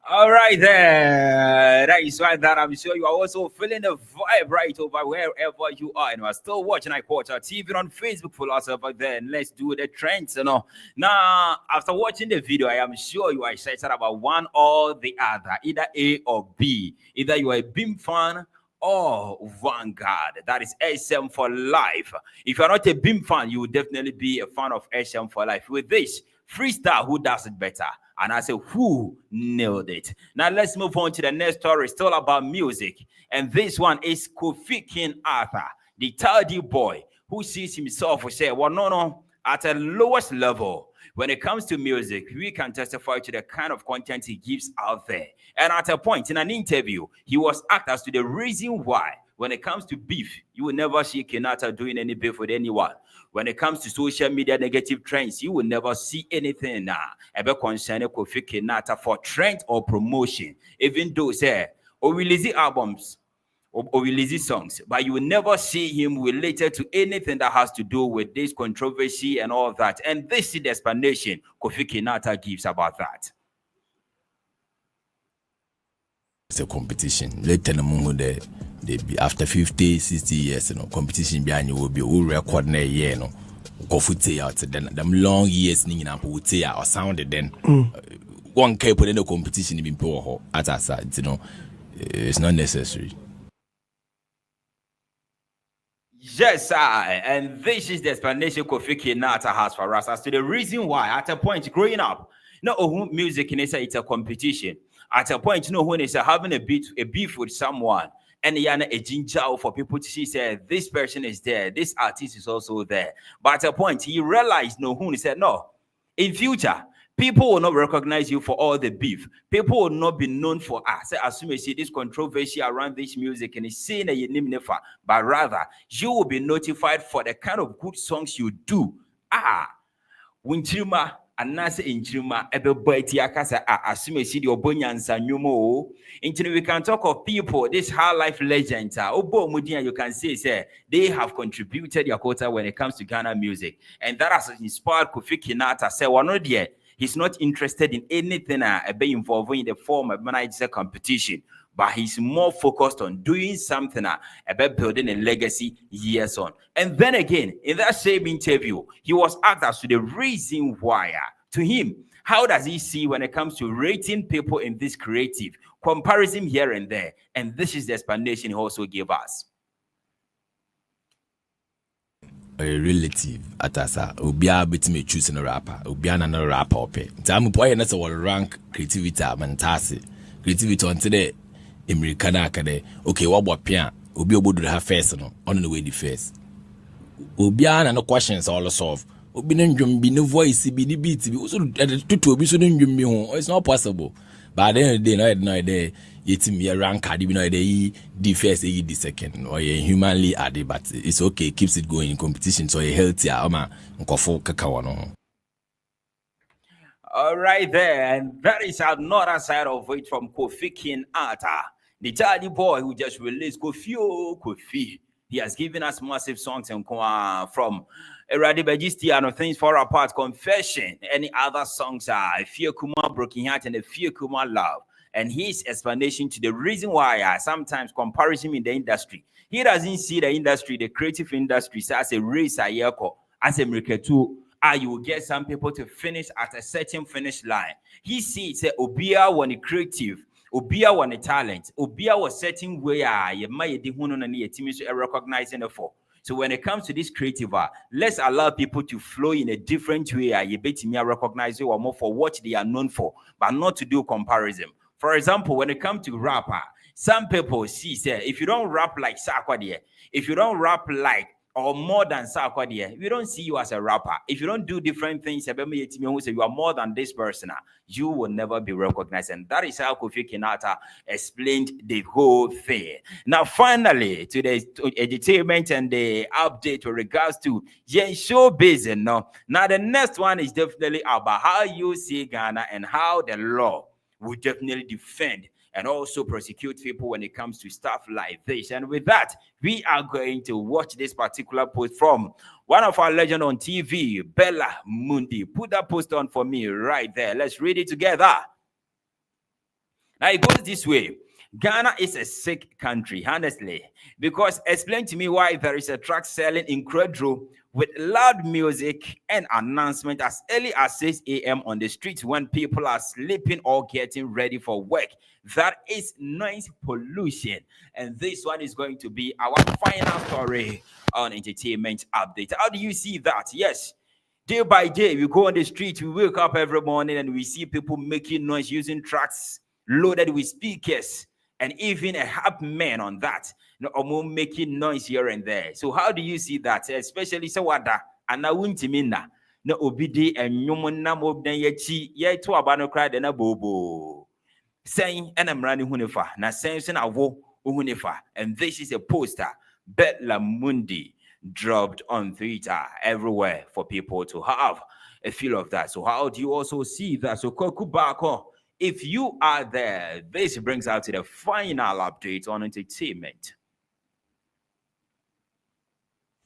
All right there. That is right there. I'm sure you are also feeling the vibe right over wherever you are. And you are still watching iQuarter TV on Facebook. Follow us over there and let's do the trends, you know. Now, after watching the video, I am sure you are excited about one or the other, either A or B. Either you are a BIM fan or Vanguard. That is SM for life. If you're not a BIM fan, you will definitely be a fan of SM for life. With this, freestyle, who does it better? And I say, who nailed it? Now let's move on to the next story. It's all about music. And this one is Kofi King Arthur, the tardy boy who sees himself say, well, no, at the lowest level. When it comes to music, we can testify to the kind of content he gives out there. And at a point in an interview, he was asked as to the reason why, when it comes to beef, you will never see Kenyatta doing any beef with anyone. When it comes to social media negative trends, you will never see anything about concerning Kofi Kenyatta for trend or promotion. Even though, say, or release albums, or releases songs, but you will never see him related to anything that has to do with this controversy and all that. And this is the explanation Kofi Kinata gives about that. It's a competition. Later, they be after 50, 60 years, competition behind you will be all record na year, go foot out then them long years ning na put or sounded then one can put in a competition in poor at our side, it's not necessary. Yes, and this is the explanation Kofi Kinata has for us as to the reason why at a point growing up, no music in it's a competition. At a point, when it's having a beef with someone, and yana a ginger for people to see, say this person is there, this artist is also there. But at a point, he realized he said, no, in future, people will not recognize you for all the beef. People will not be known for as soon as you see this controversy around this music and it's saying that you name never, but rather you will be notified for the kind of good songs you do. Winchima and Nasa in Chima, everybody akasa assume you see the Obonyansa Numo. We can talk of people, this high life legends, Obo Mudia, you can say they have contributed their quota when it comes to Ghana music. And that has inspired Kofi Kinata. Say, well, not yet. He's not interested in anything involving in the form of a competition, but he's more focused on doing something about building a legacy years on. And then again, in that same interview, he was asked as to the reason why, to him, how does he see when it comes to rating people in this creative, comparison here and there? And this is the explanation he also gave us. A relative atasa ubia betime choosing a rapper ubia na rapper ope tamu boy na so rank creativity amantase creativity on today americana akade okay what pian obi obodo ha first no on the way the first ubia na no questions all solve obi no ndwom bi no voice bi ni beat bi so tutu obi so no ndwom bi ho it's not possible. But at the end of the day, no idea yetim ye rank card bi no idea the first the second or ye humanly added, but it's okay, keeps it going in competition so ye healthy ama nkofo kakawa no. All right there, and that is another side of it from Kofi Kinata, the tiny boy who just released Kofi. He has given us massive songs and from Eradibejistiano, Things Fall Apart, Confession, any other songs are Fear Kuma, Broken Heart, and a Fear Kuma Love. And his explanation to the reason why sometimes comparison in the industry, he doesn't see the industry, the creative industry, as a race, as a marketu. You will get some people to finish at a certain finish line. He sees Obia when creative. Obia one a talent. Obia was setting where you might recognizing it for. So when it comes to this creative, let's allow people to flow in a different way. You bet me recognize you or more for what they are known for, but not to do comparison. For example, when it comes to rapper, some people see say if you don't rap like Sarkodie, if you don't rap like or more than Sarkodie, we don't see you as a rapper. If you don't do different things, you are more than this person, you will never be recognized. And that is how Kofi Kinata explained the whole thing. Now, finally, to the entertainment and the update with regards to showbiz. Now, the next one is definitely about how you see Ghana and how the law will definitely defend and also prosecute people when it comes to stuff like this. And with that, we are going to watch this particular post from one of our legends on TV, Bella Mundi. Put that post on for me right there. Let's read it together. Now it goes this way. Ghana is a sick country, honestly, because explain to me why there is a truck selling in Kredro with loud music and announcement as early as 6 a.m. on the streets when people are sleeping or getting ready for work. That is noise pollution. And this one is going to be our final story on Entertainment Update. How do you see that? Yes. Day by day, we go on the street, we wake up every morning and we see people making noise using trucks loaded with speakers. And even a half man on that, making noise here and there. So how do you see that? Especially Sawada and Nawuntimina. No obidi and Yumuna Mobden Yechi, ye to abano cried and a bobo. Saying, and I'm running Hunifa, na saying a wo Hunifa. And this is a poster, Bella Mundi, dropped on Twitter everywhere for people to have a feel of that. So how do you also see that? So Kokubako. If you are there, this brings out to the final update on entertainment.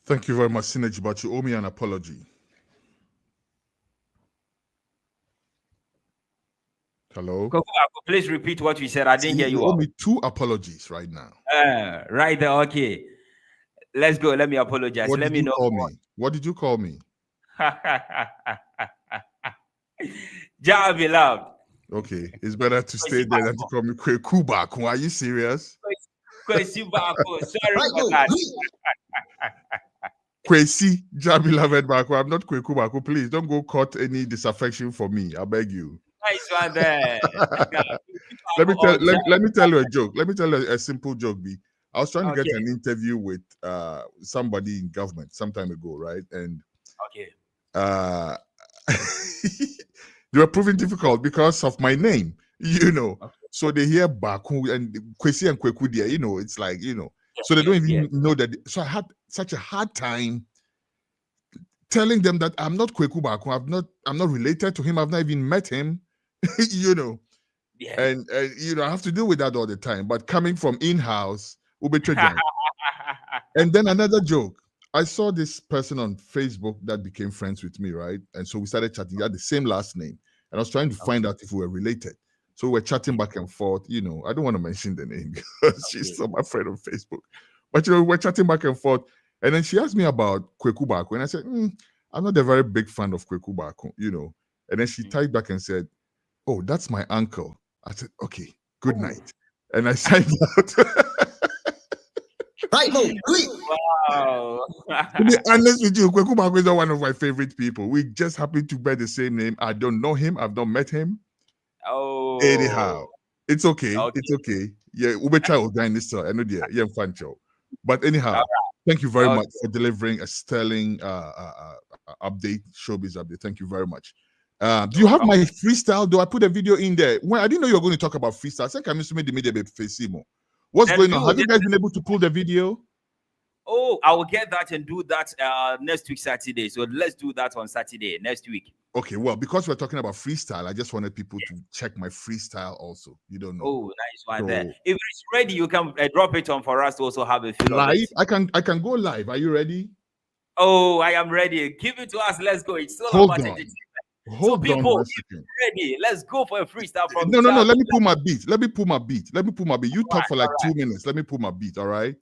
Thank you very much, Synergy, but you owe me an apology. Hello? Please repeat what you said. I didn't hear you. You owe me 2 apologies right now. Right there, okay. Let's go. Let me apologize. What Let did me you know. call me? What did you call me? Ja, beloved. Okay, it's better to stay there than to call me Kwekubaku. Are you serious? Sorry for that. Kwesi, Ja beloved Baku. I'm not Kwekubaku. Please don't go caught any disaffection for me. I beg you. Nice one there. let me tell you a joke. Let me tell you a simple joke, B. I was trying to get an interview with somebody in government some time ago, right? And they were proving difficult because of my name, you know. So they hear Baku and Kwesi and Kwekudia, you know, it's like, you know. So they don't even know that. So I had such a hard time telling them that I'm not Kweku Baku. I'm not related to him. I've not even met him, you know. Yeah. And you know, I have to deal with that all the time. But coming from in-house, and then another joke. I saw this person on Facebook that became friends with me, right? And so we started chatting. He had the same last name. And I was trying to find out if we were related. So we're chatting back and forth. You know, I don't want to mention the name because she's still my friend on Facebook. But, you know, we're chatting back and forth. And then she asked me about Kweku Baku. And I said, I'm not a very big fan of Kweku Baku, you know. And then she typed back and said, oh, that's my uncle. I said, okay, good night. And I signed out. Right, no, wow. To be honest with you, Kweku Baku is not one of my favorite people. We just happen to bear the same name. I don't know him. I've not met him. Oh. Anyhow, it's okay. It's okay. Yeah, we'll try to grind this. I know the yeah, fun show. But anyhow, thank you very much for delivering a sterling update, showbiz update. Thank you very much. Do you have my freestyle? Do I put a video in there? Well, I didn't know you were going to talk about freestyle. I think I missed the media Facimo. What's going on? Have you guys been able to pull the video? Oh, I will get that and do that next week, Saturday. So let's do that on Saturday, next week. Okay, well, because we're talking about freestyle, I just wanted people to check my freestyle also. You don't know. Oh, nice one there. If it's ready, you can drop it on for us to also have a feel live. Of it. I can go live. Are you ready? Oh, I am ready. Give it to us. Let's go. It's still Hold about on. entertainment. Hold so people, on 1 second. Ready? Let's go for a freestyle from. No. Let me pull my beat. Let me pull my beat. You talk for like 2 minutes. Let me pull my beat. All right.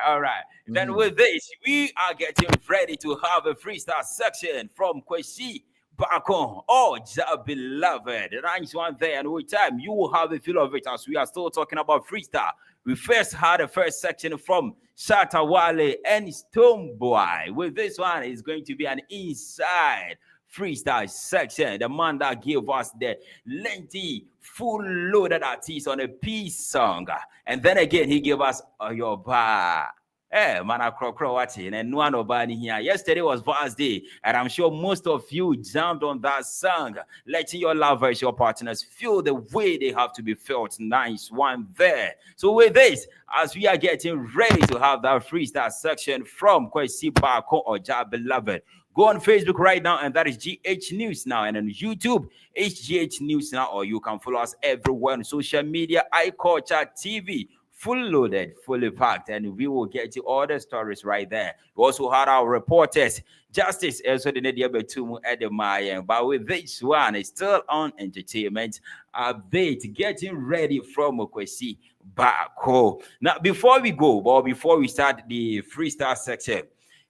All right. Then with this, we are getting ready to have a freestyle section from Kwesi Baku. Oh, Ja beloved, nice one there. And with time, you will have a feel of it as we are still talking about freestyle. We first had the first section from Shatta Wale and Stonebwoy. With this one, it's going to be an inside freestyle section. The man that gave us the lengthy, full-loaded artist on a peace song. And then again, he gave us your bar. Man, watching and one of here. Yesterday was Vars Day, and I'm sure most of you jumped on that song, letting your lovers, your partners feel the way they have to be felt. Nice one there. So with this, as we are getting ready to have that freestyle section from Kwesi Baku or Ja beloved, go on Facebook right now, and that is GH News Now, and on YouTube, HGH News Now, or you can follow us everywhere on social media, iCulture TV. Full loaded, fully packed, and we will get you all the stories right there. We also had our reporters, Justice, also the Nadia Betumu Edemaya. But with this one, it's still on entertainment update, getting ready from Kwesi Baku. Now, before we start the freestyle section,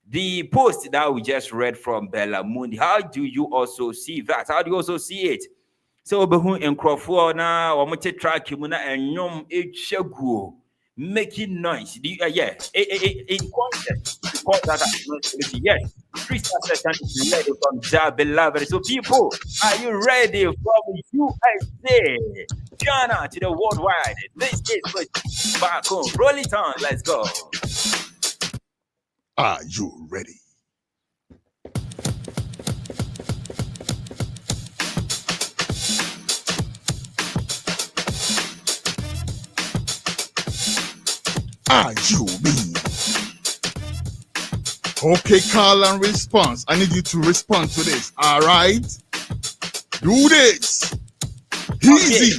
the post that we just read from Bella Mundi, how do you also see that? How do you also see it? So, Behu and Crawford now, or Mote track Muna and Yom Echagu making noise. In context, yes, freestyle session is ready from Ja beloved. So, people, are you ready from USA, Ghana to the worldwide? This is Baku. Roll it on. Let's go. Are you ready? Are you me? Okay, call and response. I need you to respond to this. All right? Do this. Easy.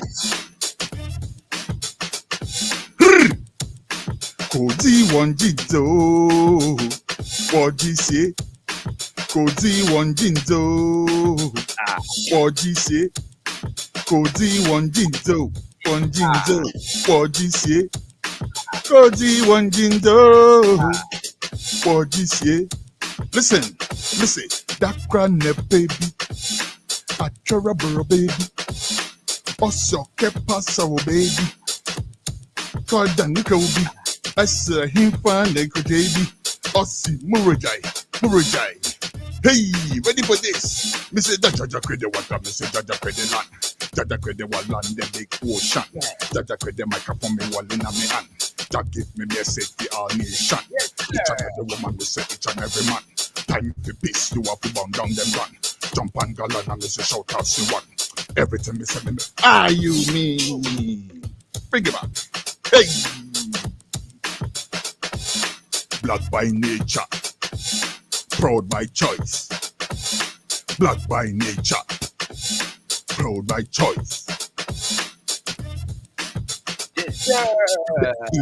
Koji wanjito. Wojise, Kozi Wanjinzo. Wojise, Kozi Wanjinzo. Wanjinzo. Wojise, Kozi Wanjinzo. Wojise. Listen, that granny baby, a cherubber baby, also kept us our baby. Called the Nikobi, as a him fan like baby, Ossi Murujai. Hey, ready for this? Mr. Jaja Crede Water, Mr. Jaja Crede Land, Jaja Crede Waland, the big ocean, Jaja Crede microphone, me wall in a me hand. That give me a safety all nation. Each and every woman will say each and every man. Time for peace, you have to burn down them run. Jump and galan and Mr. Shout out see one. Everything me say me. Are you me? Bring it back. Hey! Black by nature, proud by choice. Black by nature, proud by choice. Yes, sir.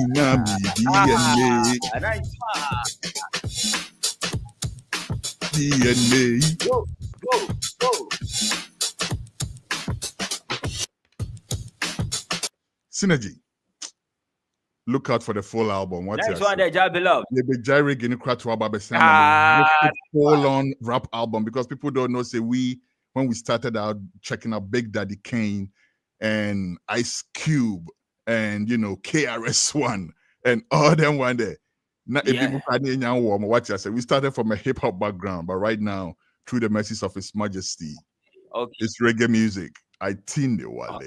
Nice one. DNA. Go. Synergy. Look out for the full album. What's Next one, that job beloved. Yeah, be Jerry Guinea Kratwa full on rap album because people don't know. Say when we started out checking out Big Daddy Kane and Ice Cube and KRS-One and all them one day. Now, if people watch I say we started from a hip hop background, but right now through the mercies of His Majesty, it's reggae music. I think the wale.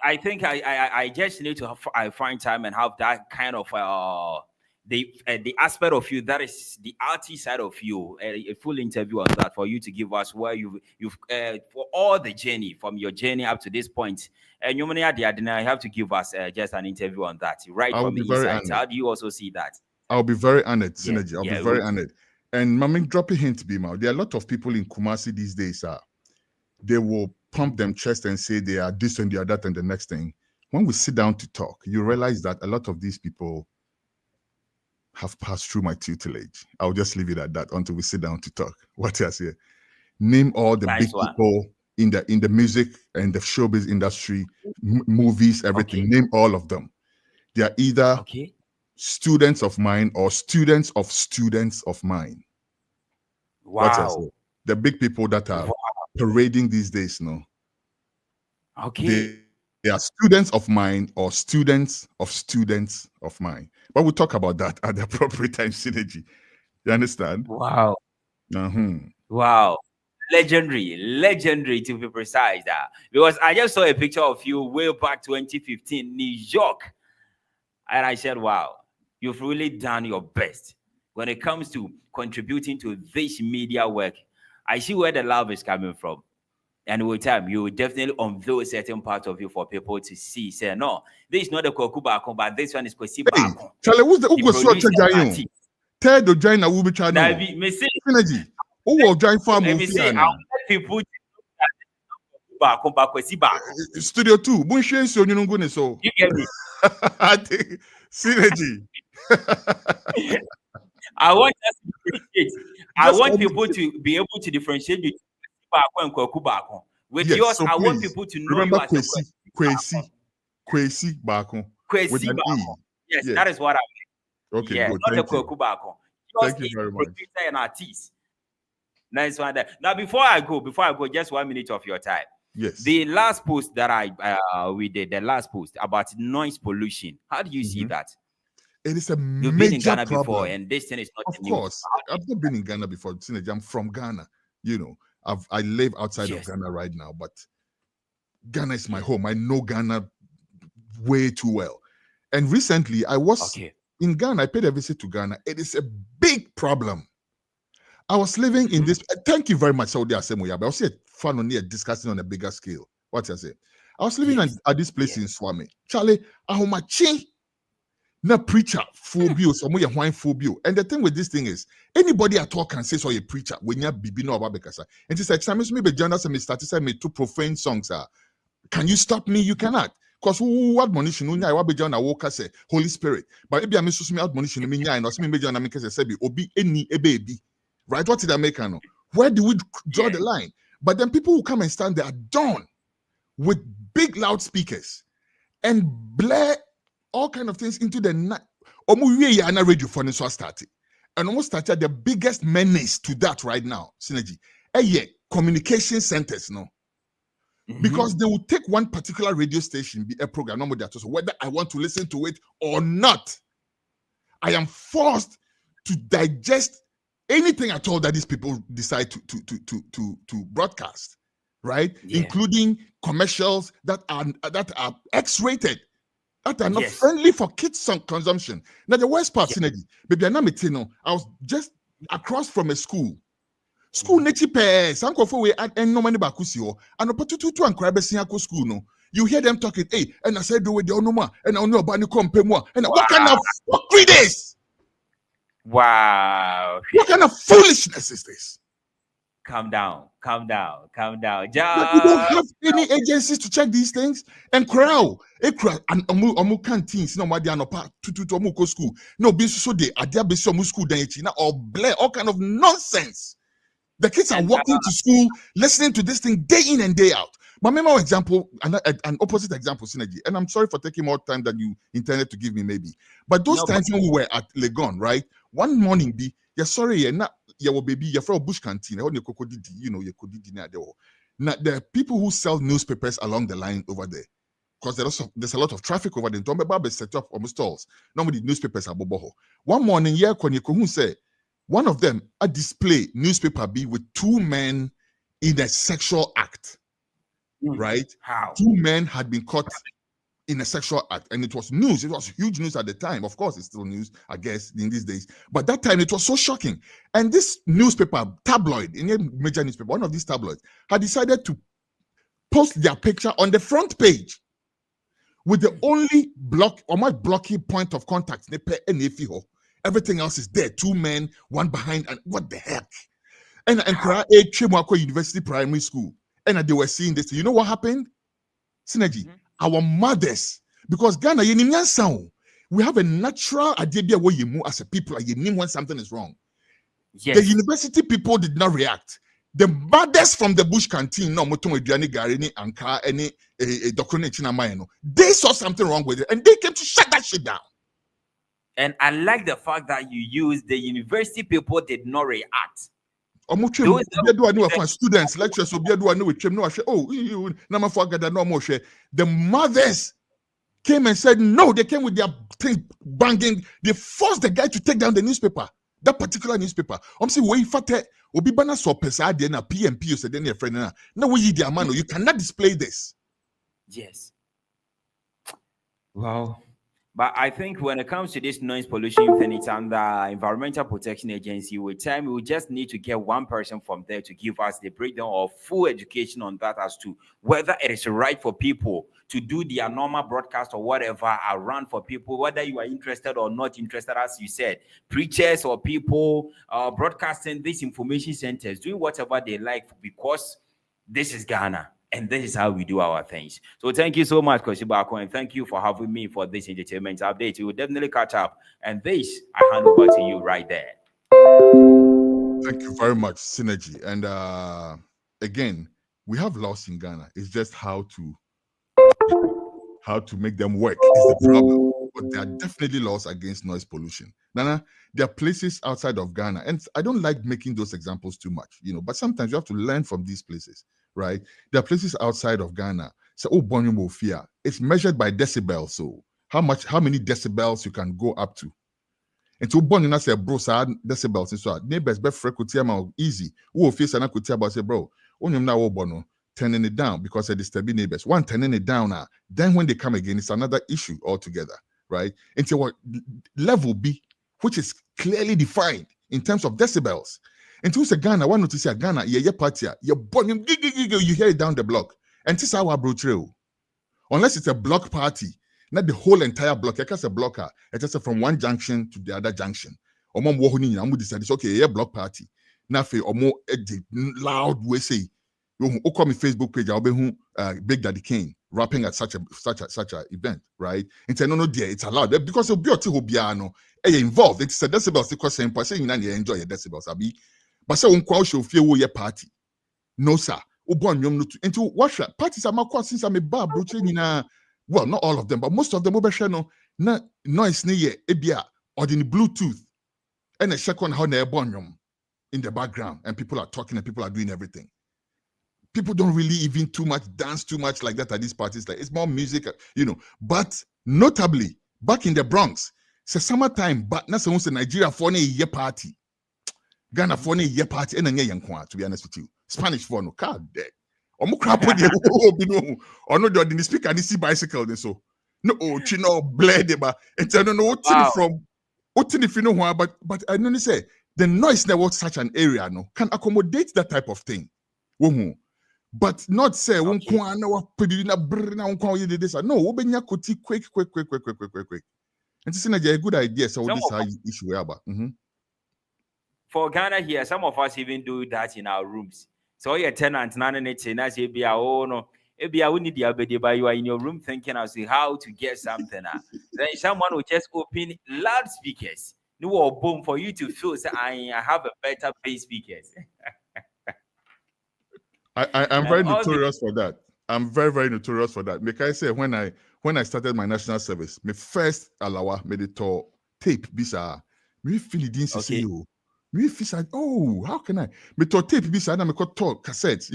I think I just need to find time and have that kind of the aspect of you that is the artist side of you, a full interview on that for you to give us where you've for all the journey from your journey up to this point. And you have to give us just an interview on that, right? From the inside. How do you also see that? I'll be very honored, Synergy. I'll be very honored. And Mami, drop a hint, Bima. There are a lot of people in Kumasi these days. They will pump them chest and say they are this and they are that and the next thing. When we sit down to talk, you realize that a lot of these people have passed through my tutelage. I'll just leave it at that until we sit down to talk. What else here? Name all the big people in the music and the showbiz industry, movies, everything. Name all of them. They are either students of mine or students of mine. Wow. The big people that are parading these days, no. They are students of mine or students of mine. But we'll talk about that at the appropriate time, Synergy. You understand? Wow. Wow. Legendary to be precise. Because I just saw a picture of you way back 2015, New York. And I said, wow, you've really done your best when it comes to contributing to this media work. I see where the love is coming from. And with time, you will definitely unveil a certain part of you for people to see. Say, no, this is not the Koku Bakon, but this one is Kwesi Bakon. Charlie, who's the Ugo Socha Jayon? Tell the Jaina will be Channel. Synergy. Who will join farm? Let me say, I'll let people Bakon, but Kwesi Bakon. Studio 2. Bunshe so you know so. You get me? I think Synergy. I want us to differentiate. I want people to be able to differentiate between Bakon and Kwaku Bakon. With yours, so I want people to know remember you as Kwesi Bakon. Kwesi Bakon. Yes, that is what I mean. Okay, yeah, good. Not the Kwaku Bakon. Thank you very much. An artist. Nice one there. Now, before I go, just 1 minute of your time. Yes. The last post that we did, the last post about noise pollution. How do you see that? It is a You've major been in Ghana problem. before, and this thing is not Of new. course, I've not been in Ghana before. I'm from Ghana. You know, I live outside of Ghana right now, but Ghana is my home. I know Ghana way too well. And recently, I was in Ghana. I paid a visit to Ghana. It is a big problem. I was living in this. Thank you very much, Saudi Asemoya. But I was here fun on here discussing on a bigger scale. What I say? I was living at this place in Swami. Charlie, ahomachi na preacher phobia, some way wine phobia. And the thing with this thing is, anybody at all can say so a preacher when you bibi no about bekasa. And it's like sometimes maybe journalists may start to say me two profane songs. Can you stop me? You cannot. Because who admonition unya wa beja na woka say Holy Spirit. But maybe I'm so me admonition me nya no so me beja na me kase say be obi eni ebebi. Right? What did I make no? Where do we draw the line? But then people who come and stand there are done with big loudspeakers and blare all kind of things into the night. Omu wie ya na radio for so started. And almost started the biggest menace to that right now, Synergy. Communication centers, no. Because they will take one particular radio station, be a program, no more that. So whether I want to listen to it or not, I am forced to digest anything at all that these people decide to broadcast, right? Yeah. Including commercials that are X-rated, that are not friendly for kids' consumption. Now the worst part, baby, I was just across from a school. School nechi pe sanko for we and no money bakusio and opportunity and crabbe school no. You hear them talking, hey, and I said do with the onoma and I know about the compare and what kind of fuckery this? Wow. What kind of foolishness is this? Calm down. But we don't have any agencies to check these things. And crowd, and omu canteens, no matter no part to omu school. No, be so they are there be some school then or blare all kind of nonsense. The kids are walking to school, listening to this thing day in and day out. But remember, example, an opposite example, Synergy. And I'm sorry for taking more time than you intended to give me, maybe. But those times when we were at Legon, right? One morning, you're not your baby, you're from Bush canteen, you know, now there are people who sell newspapers along the line over there. Because there's a lot of traffic over there. Don't be set up almost stalls. Normally newspapers are boboho. One morning, who said, one of them, a display newspaper be with two men in a sexual act, right? How? Two men had been caught in a sexual act, and it was news. It was huge news at the time. Of course, it's still news, I guess, in these days. But that time, it was so shocking. And this newspaper, tabloid, in a major newspaper, one of these tabloids, had decided to post their picture on the front page with the only blocky point of contact. Everything else is there. Two men, one behind, and what the heck? And Chemwako University Primary School. And they were seeing this. You know what happened? Synergy. Our mothers, because Ghana, we have a natural idea where you move as a people, you name when something is wrong. Yes. The university people did not react. The mothers from the Bush canteen, they saw something wrong with it, and they came to shut that shit down. And I like the fact that you used the university people did not react. Students, lecturers, the mothers came and said no. They came with their thing banging. They forced the guy to take down the newspaper, that particular newspaper. You cannot display this. Yes. Wow. But I think when it comes to this noise pollution thing, it's under Environmental Protection Agency. With time, we just need to get one person from there to give us the breakdown of full education on that as to whether it is right for people to do their normal broadcast or whatever around for people, whether you are interested or not interested, as you said, preachers or people broadcasting these information centers, doing whatever they like, because this is Ghana. And this is how we do our things. So thank you so much, Koshibako, and thank you for having me for this entertainment update. We will definitely catch up. And this, I hand over to you right there. Thank you very much, Synergy. And again, we have laws in Ghana. It's just how to make them work is the problem. But there are definitely laws against noise pollution. Nana, there are places outside of Ghana, and I don't like making those examples too much, but sometimes you have to learn from these places. Right? There are places outside of Ghana. So, it's measured by decibels. So, how many decibels you can go up to? And so, Bonina say, bro, decibels. And so, neighbors, be frequency easy. Who face and I could tell about say, bro, now bono turning it down because they're disturbing neighbors. One turning it down now. Then when they come again, it's another issue altogether. Right? And so, what level B, which is clearly defined in terms of decibels. And to say Ghana, one notice Ghana, you hear it down the block. And this is our approach. Unless it's a block party, not the whole entire block. It's a blocker. It's just from one junction to the other junction. Decide okay, yeah, block party. Now for loud we say, you call me Facebook page, I'll be Big Daddy Kane, rapping at such a event, right? And say no, dear, it's allowed because it'll be a hobiano. Involved. It's a decibels because saying you enjoy your decibels, abi. But say unkwa show fear your party. No sir. Into watch that parties are more since I'm a bar well, not all of them, but most of them over no noise near ebia or in Bluetooth and a check on how they're born in the background and people are talking and people are doing everything. People don't really even dance too much like that at these parties. Like it's more music, But notably, back in the Bronx, it's summertime, but not so Nigeria for a year party. Ghana for a year party and a young to be honest with you. Spanish for no car dead. Or no, no, the speaker and see bicycle so. No, chino blade ba. It's I don't know what if you know why, but I know say the noise that was such an area can accommodate that type of thing. But not say no, we benya koti quick. And it's a good idea. So this is how issue about. For Ghana here, some of us even do that in our rooms. So your tenant, no, if you need the but you are in your room thinking as to how to get something. Then someone will just open loudspeakers. No boom for you to feel say I have a better bass speakers. I'm very notorious for that. I'm very, very notorious for that. Like I say, when I started my national service, my first alawa made it to tape bisa. Me feel it didn't see you. Me feel oh, how can I? Me to tape bisa and I me talk cassettes,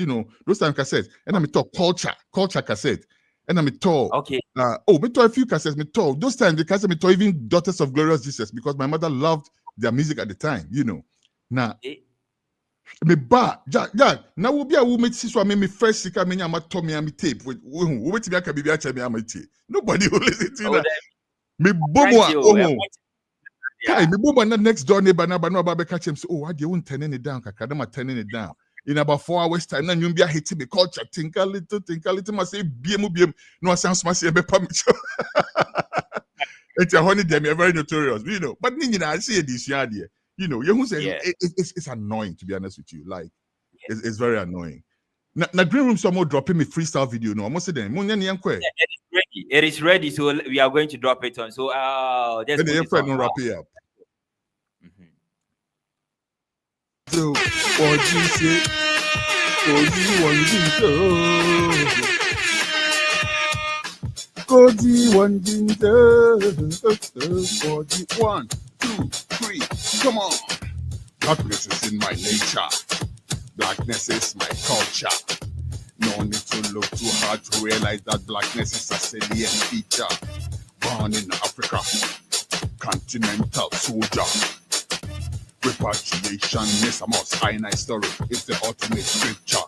those time cassettes. And I me talk culture cassette. And I me talk me to a few cassettes, me talk. Those times the cassette me talk even Daughters of Glorious Jesus because my mother loved their music at the time, Now me ba now will be a woman so me first sick me am Tommy am tape with who wait me aka be acha me am tape. Nobody will listen to that. Me bomo Kai me bomo na next door neighbor na ba no ba catch him say oh I dey won turning it down kaka dem turning it down. In about 4 hours time na you be hit me culture think a little must say biem no sounds must say be permit. It's a honey dem very notorious, But I see this year there. You say it's annoying to be honest with you. Like it's very annoying. Now green room someone dropping me freestyle video. No, I'm gonna say them. It is ready. So we are going to drop it on. So just wrap it up. So what you say? Oh, you want to 1, 2, 3, come on. Darkness is in my nature. Blackness is my culture. No need to look too hard to realize that blackness is a salient feature. Born in Africa, continental soldier. Repatriation is a must. Nice story. It's the ultimate scripture.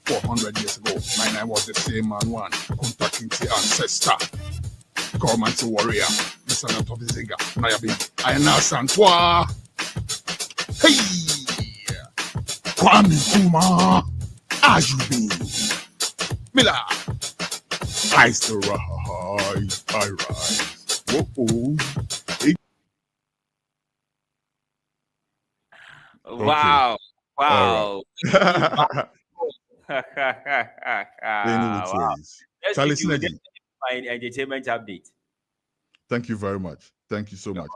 400 years ago, I was the same man one. Contacting the ancestor. Government warrior. The son of Tobizinga. Nayabi. Ayana Santwa. Hey! Kwame Kuma. Ajubi. Mila. I still rise. I rise. Whoa. Wow. Wow. Wow. Charlie Synergy. My entertainment update. Thank you very much. Thank you so much.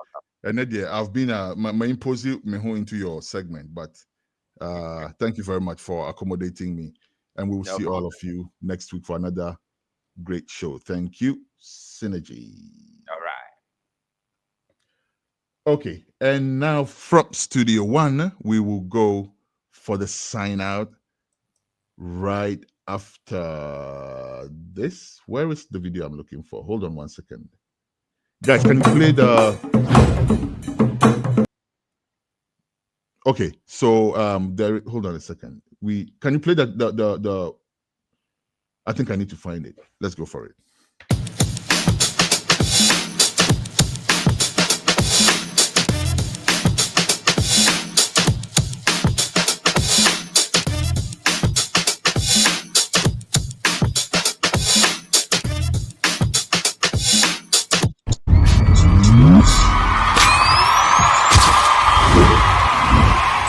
And Nadia, I've been my imposing me home into your segment, but thank you very much for accommodating me. And we will see all of you next week for another great show. Thank you, Synergy. All right. Okay, and now from Studio One, we will go for the sign out right after this. Where is the video I'm looking for? Hold on 1 second. Guys, can you play the... Okay, so there. Hold on a second. Can you play the I think I need to find it. Let's go for it.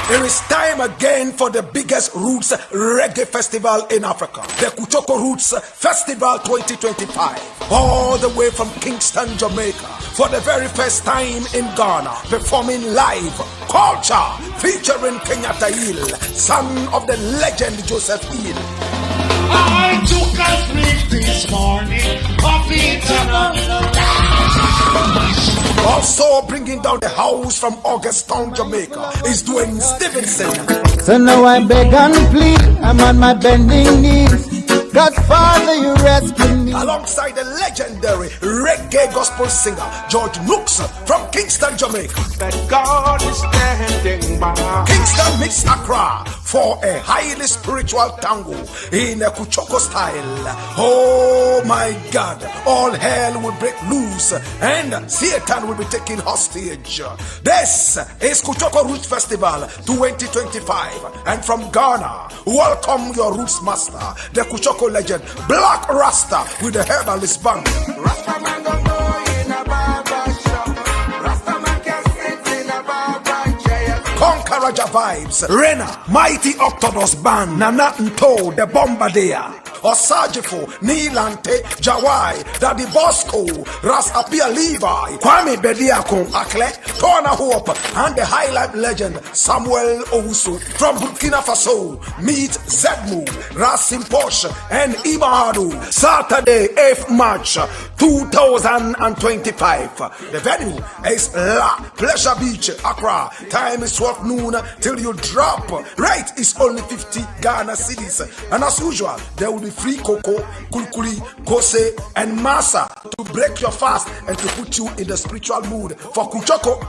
There is time come again for the biggest Roots Reggae Festival in Africa, the Kuchoko Roots Festival 2025, all the way from Kingston, Jamaica, for the very first time in Ghana, performing live Culture featuring Kenyatta Hill, son of the legend Joseph Hill. I took a sleep this morning, Also bringing down the house from Augustown, Jamaica, is Dwayne Stevenson. So now I beg and plead, I'm on my bending knees. Godfather, you rescue me. Alongside the legendary reggae gospel singer George Nooks from Kingston, Jamaica. That God is standing by. Kingston meets Accra for a highly spiritual tango in a Kuchoko style. Oh my God, all hell will break loose and Satan will be taken hostage. This is Kuchoko Roots Festival 2025, and from Ghana, welcome your roots master, the Kuchoko legend, Black Rasta with the herbalist band. Rastaman don't go in a barber shop. Rastaman can sit in a barber chair. Conqueraja vibes, Rena, Mighty Octodus band, Nana Nto, the Bombardier, Osajifo, Nilante, Jawai, Daddy Bosco, Ras Apia Levi, Kwame Bediakon, Akle, Tona Hope, and the High Life legend Samuel Owusu from Burkina Faso. Meet Zedmu, Rasim Porsche, and Imadu. Saturday, 8th March 2025. The venue is La Pleasure Beach, Accra. Time is 12 noon till you drop. Rate is only 50 Ghana cedis. And as usual, there will be free cocoa, kulkuli, kose, and masa to break your fast and to put you in the spiritual mood for Kuchoko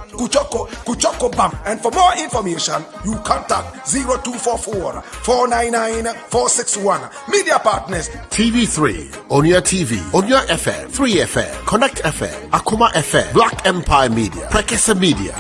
Bam. And for more information, you contact 0244 499 461. Media partners TV3, Onia TV, Onia FM, 3FM, Connect FM, Akuma FM, Black Empire Media, Prekesa Media.